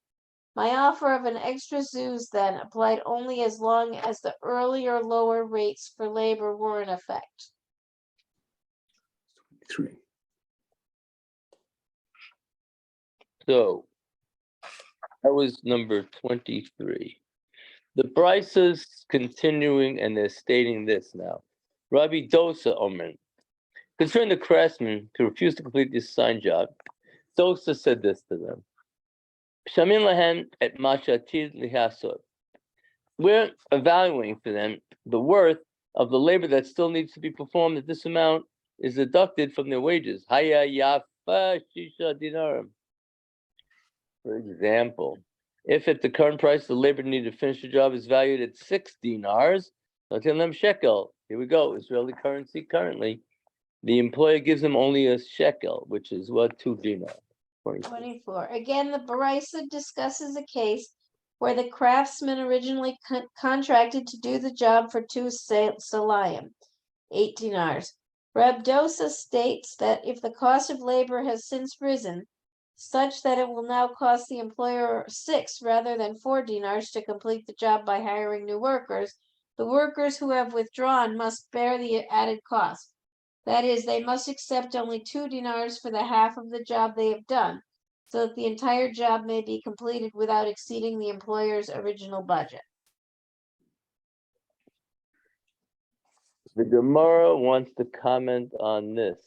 My offer of an extra zuz then applied only as long as the earlier lower rates for labor were in effect. 3. So, that was number 23. The Brisas continuing, and they're stating this now. Rabbi Dosa Omer. Concerning the craftsmen who refused to complete this assigned job, Dosa said this to them. Shamin lahem et mashatid lihasot. We're evaluating for them the worth of the labor that still needs to be performed, that this amount is deducted from their wages. Haya yafa shisha dinarim. For example, if at the current price the labor needed to finish the job is valued at 6 dinars, shekel. Here we go, Israeli currency currently. The employer gives him only a shekel, which is what, 2 dinar. 24. 24. Again, the Baraisa discusses a case where the craftsman originally contracted to do the job for 2 salayim, 8 dinars. Reb Dosa states that if the cost of labor has since risen, such that it will now cost the employer 6 rather than 4 dinars to complete the job by hiring new workers, the workers who have withdrawn must bear the added cost. That is, they must accept only 2 dinars for the half of the job they have done, so that the entire job may be completed without exceeding the employer's original budget. The Gemara wants to comment on this.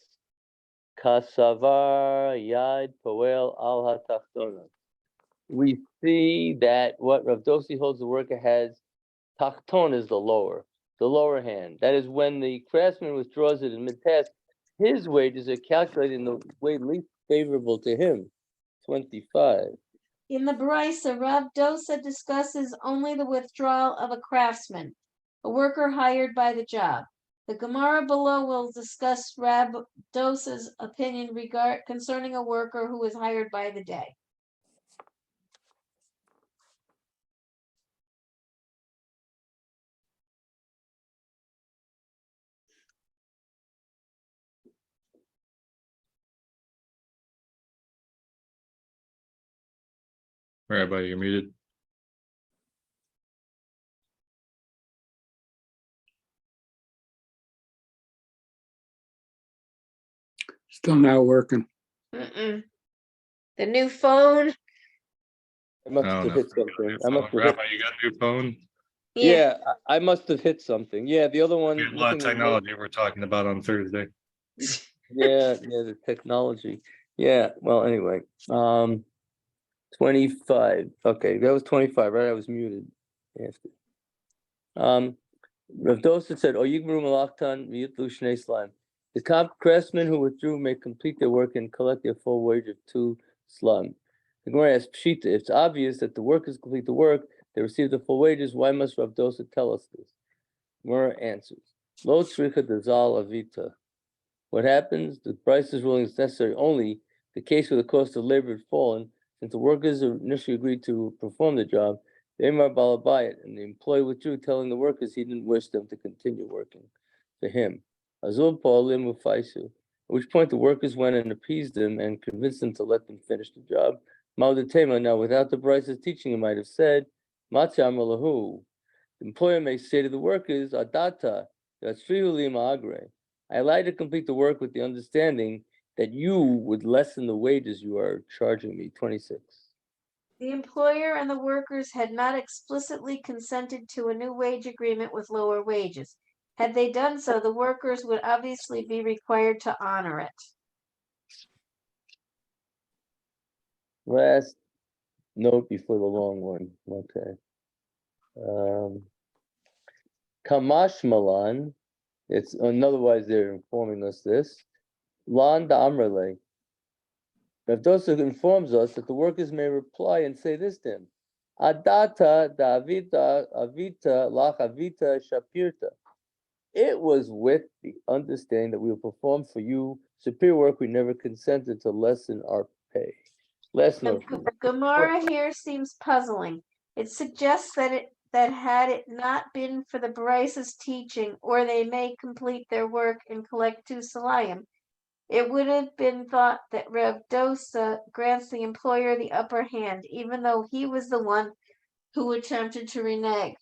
Kasavar yad poel al hatachtona. We see that what Rav Dosi holds the worker has, tachton is the lower hand. That is, when the craftsman withdraws it in mid-task, his wages are calculated in the way least favorable to him. 25. In the Baraisa, Rav Dosa discusses only the withdrawal of a craftsman, a worker hired by the job. The Gemara below will discuss Rav Dosa's opinion concerning a worker who is hired by the day. Rabbi, you're muted. Still not working. The new phone. I must Oh, have no. hit something. I must have hit, Rabbi, you got a new phone? yeah, I must have hit something. Yeah, the other one. We have a lot of nothing was technology we're talking about on Thursday. Yeah, the technology. Yeah, well, anyway, 25. Okay, that was 25, right? I was muted. After. Rav Dosa said, "Oh, Yigmaru Malachtan Miyutlu Shnei Slime." The craftsmen who withdrew may complete their work and collect their full wage of 2 slime. The Gemara asks Pshita, if it's obvious that the workers complete the work, they receive the full wages, why must Rav Dosa tell us this? Gemara answers, Lo tzricha dezal avita. What happens? The price's ruling is necessary only the case where the cost of labor had fallen, since the workers initially agreed to perform the job, Ve'emar balabayit, and the employee withdrew, telling the workers he didn't wish them to continue working for him. Azul pa'alim ufaisu, at which point the workers went and appeased them and convinced them to let them finish the job. Ma'odetema, now without the Bryce's teaching, he might have said, Matzah malahu. The employer may say to the workers, Adata, yatzrihu li ma'agre. I allow you to complete the work with the understanding that you would lessen the wages you are charging me. 26. The employer and the workers had not explicitly consented to a new wage agreement with lower wages. Had they done so, the workers would obviously be required to honor it. Last note before the long one. Okay. Kamash Malan. It's otherwise they're informing us this. Lan da Amrele. Rav Dosa informs us that the workers may reply and say this to him. Adata da avita lach avita shapirta. It was with the understanding that we will perform for you superior work. We never consented to lessen our pay. Last note. The Gemara here seems puzzling. It suggests that had it not been for the Barais's teaching, or they may complete their work and collect 2 salayim, it would have been thought that Reb Dosa grants the employer the upper hand, even though he was the one who attempted to renege.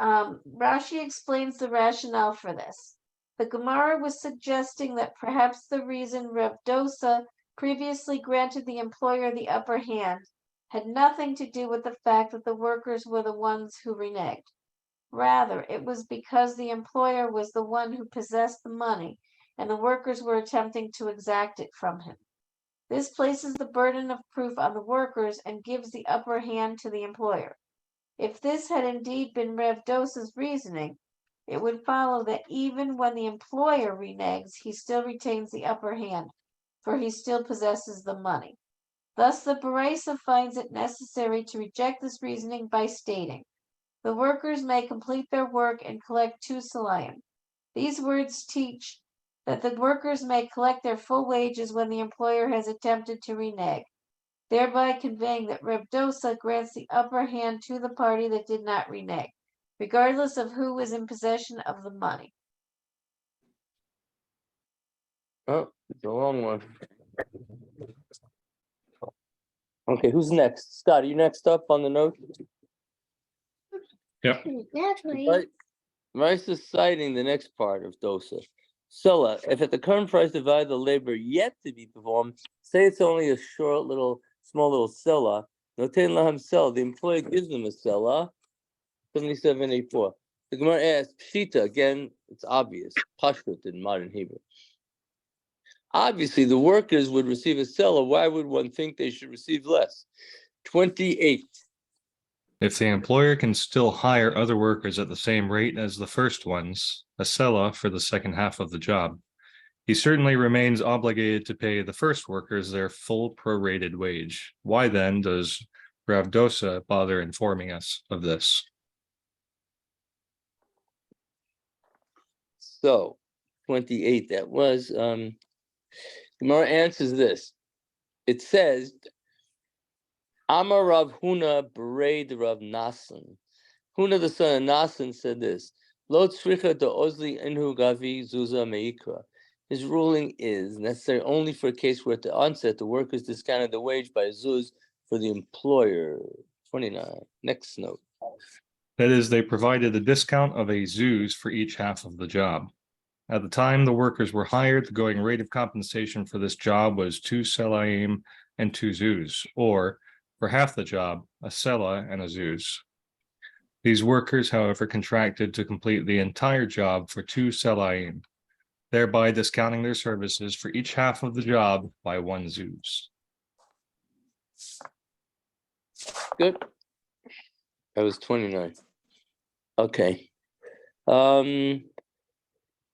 Rashi explains the rationale for this. The Gemara was suggesting that perhaps the reason Reb Dosa previously granted the employer the upper hand had nothing to do with the fact that the workers were the ones who reneged. Rather, it was because the employer was the one who possessed the money and the workers were attempting to exact it from him. This places the burden of proof on the workers and gives the upper hand to the employer. If this had indeed been Rev Dosa's reasoning, it would follow that even when the employer reneges, he still retains the upper hand, for he still possesses the money. Thus, the Baraisa finds it necessary to reject this reasoning by stating, the workers may complete their work and collect 2 salayim. These words teach that the workers may collect their full wages when the employer has attempted to renege, thereby conveying that Reb Dosa grants the upper hand to the party that did not renege, regardless of who was in possession of the money. Oh, it's a long one. Okay, who's next? Scott, are you next up on the note? Yep. Right. Rice is citing the next part of Dosa. Sela, if at the current price divide the labor yet to be performed, say it's only a short little, small little Sela, Noten Lahem Sela, the employer gives them a Sela, 7784. The Gemara asks, Pshita, again, it's obvious, Pashut in modern Hebrew. Obviously, the workers would receive a Sela. Why would one think they should receive less? 28. If the employer can still hire other workers at the same rate as the first ones, a sela for the second half of the job, he certainly remains obligated to pay the first workers their full prorated wage. Why then does Rav Dosa bother informing us of this? So, 28, that was, Gemara answers this. It says, Amar Rav Huna Bered Rav Nasan. Huna the son of Nasan said this, Lo tzricha de ozli inhu gavi zuza meikra. His ruling is necessary only for a case where at the onset the workers discounted the wage by a zuz for the employer. 29. Next note. That is, they provided a discount of a zuz for each half of the job. At the time the workers were hired, the going rate of compensation for this job was 2 selaim and 2 zuz, or for half the job, a sela and a zuz. These workers, however, contracted to complete the entire job for 2 selaim, thereby discounting their services for each half of the job by 1 zuz. Good. That was 29. Okay.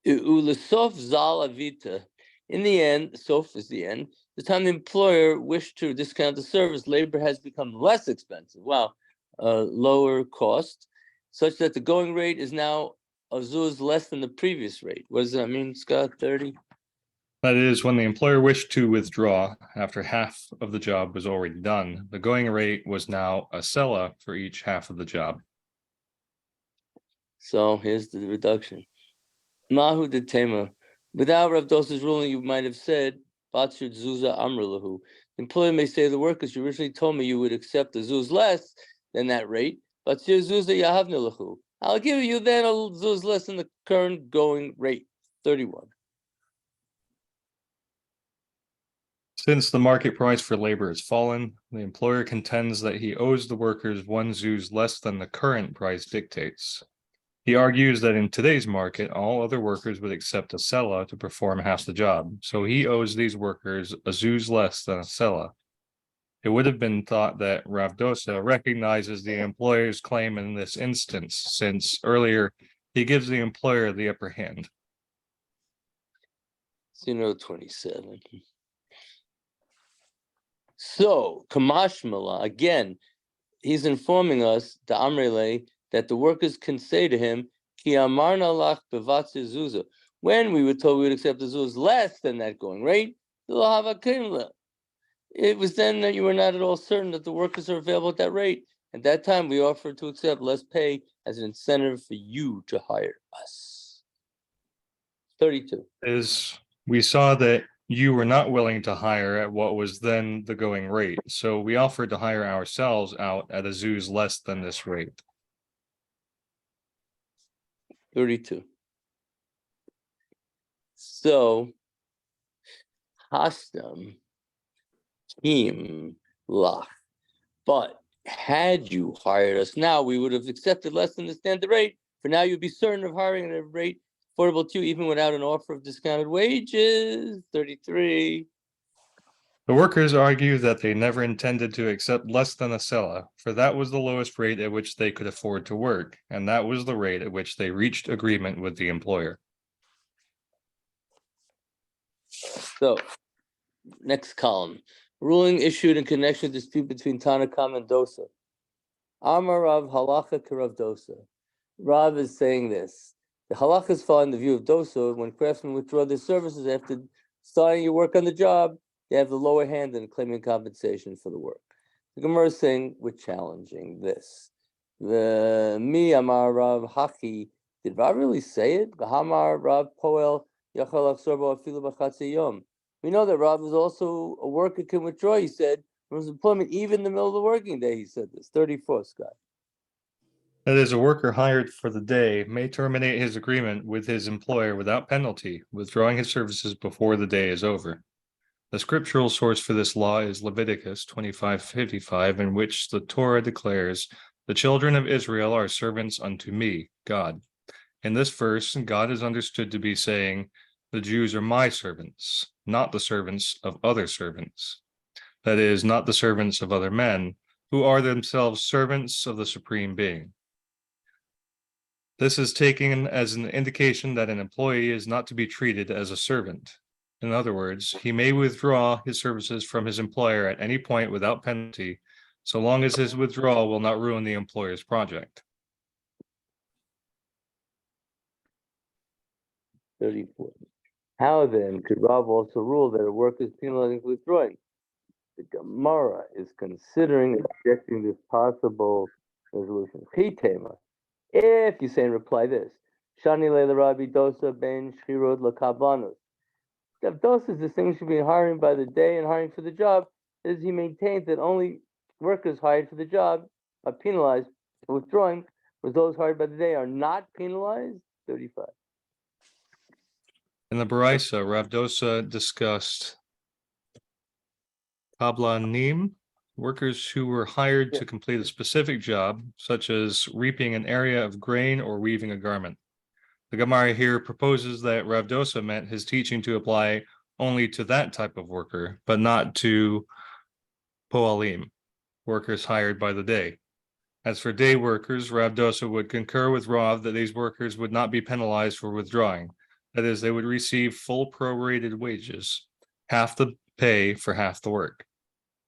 Ulesof zal avita. In the end, sof is the end. The time the employer wished to discount the service, labor has become less expensive. Wow, lower cost, such that the going rate is now a zuz less than the previous rate. What does that mean, Scott? 30? That is, when the employer wished to withdraw after half of the job was already done, the going rate was now a sela for each half of the job. So here's the reduction. Mahu de tema. Without Rav Dosa's ruling, you might have said, Batsir Zuza Amralahu. The employer may say to the workers, you originally told me you would accept a zuz less than that rate. Batsir Zuza Yahavnilahu. I'll give you then a zuz less than the current going rate. 31. Since the market price for labor has fallen, the employer contends that he owes the workers 1 zuz less than the current price dictates. He argues that in today's market, all other workers would accept a sela to perform half the job, so he owes these workers a zuz less than a sela. It would have been thought that Rav Dosa recognizes the employer's claim in this instance, since earlier he gives the employer the upper hand. 27. So, Kamashmala, again, he's informing us, the Amrele, that the workers can say to him, Ki amarna lach bevatze zuza. When we were told we would accept the zuz less than that going rate, it was then that you were not at all certain that the workers are available at that rate. At that time, we offered to accept less pay as an incentive for you to hire us. 32. We saw that you were not willing to hire at what was then the going rate, so we offered to hire ourselves out at a zuz less than this rate. 32. So, Hastam Kim Lach. But had you hired us now, we would have accepted less than the standard rate. For now, you'd be certain of hiring at a rate affordable to you, even without an offer of discounted wages. 33. The workers argue that they never intended to accept less than a sela, for that was the lowest rate at which they could afford to work, and that was the rate at which they reached agreement with the employer. So, next column. Ruling issued in connection with dispute between Tanakam and Dosa. Amar Rav halacha k'Rav Dosa. Rav is saying this. The halachas fall in the view of Dosa when craftsmen withdraw their services after starting your work on the job, they have the lower hand in claiming compensation for the work. The Gemara is saying we're challenging this. The mi amar Rav Haki, did Rav really say it? V'hamar Rav Poel yachal achzor bo afilu b'chatzi yom. We know that Rav is also a worker can withdraw. He said from his employment even in the middle of the working day. He said this 34th Scott. That is, a worker hired for the day may terminate his agreement with his employer without penalty, withdrawing his services before the day is over. The scriptural source for this law is Leviticus 25:55, in which the Torah declares, "The children of Israel are servants unto me, God." In this verse, God is understood to be saying, "The Jews are my servants, not the servants of other servants." That is, not the servants of other men, who are themselves servants of the Supreme Being. This is taken as an indication that an employee is not to be treated as a servant. In other words, he may withdraw his services from his employer at any point without penalty, so long as his withdrawal will not ruin the employer's project. 34. How then could Rav also rule that a worker is penalizing for withdrawing? The Gemara is considering and rejecting this possible resolution. Chitema. If you say in reply this, Shani leila Rabbi Dosa ben Shchirod lakablanus. If Dosa is distinguished between hiring by the day and hiring for the job, as he maintains that only workers hired for the job are penalized for withdrawing, whereas those hired by the day are not penalized. 35. In the Baraisa, Rav Dosa discussed Kabbalah, workers who were hired to complete a specific job, such as reaping an area of grain or weaving a garment. The Gemara here proposes that Rav Dosa meant his teaching to apply only to that type of worker, but not to Poalim, workers hired by the day. As for day workers, Rav Dosa would concur with Rav that these workers would not be penalized for withdrawing. That is, they would receive full prorated wages, half the pay for half the work.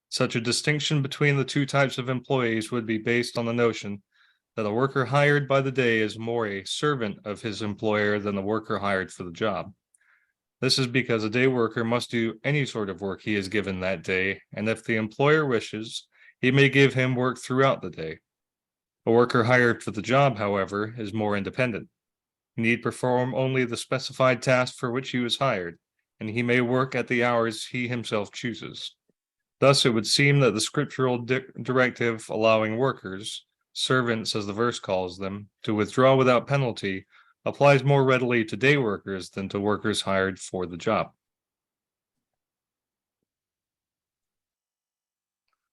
Such a distinction between the two types of employees would be based on the notion that a worker hired by the day is more a servant of his employer than the worker hired for the job. This is because a day worker must do any sort of work he is given that day, and if the employer wishes, he may give him work throughout the day. A worker hired for the job, however, is more independent. He need perform only the specified task for which he was hired, and he may work at the hours he himself chooses. Thus, it would seem that the scriptural directive allowing workers, servants as the verse calls them, to withdraw without penalty applies more readily to day workers than to workers hired for the job.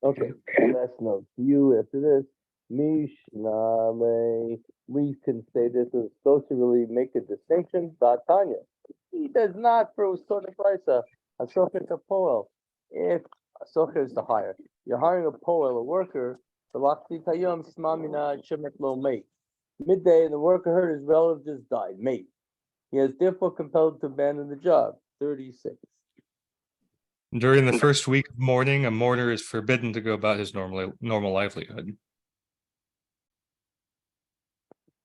Okay, last note to you after this. Mishnah, we can say this is supposed to really make a distinction. Tanya, he does not for Usona Brisa, a socher to Poel. If a socher is to hire, you're hiring a Poel, a worker, the Lakti Tayom Smamina Shemet Lo Mate. Midday, the worker heard his relative just died, mate. He is therefore compelled to abandon the job. 36. During the first week of mourning, a mourner is forbidden to go about his normal livelihood.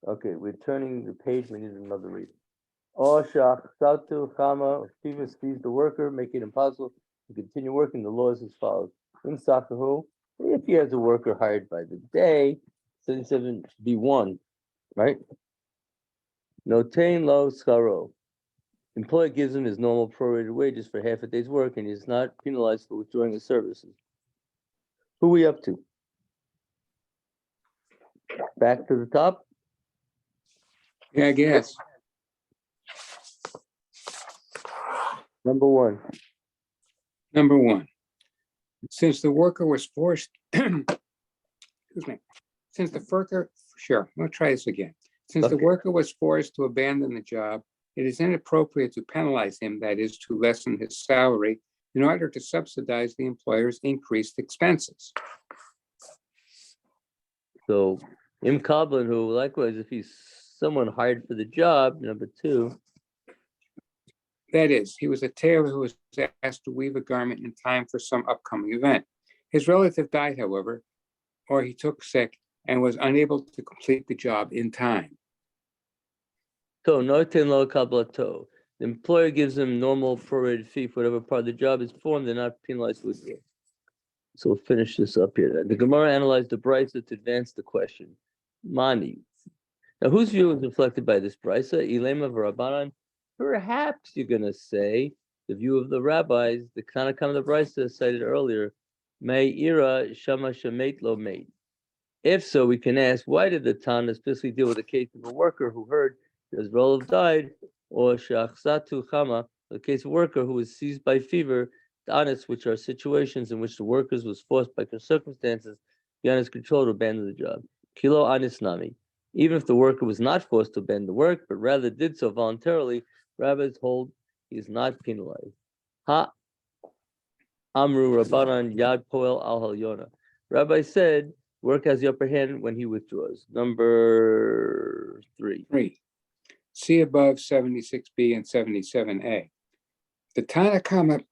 Okay, we're turning the page. We need another reading. Oshach Satu Chama Fever sees the worker, make it impossible to continue working. The law is as follows. In Sakahu, if he has a worker hired by the day, 77B1, right? Notain lo scharo. Employer gives him his normal prorated wages for half a day's work, and he is not penalized for withdrawing his services. Who are we up to? Back to the top. Yeah, I guess. Number one. Number one, since the worker was forced, excuse me, since the worker, sure, I'll try this again. Since the worker was forced to abandon the job, it is inappropriate to penalize him, that is, to lessen his salary in order to subsidize the employer's increased expenses. So, Im Kabbalah, who likewise, if he's someone hired for the job, number two. That is, he was a tailor who was asked to weave a garment in time for some upcoming event. His relative died, however, or he took sick and was unable to complete the job in time. noten lo kablato. The employer gives them normal prorated fee for whatever part of the job is performed. They're not penalized with it. So we'll finish this up here. The Gemara analyzed the brisa to advance the question. Mani. Now, whose view is reflected by this brisa? Ilema v'Rabbanan. Perhaps you're going to say the view of the rabbis, the Tanakh of the brisa cited earlier. May ira shama shemet lo meit. If so, we can ask, why did the Tana specifically deal with the case of a worker who heard that his relative died, or shachsatu chama, the case of a worker who was seized by fever, honest, which are situations in which the worker was forced by circumstances beyond his control to abandon the job. Kilo anis nami. Even if the worker was not forced to abandon the work, but rather did so voluntarily, rabbis hold he is not penalized. Ha amru rabbanan yad poel al halyona. Rabbi said, work has the upper hand when he withdraws. Number 3. 3. See above 76b and 77a. The Tanakh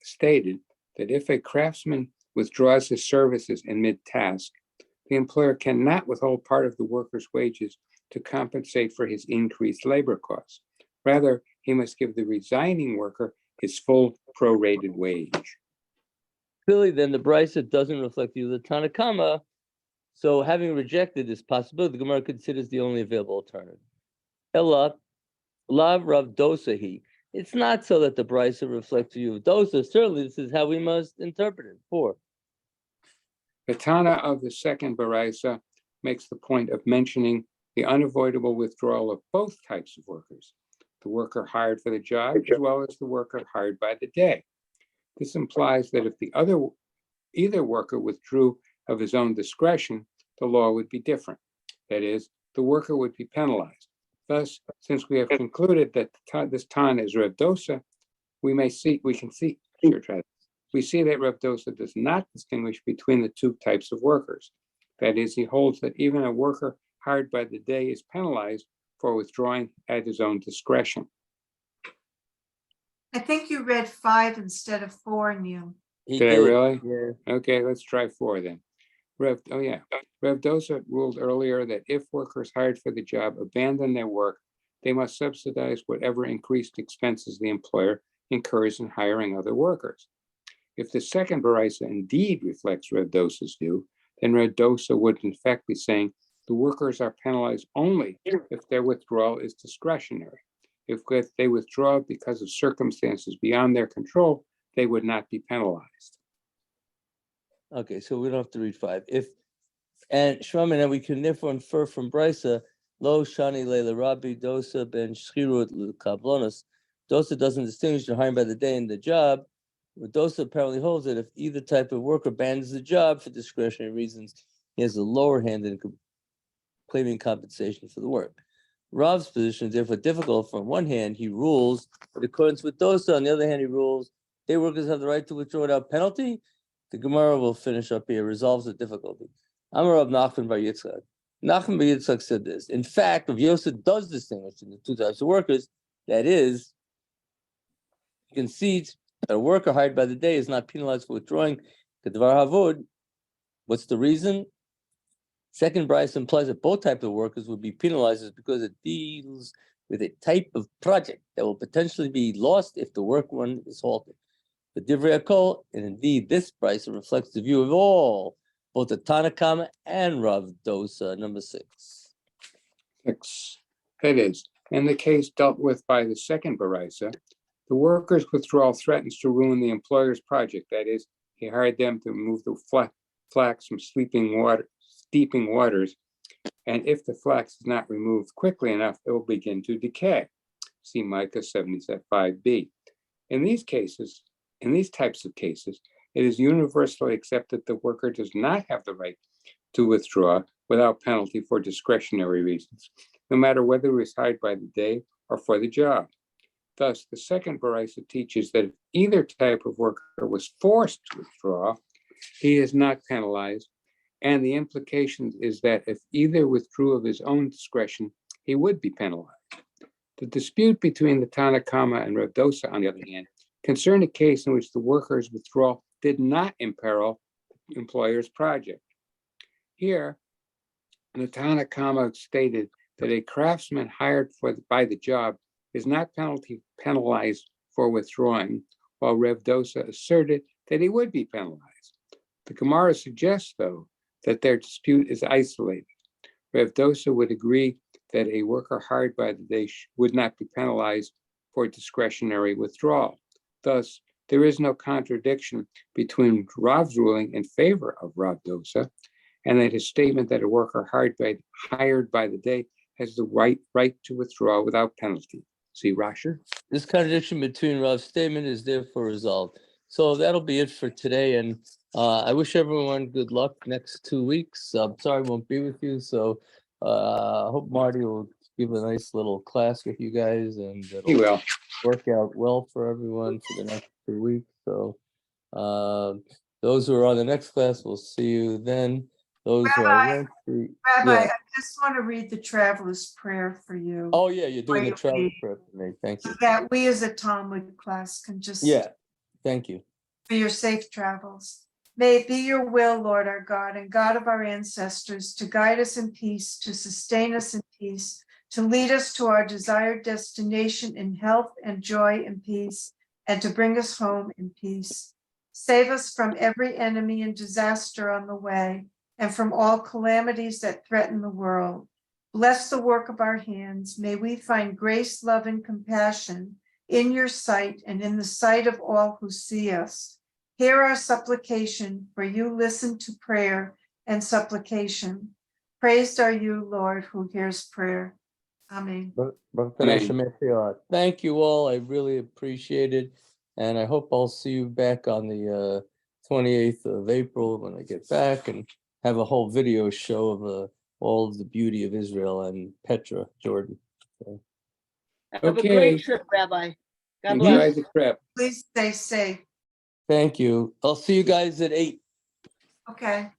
stated that if a craftsman withdraws his services in mid-task, the employer cannot withhold part of the worker's wages to compensate for his increased labor costs. Rather, he must give the resigning worker his full prorated wage. Clearly, then the brisa doesn't reflect the Tanakh. So, having rejected this possibility, the Gemara considers the only available alternative. Ella, lav rav dosahi. It's not so that the brisa reflects the view of dosa. Certainly, this is how we must interpret it. 4. The Tana of the second Baraisa makes the point of mentioning the unavoidable withdrawal of both types of workers, the worker hired for the job as well as the worker hired by the day. This implies that if either worker withdrew of his own discretion, the law would be different. That is, the worker would be penalized. Thus, since we have concluded that this Tana is Rav Dosa, we see that Rav Dosa does not distinguish between the two types of workers. That is, he holds that even a worker hired by the day is penalized for withdrawing at his own discretion. I think you read 5 instead of 4, Neil. Did I really? Yeah. Okay, let's try 4 then. Rav Dosa ruled earlier that if workers hired for the job abandon their work, they must subsidize whatever increased expenses the employer incurs in hiring other workers. If the second Baraisa indeed reflects Rav Dosa's view, then Rav Dosa would in fact be saying the workers are penalized only if their withdrawal is discretionary. If they withdraw because of circumstances beyond their control, they would not be penalized. Okay, so we don't have to read 5. And Shraman, we can therefore infer from brisa, lo shani leila Rabbi dosa ben shchirut l'kablonos. Dosa doesn't distinguish the hiring by the day and the job. Dosa apparently holds that if either type of worker abandons the job for discretionary reasons, he has a lower hand in claiming compensation for the work. Rav's position is therefore difficult. From one hand, he rules in accordance with Dosa. On the other hand, he rules day workers have the right to withdraw without penalty. The Gemara will finish up here, resolves the difficulty. Amar Rav Nachman bar Yitzchak. Nachman bar Yitzchak said this. In fact, Rav Yosef does distinguish between the two types of workers. That is, he concedes that a worker hired by the day is not penalized for withdrawing the Dvar Havod. What's the reason? Second brisa implies that both types of workers would be penalized because it deals with a type of project that will potentially be lost if the work run is halted. The Divrei HaKol, and indeed this brisa reflects the view of all, both the Tanakh and Rav Dosa. Number 6. 6. That is, in the case dealt with by the second Baraisa, the worker's withdrawal threatens to ruin the employer's project. That is, he hired them to remove the flax from steeping waters, and if the flax is not removed quickly enough, it will begin to decay. See Micah 75b. In these types of cases, it is universally accepted the worker does not have the right to withdraw without penalty for discretionary reasons, no matter whether he was hired by the day or for the job. Thus, the second Baraisa teaches that if either type of worker was forced to withdraw, he is not penalized, and the implication is that if either withdrew of his own discretion, he would be penalized. The dispute between the Tanakh and Rav Dosa, on the other hand, concerned a case in which the worker's withdrawal did not imperil the employer's project. Here, the Tanakh stated that a craftsman hired by the job is not penalized for withdrawing, while Rev Dosa asserted that he would be penalized. The Gemara suggests, though, that their dispute is isolated. Rev Dosa would agree that a worker hired by the day would not be penalized for discretionary withdrawal. Thus, there is no contradiction between Rav's ruling in favor of Rav Dosa and that his statement that a worker hired by the day has the right to withdraw without penalty. See, Rasher? This contradiction between Rav's statement is therefore resolved. So that'll be it for today. And I wish everyone good luck next 2 weeks. I'm sorry I won't be with you. So I hope Marty will give a nice little class with you guys, and He it'll will. work out well for everyone for the next 2 weeks. So those who are on the next class, we'll see you then. Those who I won't see. Rabbi, Yeah. I just want to read the traveler's prayer for you. Oh, yeah, you're doing the Wait, travel wait. prep for me. Thank So you. that we as a Talmud class can just. Yeah, thank you. For your safe travels. May it be your will, Lord our God and God of our ancestors, to guide us in peace, to sustain us in peace, to lead us to our desired destination in health and joy and peace, and to bring us home in peace. Save us from every enemy and disaster on the way, and from all calamities that threaten the world. Bless the work of our hands. May we find grace, love, and compassion in your sight and in the sight of all who see us. Hear our supplication, for you listen to prayer and supplication. Praised are you, Lord, who hears prayer. Amen. Thank you all. I really appreciate it. And I hope I'll see you back on the 28th of April when I get back and have a whole video show of all of the beauty of Israel and Petra, Jordan. So, Have a Okay. great trip, Rabbi. God Enjoy bless. the trip. Please stay safe. thank you. I'll see you guys at 8. Okay.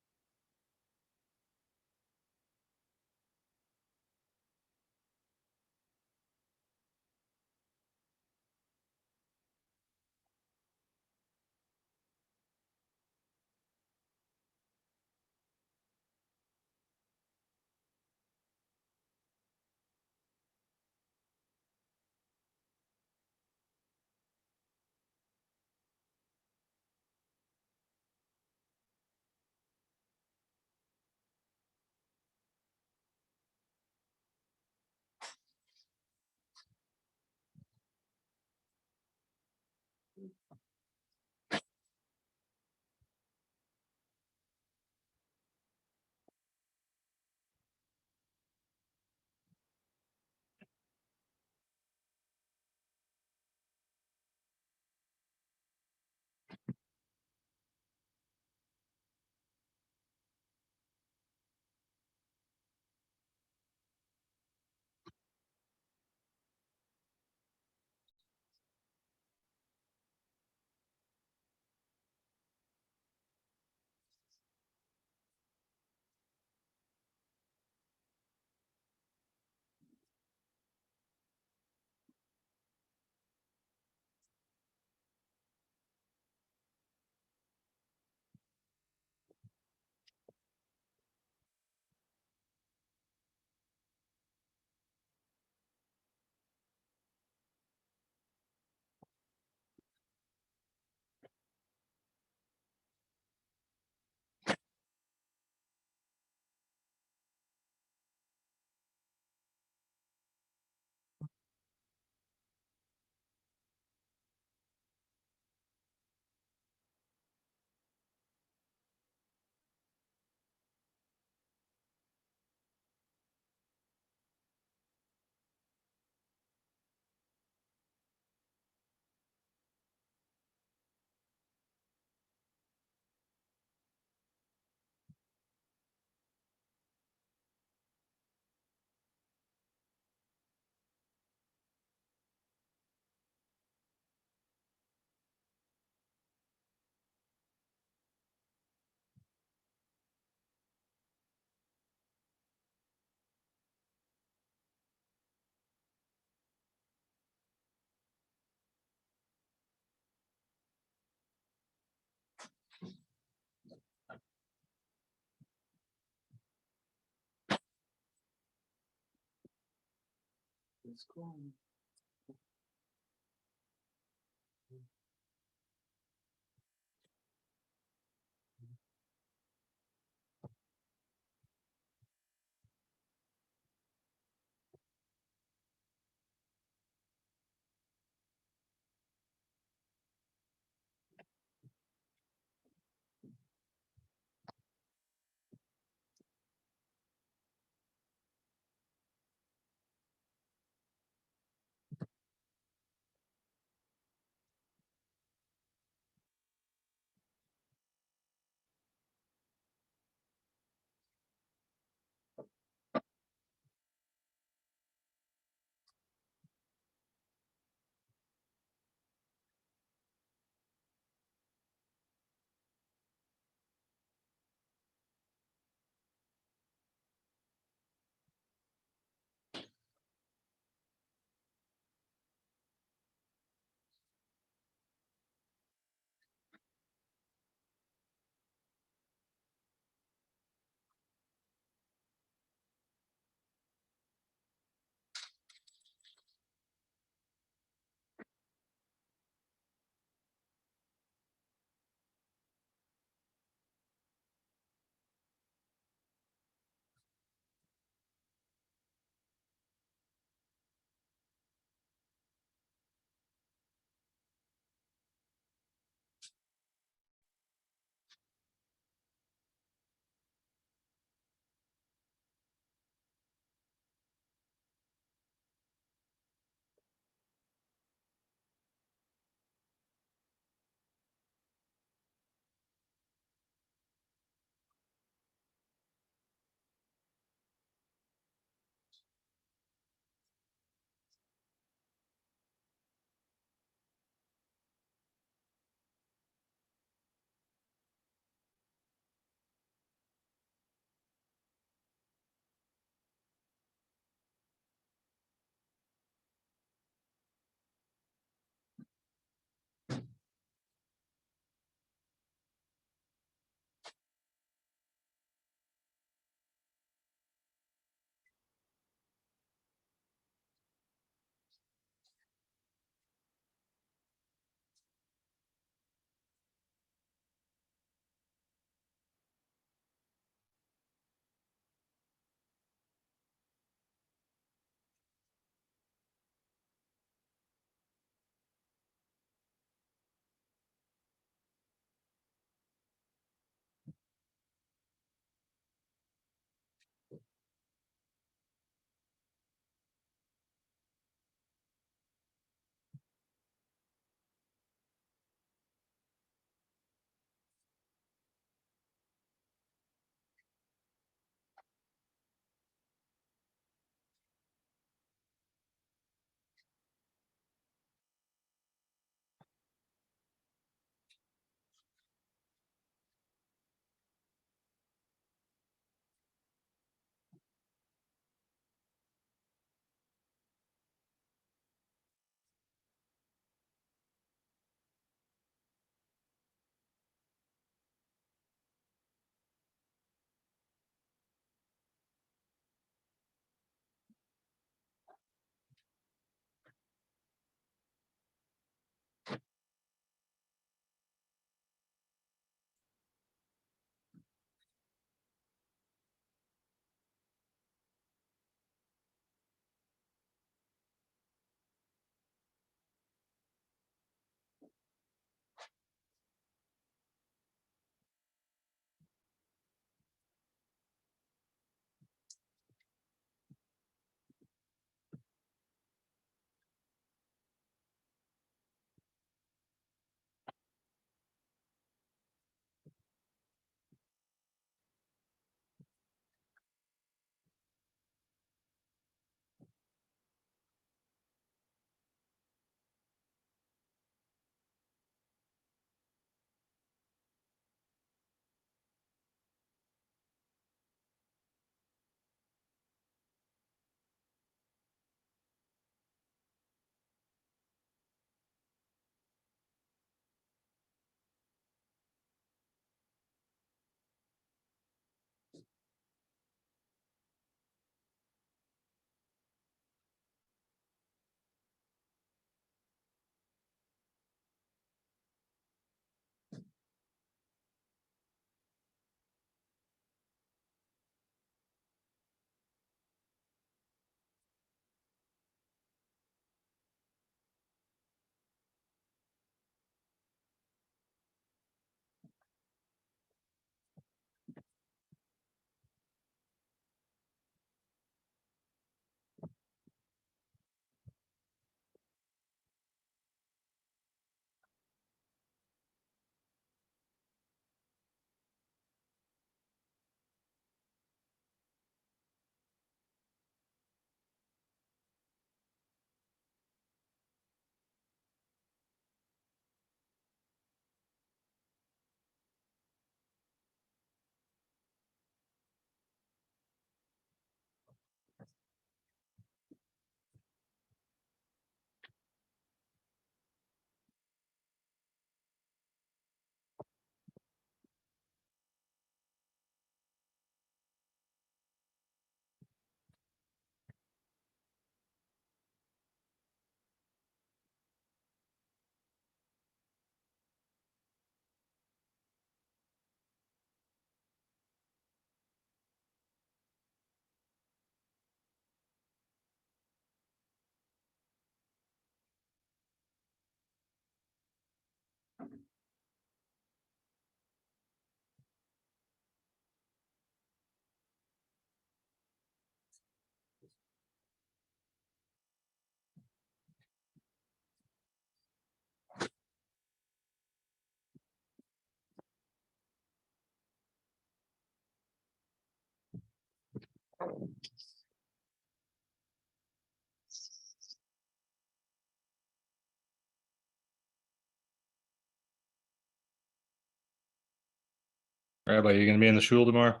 Rabbi, you gonna be in the shul tomorrow?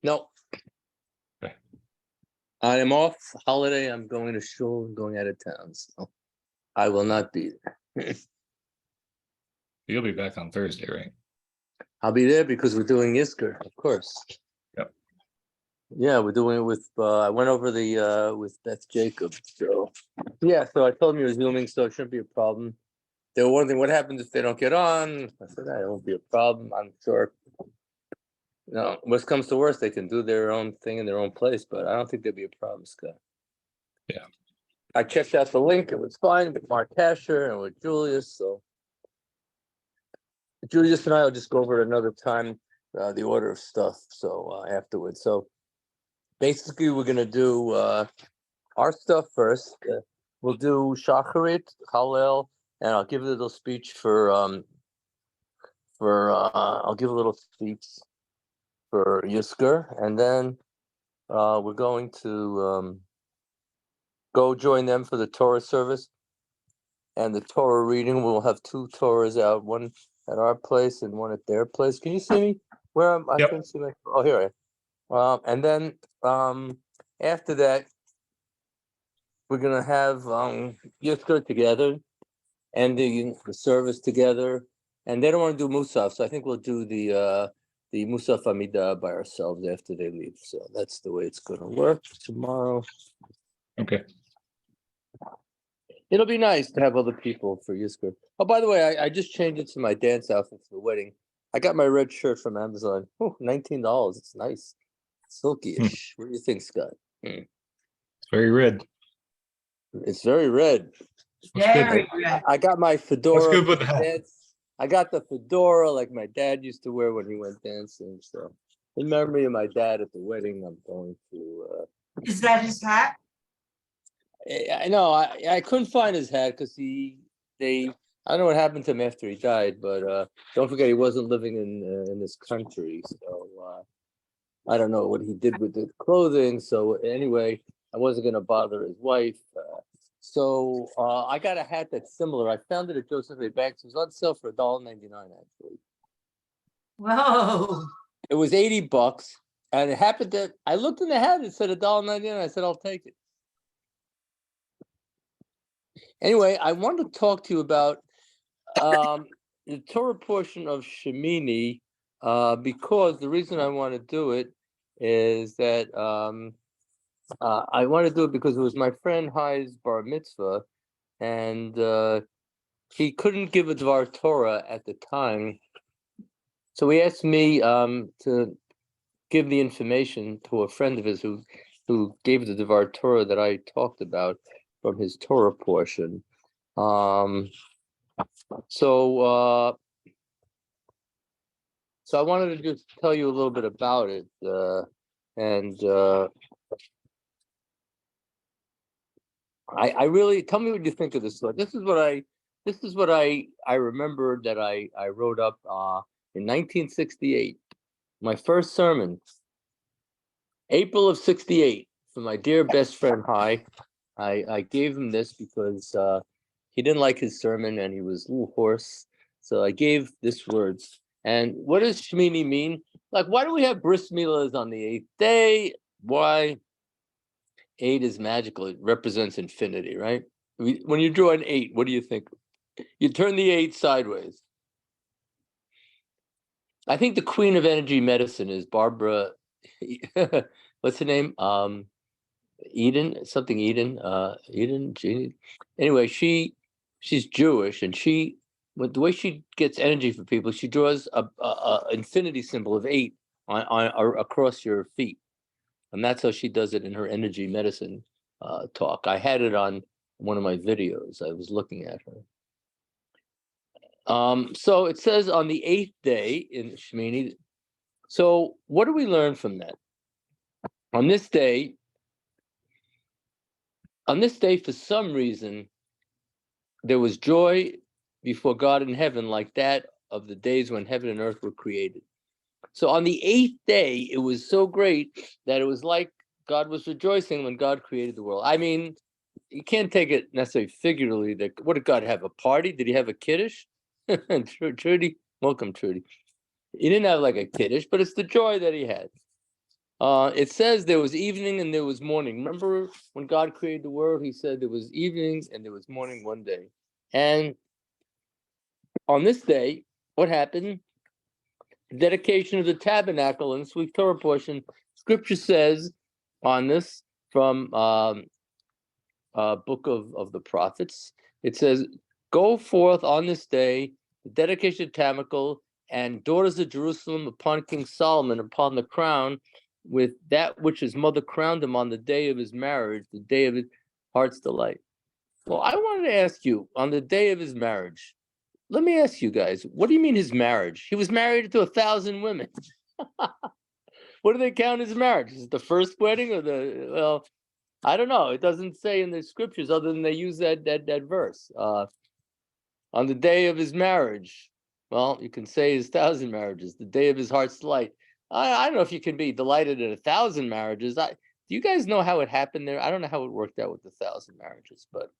No. Okay. I am off holiday. I'm going to shul and going out of town, so I will not be there. You'll be back on Thursday, right? I'll be there because we're doing Yizkor, of course. Yep. Yeah, we're doing it with, I went over the, with Beth Jacob, so, yeah, so I told him he was Zooming, so it shouldn't be a problem. They were wondering what happens if they don't get on. I said, that won't be a problem, I'm sure. No, worst comes to worst, they can do their own thing in their own place, but I don't think there'd be a problem, Scott. Yeah. I checked out the link, it was fine with Mark Kasher and with Julius, so. Julius and I will just go over it another time, the order of stuff, so afterwards. So basically, we're gonna do our stuff first. We'll do Shacharit, Hallel, and I'll give a little speech I'll give a little speech for Yizkor, and then we're going to go join them for the Torah service and the Torah reading. We'll have 2 Torahs out, one at our place and one at their place. Can you see me? Where am I? Yep. Couldn't see my. Oh, here I am. And then after that, we're gonna have Yizkor together and the service together. And they don't want to do Musaf, so I think we'll do the Musaf Amidah by ourselves after they leave. So that's the way it's gonna work tomorrow. Okay. It'll be nice to have other people for Yizkor. Oh, by the way, I just changed it to my dance outfit for the wedding. I got my red shirt from Amazon. Oh, $19. It's nice. Silky-ish. What do you think, Scott? It's very red. It's very red. Very red. I got my fedora. good with for that. dance. I got the fedora like my dad used to wear when he went dancing. So in memory of my dad at the wedding, I'm going to Is that his hat? I know I couldn't find his hat because I don't know what happened to him after he died, but don't forget he wasn't living in this country, so I don't know what he did with the clothing. So anyway, I wasn't gonna bother his wife. So I got a hat that's similar. I found it at Joseph A. Banks. It was on sale for $1.99 actually. Whoa. It was $80, and it happened that I looked in the hat. It said $1.99. I said I'll take it. Anyway, I wanted to talk to you about the Torah portion of Shemini because the reason I want to do it is that I want to do it because it was my friend Hai's bar mitzvah, and he couldn't give a Dvar Torah at the time, so he asked me to give the information to a friend of his who gave the Dvar Torah that I talked about from his Torah portion. So I wanted to just tell you a little bit about it, and I really tell me what you think of this. This is what I remember that I wrote up in 1968. My first sermon, April of '68, for my dear best friend Hai. I gave him this because he didn't like his sermon and he was a little hoarse. So I gave this words. And what does Shemini mean? Like, why do we have bris milas on the 8th day? Why? 8 is magical. It represents infinity, right? When you draw an 8, what do you think? You turn the 8 sideways. I think the queen of energy medicine is Barbara. What's her name? Eden, something Eden, Jeannie. Anyway, she's Jewish, and with the way she gets energy for people, she draws a infinity symbol of 8 on across your feet, and that's how she does it in her energy medicine talk. I had it on one of my videos. I was looking at her. So it says on the 8th day in Shemini. So what do we learn from that? On this day, for some reason, there was joy before God in heaven like that of the days when heaven and earth were created. So on the 8th day, it was so great that it was like God was rejoicing when God created the world. I mean, you can't take it necessarily figuratively. That what did God have, a party? Did he have a kiddush? Trudy, welcome, Trudy. He didn't have like a kiddush, but it's the joy that he had. It says there was evening and there was morning. Remember when God created the world, he said there was evening and there was morning one day. And on this day, what happened? Dedication of the tabernacle in this week's Torah portion. Scripture says on this from book of the prophets, it says, "Go forth on this day, the dedication of the tabernacle, and daughters of Jerusalem upon King Solomon, upon the crown, with that which his mother crowned him on the day of his marriage, the day of his heart's delight." Well, I wanted to ask you, on the day of his marriage, let me ask you guys, what do you mean his marriage? He was married to 1,000 women. What do they count as marriage? Is it the first wedding or the, well, I don't know. It doesn't say in the scriptures other than they use that verse. On the day of his marriage, well, you can say his 1,000 marriages, the day of his heart's delight. I don't know if you can be delighted at 1,000 marriages. Do you guys know how it happened there? I don't know how it worked out with the 1,000 marriages, but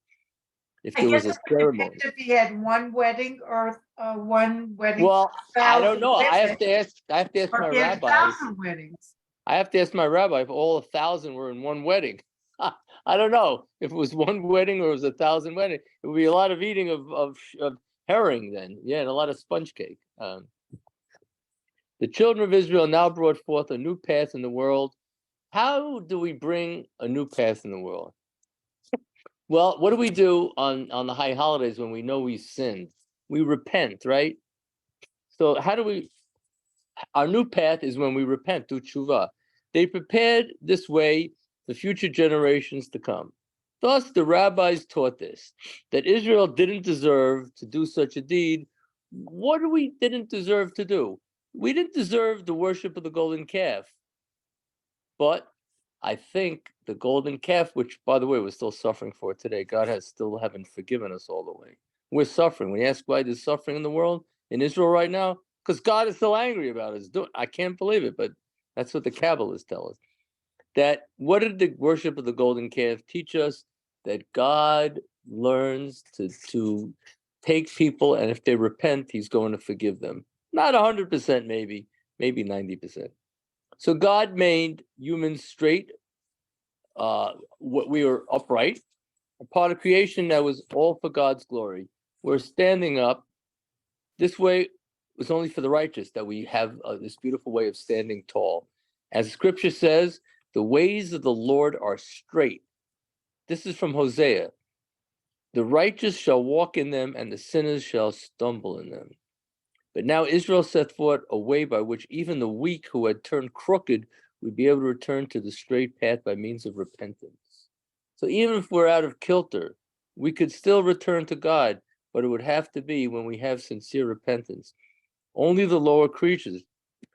if I there was guess a it would ceremony. depend if he had one wedding or one wedding. Well, I don't 1,000 know. I have women, to ask or my if he had rabbi. 1,000 weddings. I have to ask my rabbi if all 1,000 were in one wedding. I don't know if it was one wedding or it was 1,000 weddings. It would be a lot of eating of herring then. Yeah, and a lot of sponge cake. The children of Israel now brought forth a new path in the world. How do we bring a new path in the world? Well, what do we do on the high holidays when we know we sinned? We repent, right? So how do we, our new path is when we repent, do tshuva. They prepared this way for future generations to come. Thus, the rabbis taught this, that Israel didn't deserve to do such a deed. What we didn't deserve to do? We didn't deserve the worship of the golden calf. But I think the golden calf, which, by the way, we're still suffering for today, God has still haven't forgiven us all the way. We're suffering. When you ask why there's suffering in the world, in Israel right now, because God is still angry about us. I can't believe it, but that's what the Kabbalists tell us. That what did the worship of the golden calf teach us? That God learns to take people, and if they repent, he's going to forgive them. Not 100%, maybe 90%. So God made humans straight. What we were upright, a part of creation that was all for God's glory. We're standing up. This way was only for the righteous, that we have this beautiful way of standing tall. As Scripture says, the ways of the Lord are straight. This is from Hosea. The righteous shall walk in them, and the sinners shall stumble in them. But now Israel set forth a way by which even the weak who had turned crooked would be able to return to the straight path by means of repentance. So even if we're out of kilter, we could still return to God, but it would have to be when we have sincere repentance. Only the lower creatures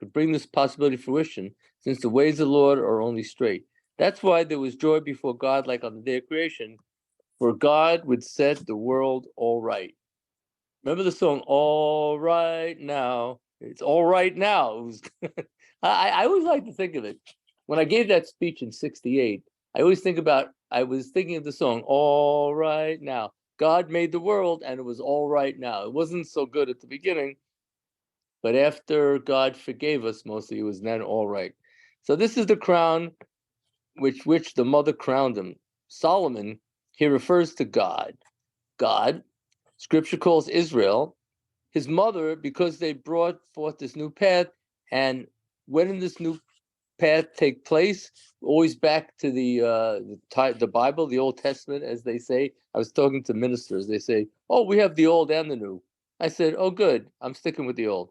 could bring this possibility to fruition, since the ways of the Lord are only straight. That's why there was joy before God, like on the day of creation, for God would set the world all right. Remember the song, All Right Now? It's all right now. It was I always like to think of it. When I gave that speech in 68, I was thinking of the song, All Right Now. God made the world and it was all right now. It wasn't so good at the beginning, but after God forgave us, mostly it was then all right. So this is the crown which the mother crowned him. Solomon, he refers to God. God, Scripture calls Israel his mother, because they brought forth this new path. And when did this new path take place? Always back to the Bible, the Old Testament, as they say. I was talking to ministers. They say, "Oh, we have the old and the new." I said, "Oh, good. I'm sticking with the old."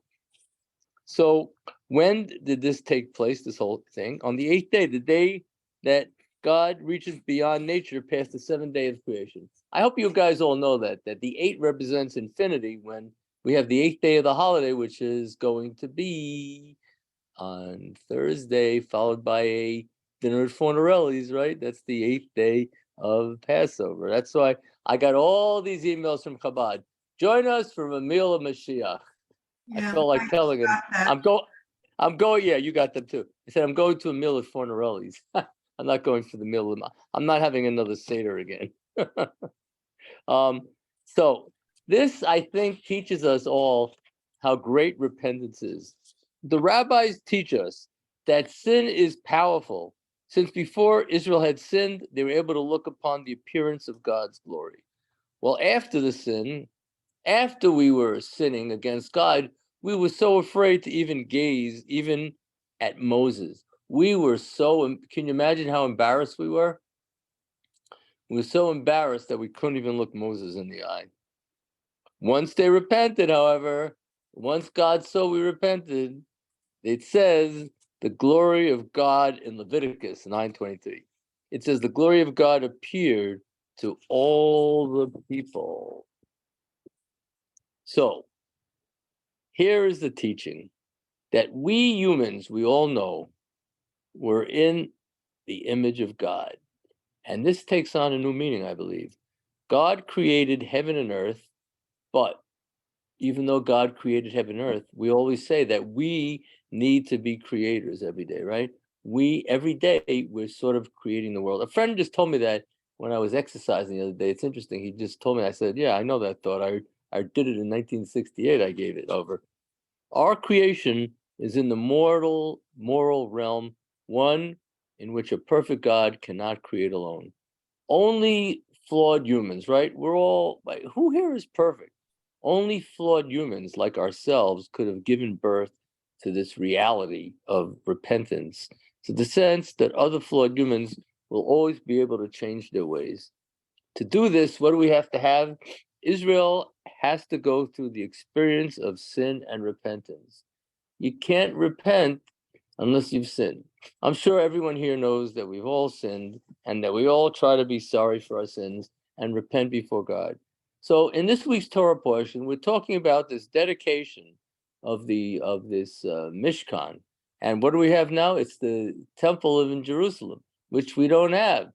So when did this take place? This whole thing on the 8th day, the day that God reaches beyond nature, past the 7th day of creation. I hope you guys all know that the 8 represents infinity when we have the 8th day of the holiday, which is going to be on Thursday, followed by a dinner at Fornarelli's, right? That's the 8th day of Passover. That's why I got all these emails from Chabad. Join us for a meal of Mashiach. I felt like telling him, I'm going, yeah, you got them too. I said, I'm going to a meal at Fornarelli's. I'm not going for the middle of the. I'm not having another Seder again. So this, I think, teaches us all how great repentance is. The rabbis teach us that sin is powerful. Since before Israel had sinned, they were able to look upon the appearance of God's glory. Well, after the sin, after we were sinning against God, we were so afraid to even gaze, even at Moses. We were so, can you imagine how embarrassed we were? We were so embarrassed that we couldn't even look Moses in the eye. Once they repented, however, once God saw we repented, it says the glory of God in Leviticus 9:23. It says the glory of God appeared to all the people. So here is the teaching that we humans, we all know, we're in the image of God. And this takes on a new meaning, I believe. God created heaven and earth, but even though God created heaven and earth, we always say that we need to be creators every day, right? Every day, we're sort of creating the world. A friend just told me that when I was exercising the other day. It's interesting. He just told me, I said, yeah, I know that thought. I did it in 1968. I gave it over. Our creation is in the moral realm, one in which a perfect God cannot create alone. Only flawed humans, right? We're all, like, who here is perfect? Only flawed humans like ourselves could have given birth to this reality of repentance, to the sense that other flawed humans will always be able to change their ways. To do this, what do we have to have? Israel has to go through the experience of sin and repentance. You can't repent unless you've sinned. I'm sure everyone here knows that we've all sinned and that we all try to be sorry for our sins and repent before God. So in this week's Torah portion, we're talking about this dedication of this Mishkan. And what do we have now? It's the temple in Jerusalem, which we don't have.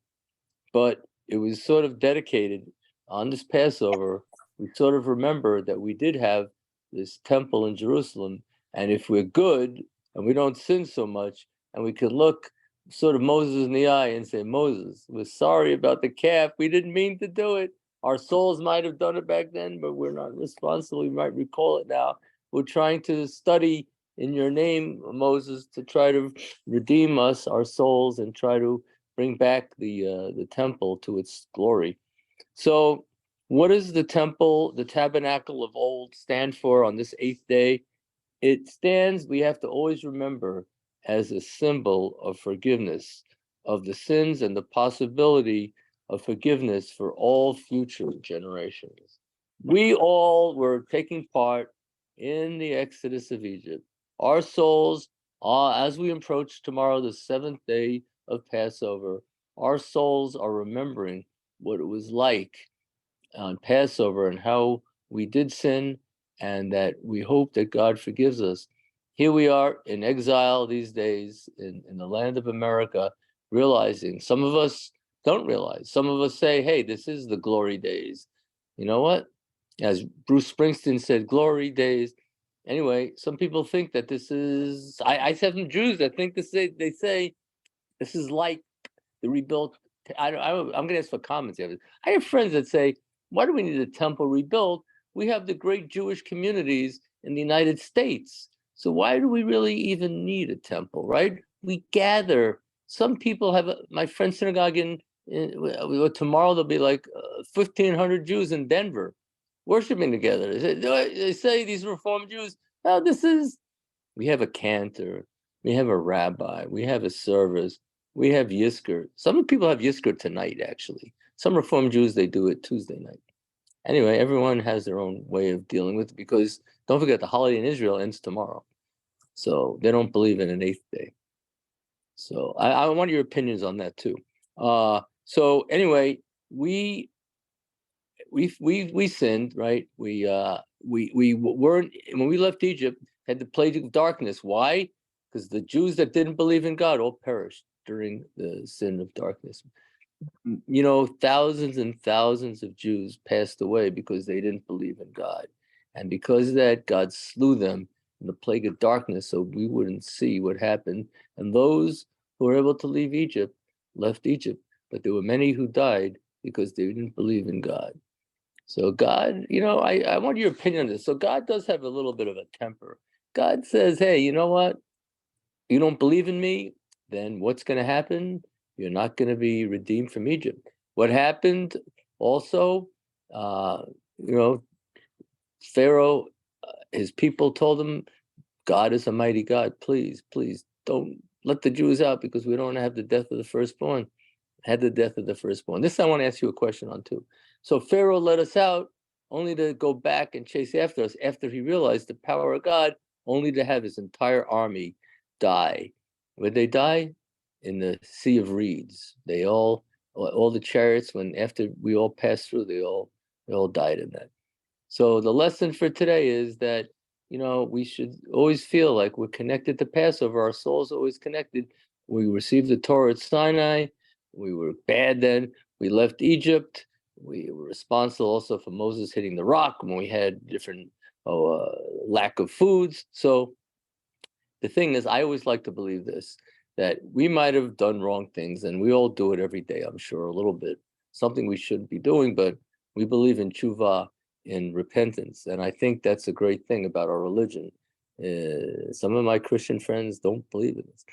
But it was sort of dedicated on this Passover. We sort of remember that we did have this temple in Jerusalem. And if we're good and we don't sin so much, and we could look sort of Moses in the eye and say, Moses, we're sorry about the calf. We didn't mean to do it. Our souls might have done it back then, but we're not responsible. We might recall it now. We're trying to study in your name, Moses, to try to redeem us, our souls, and try to bring back the temple to its glory. So what does the temple, the tabernacle of old, stand for on this 8th day? It stands, we have to always remember, as a symbol of forgiveness of the sins and the possibility of forgiveness for all future generations. We all were taking part in the exodus of Egypt. Our souls, as we approach tomorrow, the 7th day of Passover, our souls are remembering what it was like on Passover and how we did sin, and that we hope that God forgives us. Here we are in exile these days in the land of America, realizing, some of us don't realize. Some of us say, hey, this is the glory days. You know what? As Bruce Springsteen said, glory days. Anyway, some people think that this is, I have some Jews that think they say this is like the rebuilt. I'm going to ask for comments here. I have friends that say, why do we need a temple rebuilt? We have the great Jewish communities in the United States. So why do we really even need a temple, right? We gather. Some people have, my friend's synagogue tomorrow there'll be like 1,500 Jews in Denver worshiping together. They say these Reform Jews, oh, we have a cantor, we have a rabbi, we have a service, we have Yizkor. Some people have Yizkor tonight, actually. Some Reform Jews, they do it Tuesday night. Anyway, everyone has their own way of dealing with it, because don't forget the holiday in Israel ends tomorrow. So they don't believe in an 8th day. So I want your opinions on that too. So anyway, we sinned, right? We weren't, when we left Egypt, had the plague of darkness. Why? Because the Jews that didn't believe in God all perished during the sin of darkness. You know, thousands and thousands of Jews passed away because they didn't believe in God. And because of that, God slew them in the plague of darkness so we wouldn't see what happened. And those who were able to leave Egypt left Egypt, but there were many who died because they didn't believe in God. So God, I want your opinion on this. So God does have a little bit of a temper. God says, hey, you know what? You don't believe in me, then what's going to happen? You're not going to be redeemed from Egypt. What happened also, Pharaoh, his people told him, God is a mighty God. Please, please don't let the Jews out because we don't have the death of the firstborn. Had the death of the firstborn. This I want to ask you a question on too. So Pharaoh let us out only to go back and chase after us after he realized the power of God, only to have his entire army die. Where'd they die? In the Sea of Reeds. They all the chariots, after we all passed through, they all died in that. So the lesson for today is that, we should always feel like we're connected to Passover. Our soul's always connected. We received the Torah at Sinai. We were bad then. We left Egypt. We were responsible also for Moses hitting the rock when we had different lack of foods. So the thing is, I always like to believe this, that we might have done wrong things, and we all do it every day, I'm sure, a little bit, something we shouldn't be doing, but we believe in tshuva, in repentance. And I think that's a great thing about our religion. Some of my Christian friends don't believe in this.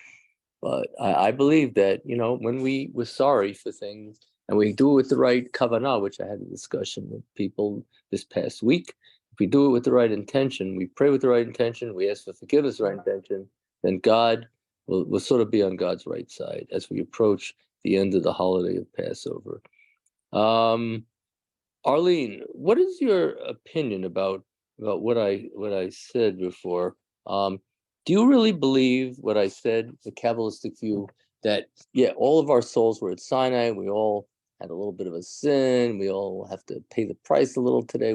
But I believe that, when we were sorry for things and we do it with the right kavanah, which I had a discussion with people this past week, if we do it with the right intention, we pray with the right intention, we ask for forgiveness with the right intention, then God will sort of be on God's right side as we approach the end of the holiday of Passover. Arlene, what is your opinion about what I said before? Do you really believe what I said, the Kabbalistic view, that, all of our souls were at Sinai, we all had a little bit of a sin, we all have to pay the price a little today,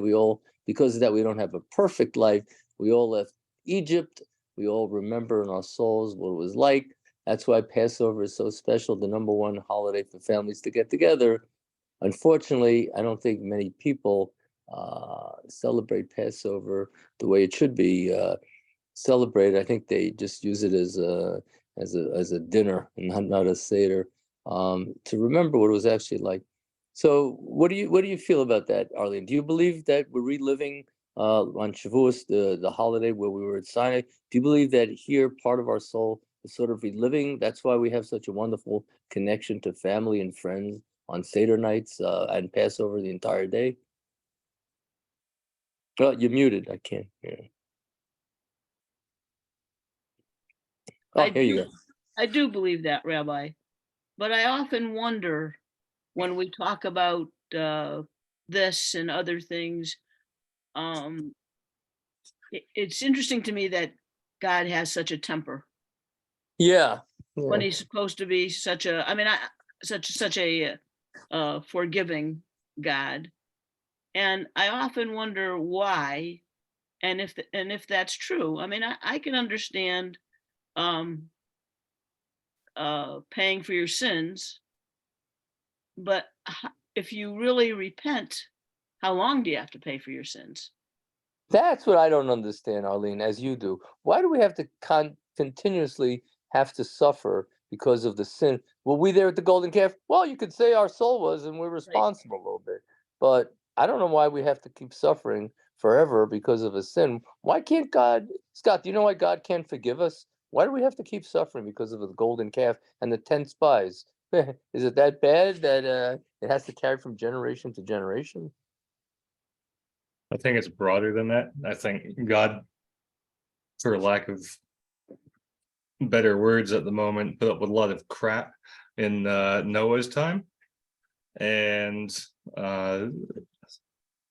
because of that, we don't have a perfect life, we all left Egypt, we all remember in our souls what it was like. That's why Passover is so special, the number one holiday for families to get together. Unfortunately, I don't think many people celebrate Passover the way it should be celebrated. I think they just use it as a dinner and not a seder, to remember what it was actually like. So, what do you feel about that, Arlene? Do you believe that we're reliving on Shavuos the holiday where we were at Sinai? Do you believe that here part of our soul is sort of reliving? That's why we have such a wonderful connection to family and friends on Seder nights and Passover the entire day? Well, you're muted. I can't hear. Oh, here you go. I do believe that, Rabbi, but I often wonder when we talk about this and other things. It's interesting to me that God has such a temper. Yeah. When he's supposed to be such a forgiving God, and I often wonder why, and if that's true. I mean, I can understand paying for your sins, but if you really repent, how long do you have to pay for your sins? That's what I don't understand, Arlene, as you do. Why do we have to continuously have to suffer because of the sin? Were we there at the golden calf? Well, you could say our soul was, and we're responsible a little bit. But I don't know why we have to keep suffering forever because of a sin. Why can't God, Scott, do you know why God can't forgive us? Why do we have to keep suffering because of the golden calf and the 10 spies? Is it that bad that it has to carry from generation to generation? I think it's broader than that. I think God, for lack of better words at the moment, put up with a lot of crap in Noah's time. And I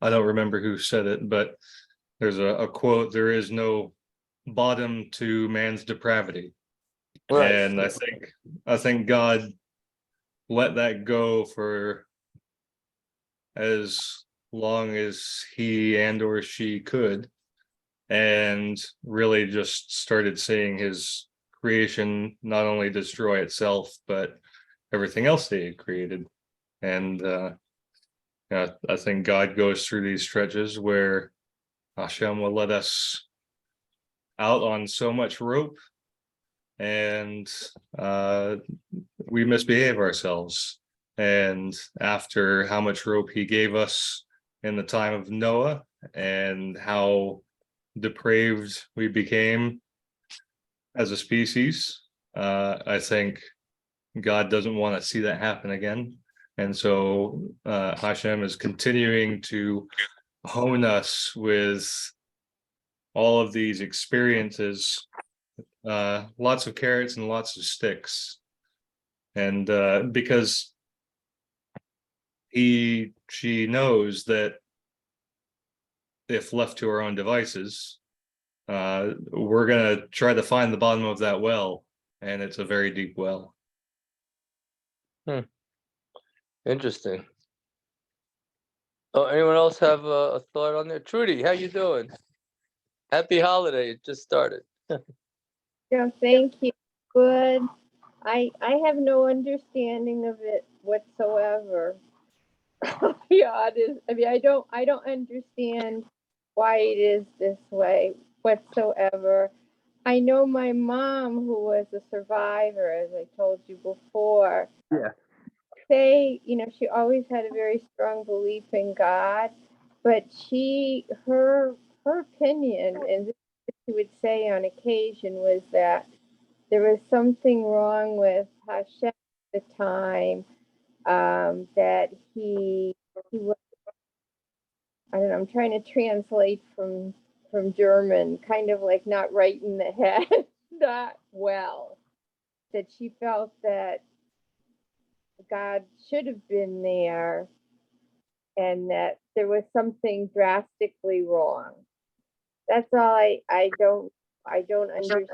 don't remember who said it, but there's a quote, there is no bottom to man's depravity. Right. And I think God let that go for as long as he and or she could, and really just started seeing his creation not only destroy itself but everything else they had created. And I think God goes through these stretches where Hashem will let us out on so much rope and we misbehave ourselves. And after how much rope he gave us in the time of Noah and how depraved we became as a species, I think God doesn't want to see that happen again. And so Hashem is continuing to hone us with all of these experiences, lots of carrots and lots of sticks. And because she knows that if left to our own devices, we're going to try to find the bottom of that well, and it's a very deep well. Interesting. Oh, anyone else have a thought on there? Trudy, how you doing? Happy holiday. It just started. Yeah, thank you. Good. I have no understanding of it whatsoever. Yeah, it is. I mean, I don't understand why it is this way whatsoever. I know my mom, who was a survivor, as I told you before. Yeah. She always had a very strong belief in God, but her opinion, and this is what she would say on occasion, was that there was something wrong with Hashem at the time, that he was, I don't know, I'm trying to translate from German, kind of like not right in the head, not well, that she felt that God should have been there and that there was something drastically wrong. That's all. I don't understand.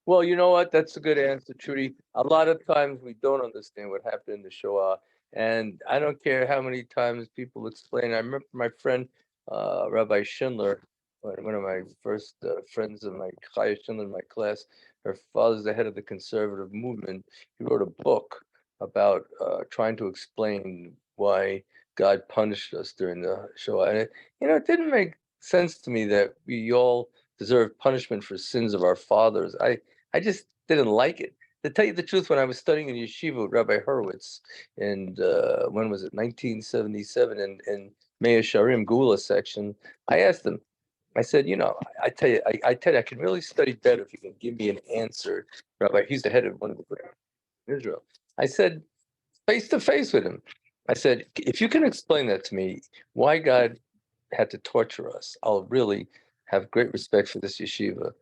Well, you know what? That's a good answer, Trudy. A lot of times we don't understand what happened in the Shoah. And I don't care how many times people explain. I remember my friend, Rabbi Schindler, one of my first friends in my Chaya Schindler in my class. Her father's the head of the conservative movement. He wrote a book about trying to explain why God punished us during the Shoah. And it didn't make sense to me that we all deserve punishment for sins of our fathers. I just didn't like it. To tell you the truth, when I was studying in yeshiva with Rabbi Hurwitz, and when was it, 1977, in Meah Sharim Gula section, I asked him, I said, I tell you, I can really study better if you can give me an answer. Rabbi, he's the head of one of the groups in Israel. I said, face to face with him. I said, if you can explain that to me, why God had to torture us, I'll really have great respect for this yeshiva.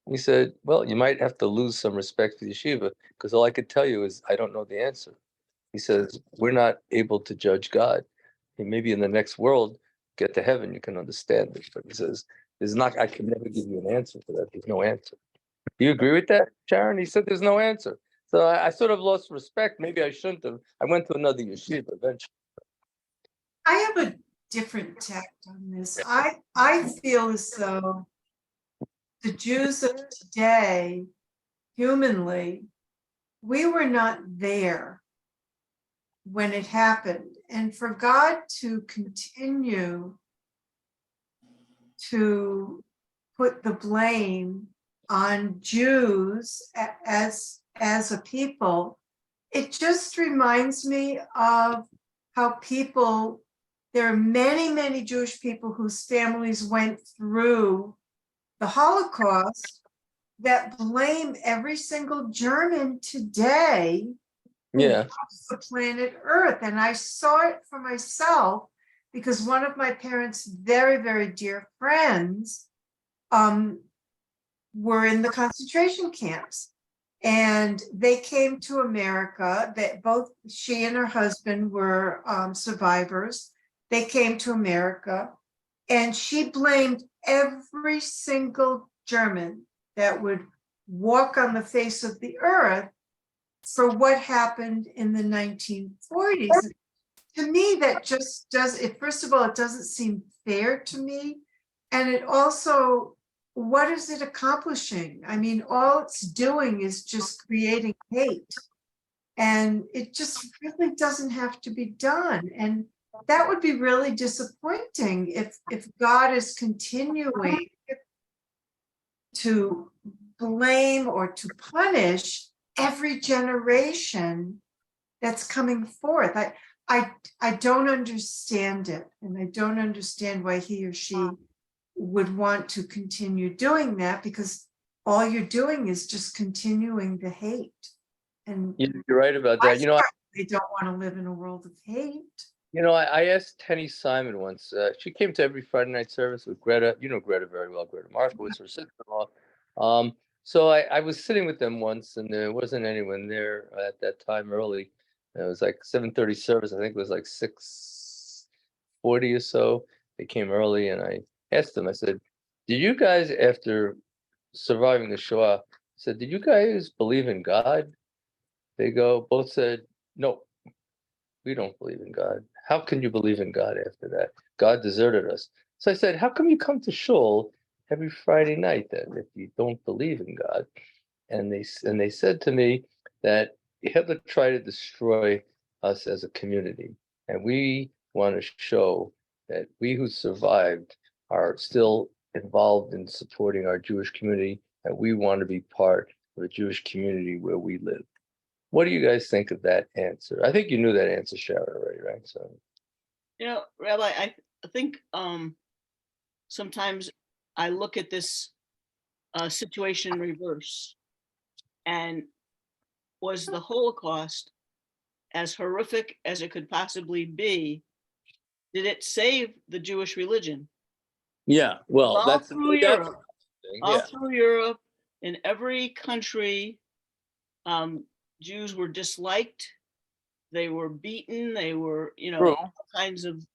And he said, well, you might have to lose some respect for the yeshiva, because all I could tell you is I don't know the answer. He says, we're not able to judge God. And maybe in the next world, get to heaven, you can understand it. But he says, I can never give you an answer for that. There's no answer. Do you agree with that, Sharon? He said, there's no answer. So I sort of lost respect. Maybe I shouldn't have. I went to another yeshiva eventually. I have a different tact on this. I feel as though the Jews of today, humanly, we were not there when it happened. And for God to continue to put the blame on Jews as a people, it just reminds me of how there are many, many Jewish people whose families went through the Holocaust that blame every single German today who loves the planet Earth. And I saw it for myself because one of my parents' very, very dear friends were in the concentration camps. And they came to America. That both she and her husband were survivors. They came to America, and she blamed every single German that would walk on the face of the earth for what happened in the 1940s. To me, that just does it. First of all, it doesn't seem fair to me. And it also, what is it accomplishing? I mean, all it's doing is just creating hate. And it just really doesn't have to be done. And that would be really disappointing if God is continuing to blame or to punish every generation that's coming forth. I don't understand it, and I don't understand why he or she would want to continue doing that, because all you're doing is just continuing the hate. And You're right about I that. You know, certainly don't want to live in a world of hate. I asked Tenny Simon once. She came to every Friday night service with Greta. You know Greta very well. Greta Markowitz, her sister-in-law. So I was sitting with them once, and there wasn't anyone there at that time early. It was like 7:30 service. I think it was like 6:40 or so. They came early, and I asked them. I said, "Did you guys, after surviving the Shoah, said, did you guys believe in God?" They both said, "No, we don't believe in God." "How can you believe in God after that? God deserted us." So I said, "How come you come to shul every Friday night then, if you don't believe in God?" And they said to me that Hitler tried to destroy us as a community, and we want to show that we who survived are still involved in supporting our Jewish community, and we want to be part of a Jewish community where we live. What do you guys think of that answer? I think you knew that answer, Sharon, already, right? So, Rabbi, I think sometimes I look at this situation in reverse. And was the Holocaust, as horrific as it could possibly be, did it save the Jewish religion? yeah, well, All that's through Europe, all yeah. through Europe, in every country, Jews were disliked. They were beaten. They were, True. all kinds of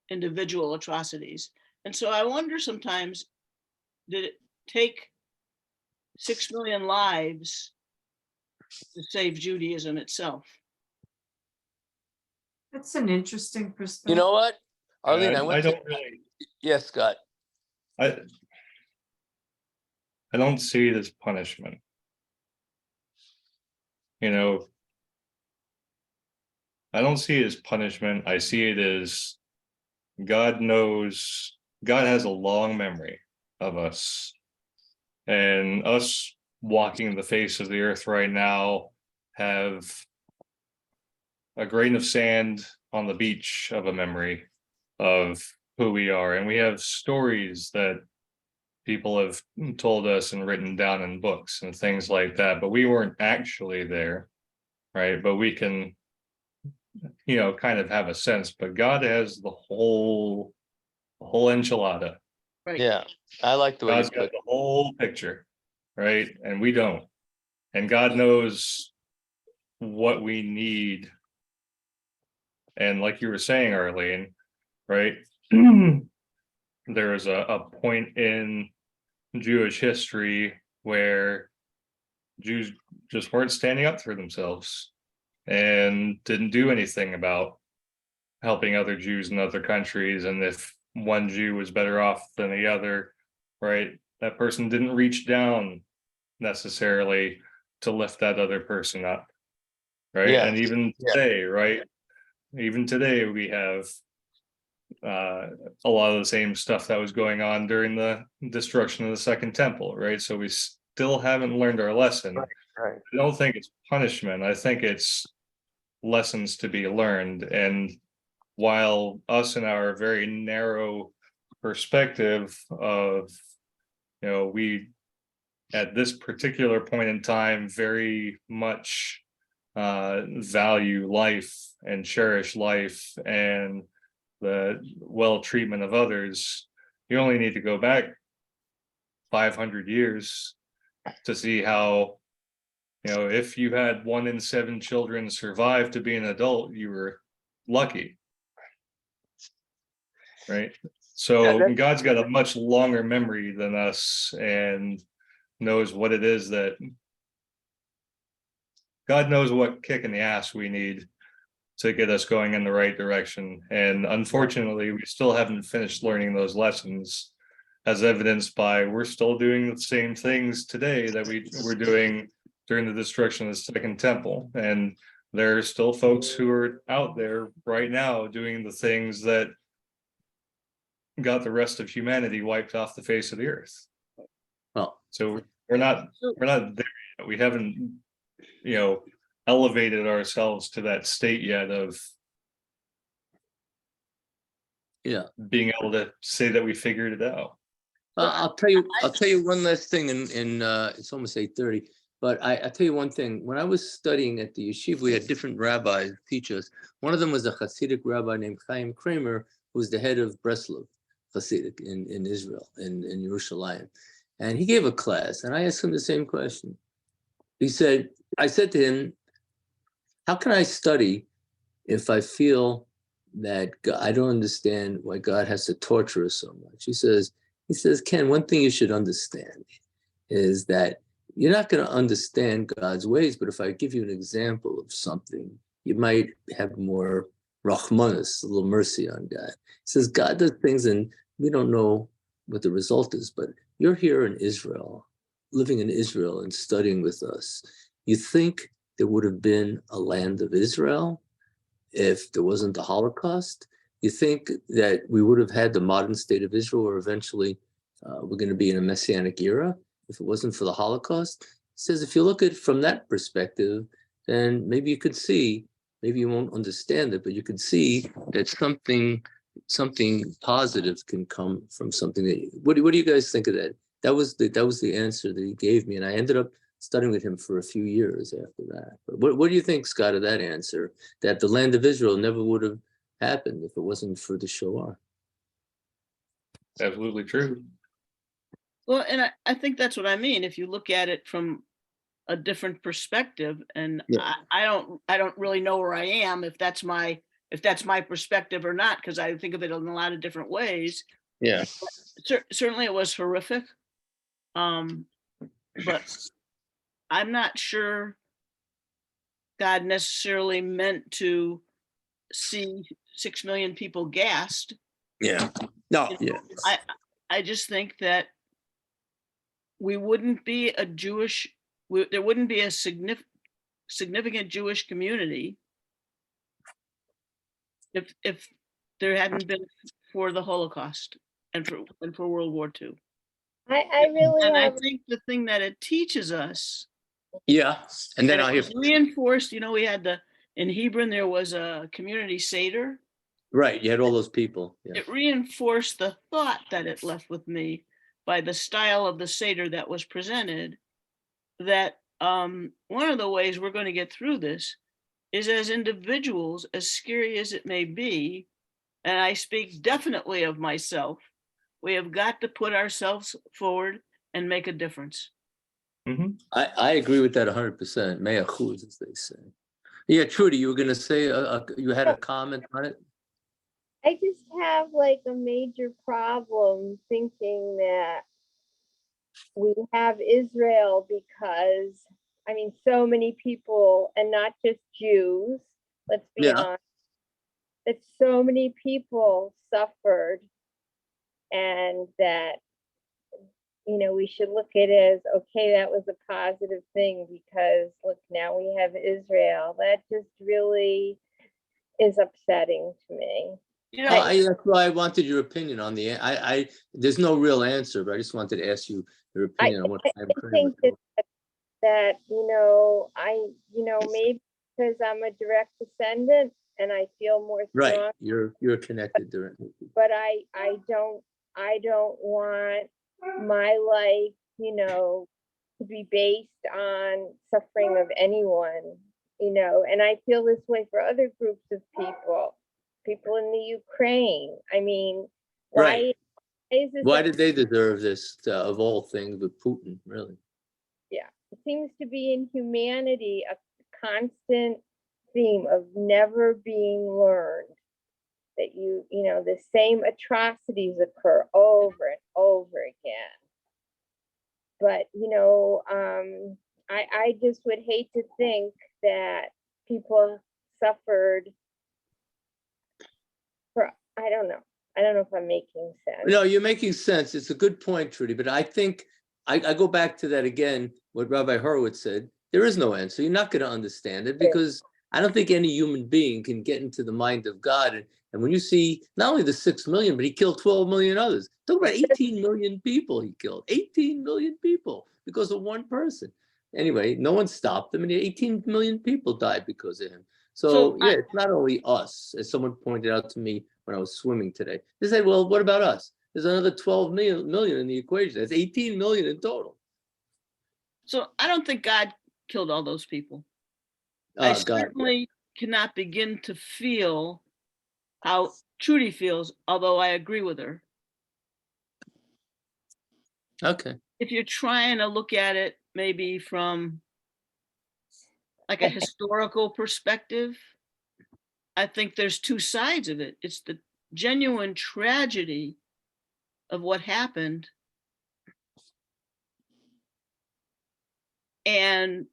individual atrocities. And so I wonder sometimes, did it take 6 million lives to save Judaism itself? That's an interesting perspective. You know what, Arlene? I don't really. Yes, Scott. I don't see it as punishment. I don't see it as punishment. I see it as God knows, God has a long memory of us. And us walking the face of the earth right now have a grain of sand on the beach of a memory of who we are. And we have stories that people have told us and written down in books and things like that, but we weren't actually there, right? But we can, kind of have a sense. But God has the whole enchilada. Right. Yeah, I like the way God's you got put it. the whole picture, right? And we don't. And God knows what we need. And like you were saying, Arlene, right? There is a point in Jewish history where Jews just weren't standing up for themselves and didn't do anything about helping other Jews in other countries. And if one Jew was better off than the other, right, that person didn't reach down necessarily to lift that other person up, right? Yeah. And even today, right, even today we have a lot of the same stuff that was going on during the destruction of the Second Temple, right? So we still haven't learned our lesson. Right. I don't think it's punishment. I think it's lessons to be learned. And while us in our very narrow perspective of, we at this particular point in time very much value life and cherish life and the well treatment of others, you only need to go back 500 years to see how, if you had 1 in 7 children survive to be an adult, you were lucky, right? So God's got a much longer memory than us and knows what it is that God knows what kick in the ass we need to get us going in the right direction. And unfortunately, we still haven't finished learning those lessons, as evidenced by we're still doing the same things today that we were doing during the destruction of the Second Temple. And there are still folks who are out there right now doing the things that got the rest of humanity wiped off the face of the earth. Well, So We're not So- there yet. We haven't, elevated ourselves to that state yet of Yeah. being able to say that we figured it out. I'll tell you one last thing, and it's almost 8:30, but I'll tell you one thing. When I was studying at the yeshiva, we had different rabbis teach us. One of them was a Hasidic rabbi named Chaim Kramer, who was the head of Breslov Hasidic in Israel, in Yerushalayim. And he gave a class, and I asked him the same question. I said to him, how can I study if I feel that I don't understand why God has to torture us so much? He says, Ken, one thing you should understand is that you're not going to understand God's ways, but if I give you an example of something, you might have more rachmanis, a little mercy on God. He says, God does things and we don't know what the result is, but you're here in Israel, living in Israel and studying with us. You think there would have been a land of Israel if there wasn't the Holocaust? You think that we would have had the modern state of Israel, or eventually we're going to be in a messianic era if it wasn't for the Holocaust? He says, if you look at it from that perspective, then maybe you could see, maybe you won't understand it, but you could see that something positive can come from something. What do you guys think of that? That was the answer that he gave me, and I ended up studying with him for a few years after that. But what do you think, Scott, of that answer? That the land of Israel never would have happened if it wasn't for the Shoah? Absolutely true. Well, and I think that's what I mean. If you look at it from a different perspective, and Yeah. I don't really know where I am if that's my perspective or not, because I think of it in a lot of different ways. Yeah. Certainly it was horrific. But I'm not sure God necessarily meant to see 6 million people gassed. Yeah. No. Yeah. I just think that we wouldn't be there wouldn't be a significant Jewish community if there hadn't been for the Holocaust and for World War II. I really And I have, think the thing that it teaches us, Yeah. And then and I it hear, was reinforced, we had in Hebron, there was a community Seder. right, you had all those people. Yeah. It reinforced the thought that it left with me by the style of the Seder that was presented, that one of the ways we're going to get through this is as individuals, as scary as it may be, and I speak definitely of myself, we have got to put ourselves forward and make a difference. I agree with that 100%. Mea chuz, as they say. Yeah, Trudy, you were going to say you had a comment on it? I just have like a major problem thinking that we have Israel because, I mean, so many people, and not just Jews, let's be Yeah. honest, that so many people suffered, and that, we should look at it as, okay, that was a positive thing because look, now we have Israel. That just really is upsetting to me. That's why I wanted your opinion on there's no real answer, but I just wanted to ask you your opinion on what I think that maybe because I'm a direct descendant and I feel more right. strong, You're connected directly. but I don't want my life, to be based on suffering of anyone, and I feel this way for other groups of people in the Ukraine. I mean, Right. why Did they deserve this of all things with Putin, really? Yeah, it seems to be in humanity a constant theme of never being learned, that the same atrocities occur over and over again. But I just would hate to think that people suffered for, I don't know if I'm making sense. No, you're making sense. It's a good point, Trudy. But I think I go back to that again, what Rabbi Horowitz said. There is no answer. You're not going to understand it because I don't think any human being can get into the mind of God. And when you see not only the 6 million, but he killed 12 million others. Talk about 18 million people he killed. 18 million people. because of one person. Anyway, no one stopped him, and 18 million people died because of him. So yeah, it's not only us, as someone pointed out to me when I was swimming today. They said, well, what about us? There's another 12 million in the equation. That's 18 million in total. So I don't think God killed all those people. Oh, I God. certainly cannot begin to feel how Trudy feels, although I agree with her. Okay. If you're trying to look at it maybe from like a historical perspective, I think there's two sides of it. It's the genuine tragedy of what happened, and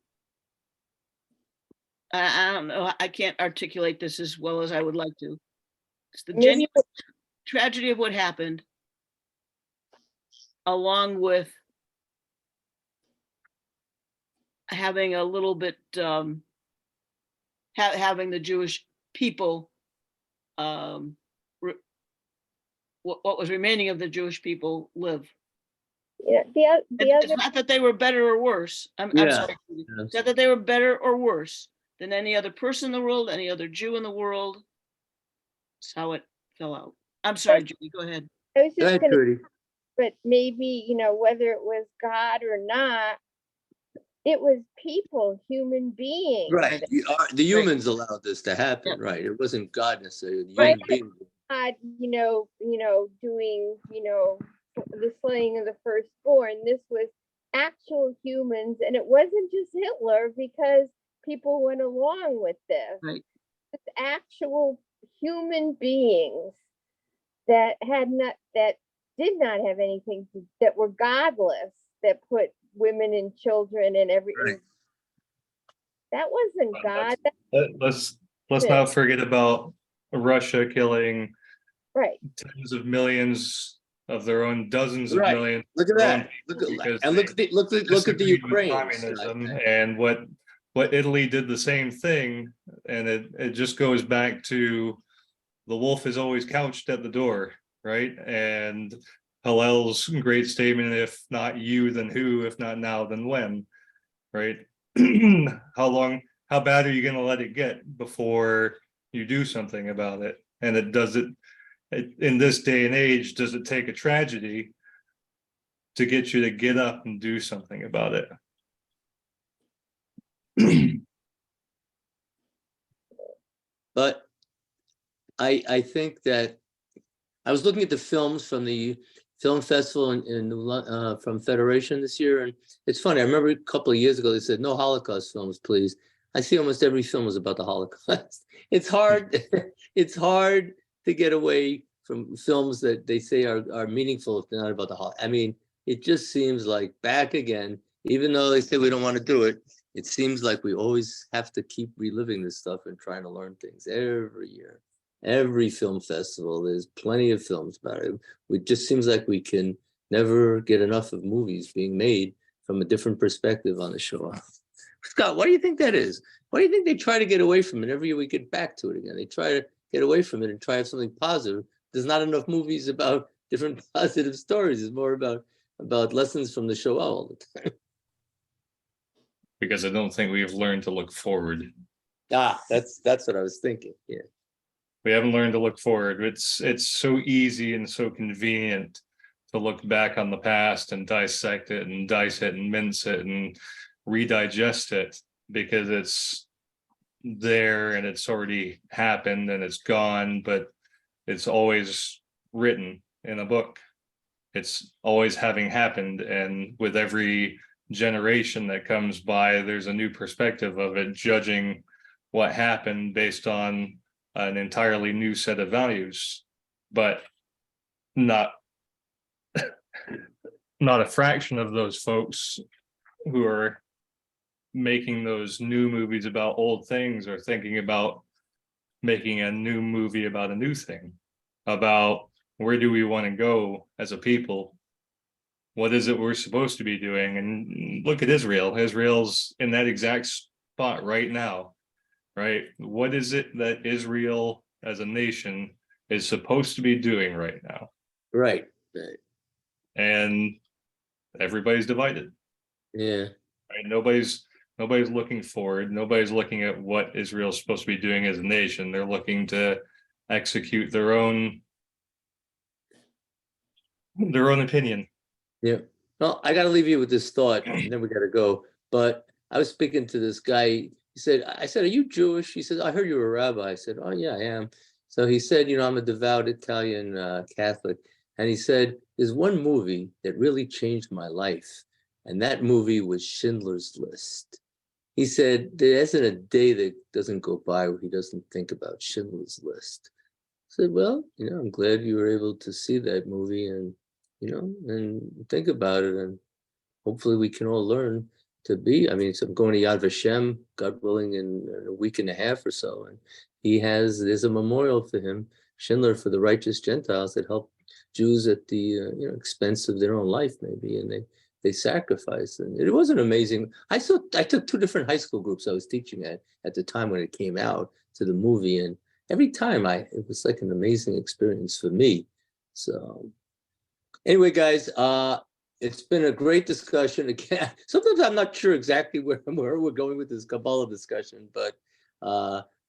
I don't know, I can't articulate this as well as I would like to. It's the genuine tragedy of what happened, along with having a little bit, having the Jewish people, what was remaining of the Jewish people live. Yeah, It's not that they were better or worse. I'm sorry. Yes. It's not that they were better or worse than any other person in the world, any other Jew in the world. It's how it fell out. I'm sorry, Judy, go ahead. I was Go just ahead, gonna, Trudy. but maybe, whether it was God or not, it was people, human beings. Right. The humans allowed this to happen, right? It wasn't God necessarily. The Right. human beings. God, doing, the slaying of the firstborn. This was actual humans, and it wasn't just Hitler, because people went along with this. Right. It's actual human beings that did not have anything that were godless, that put women and children and everything. Right. That wasn't God. Let's not forget about Russia killing Right. tens of millions of their own, dozens of Right. millions. Look at of their that. own Look people at because and look at the look at the disagreed with Ukraine. communism, and what Italy did the same thing, and it just goes back to the wolf is always couched at the door, right? And Hillel's great statement, if not you, then who? If not now, then when? Right? How bad are you going to let it get before you do something about it? And in this day and age, does it take a tragedy to get you to get up and do something about it? But I think that I was looking at the films from the film festival from Federation this year, and it's funny. I remember a couple of years ago they said no Holocaust films, please. I see almost every film is about the Holocaust. It's hard. It's hard to get away from films that they say are meaningful if they're not about the Holocaust. I mean, it just seems like back again. Even though they say we don't want to do it, it seems like we always have to keep reliving this stuff and trying to learn things every year. Every film festival, there's plenty of films about it. It just seems like we can never get enough of movies being made from a different perspective on the show. Scott, why do you think that is? Why do you think they try to get away from it? Every year we get back to it again. They try to get away from it and try to have something positive. There's not enough movies about different positive stories. It's more about lessons from the show all the time. Because I don't think we've learned to look forward. That's what I was thinking. Yeah. We haven't learned to look forward. It's so easy and so convenient to look back on the past and dissect it and dice it and mince it and redigest it, because it's there and it's already happened and it's gone, but it's always written in a book. It's always having happened, and with every generation that comes by, there's a new perspective of it, judging what happened based on an entirely new set of values, but not a fraction of those folks who are making those new movies about old things are thinking about making a new movie about a new thing, about where do we want to go as a people? What is it we're supposed to be doing? And look at Israel. Israel's in that exact spot right now, right? What is it that Israel as a nation is supposed to be doing right now? Right. And everybody's divided. Yeah. Right? Nobody's looking forward. Nobody's looking at what Israel's supposed to be doing as a nation. They're looking to execute their own opinion. Yeah. Well, I got to leave you with this thought, and then we got to go. But I was speaking to this guy. He said, "I said, are you Jewish?" He said, "I heard you were a rabbi." I said, "Oh yeah, I am." So he said, "I'm a devout Italian Catholic," and he said, "There's one movie that really changed my life, and that movie was Schindler's List." He said, "There isn't a day that doesn't go by where he doesn't think about Schindler's List." I said, "Well, I'm glad you were able to see that movie and think about it, and hopefully we can all learn to be." I mean, so I'm going to Yad Vashem, God willing, in a week and a half or so, and there's a memorial for him, Schindler for the Righteous Gentiles, that helped Jews at the expense of their own life, maybe, and they sacrificed. And it was an amazing. I took 2 different high school groups I was teaching at the time when it came out to the movie, and every time it was like an amazing experience for me. So anyway, guys, it's been a great discussion. Again, sometimes I'm not sure exactly where we're going with this Kabbalah discussion, but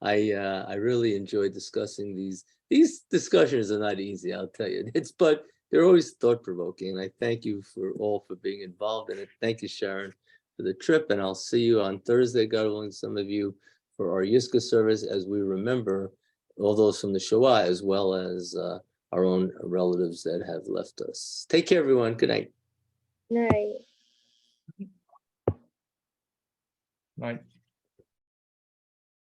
I really enjoy discussing these. These discussions are not easy, I'll tell you. But they're always thought-provoking, and I thank you all for being involved in it. Thank you, Sharon, for the trip, and I'll see you on Thursday, God willing, some of you for our Yiska service as we remember all those from the Shoah, as well as our own relatives that have left us. Take care, everyone. Good night. Night. Right.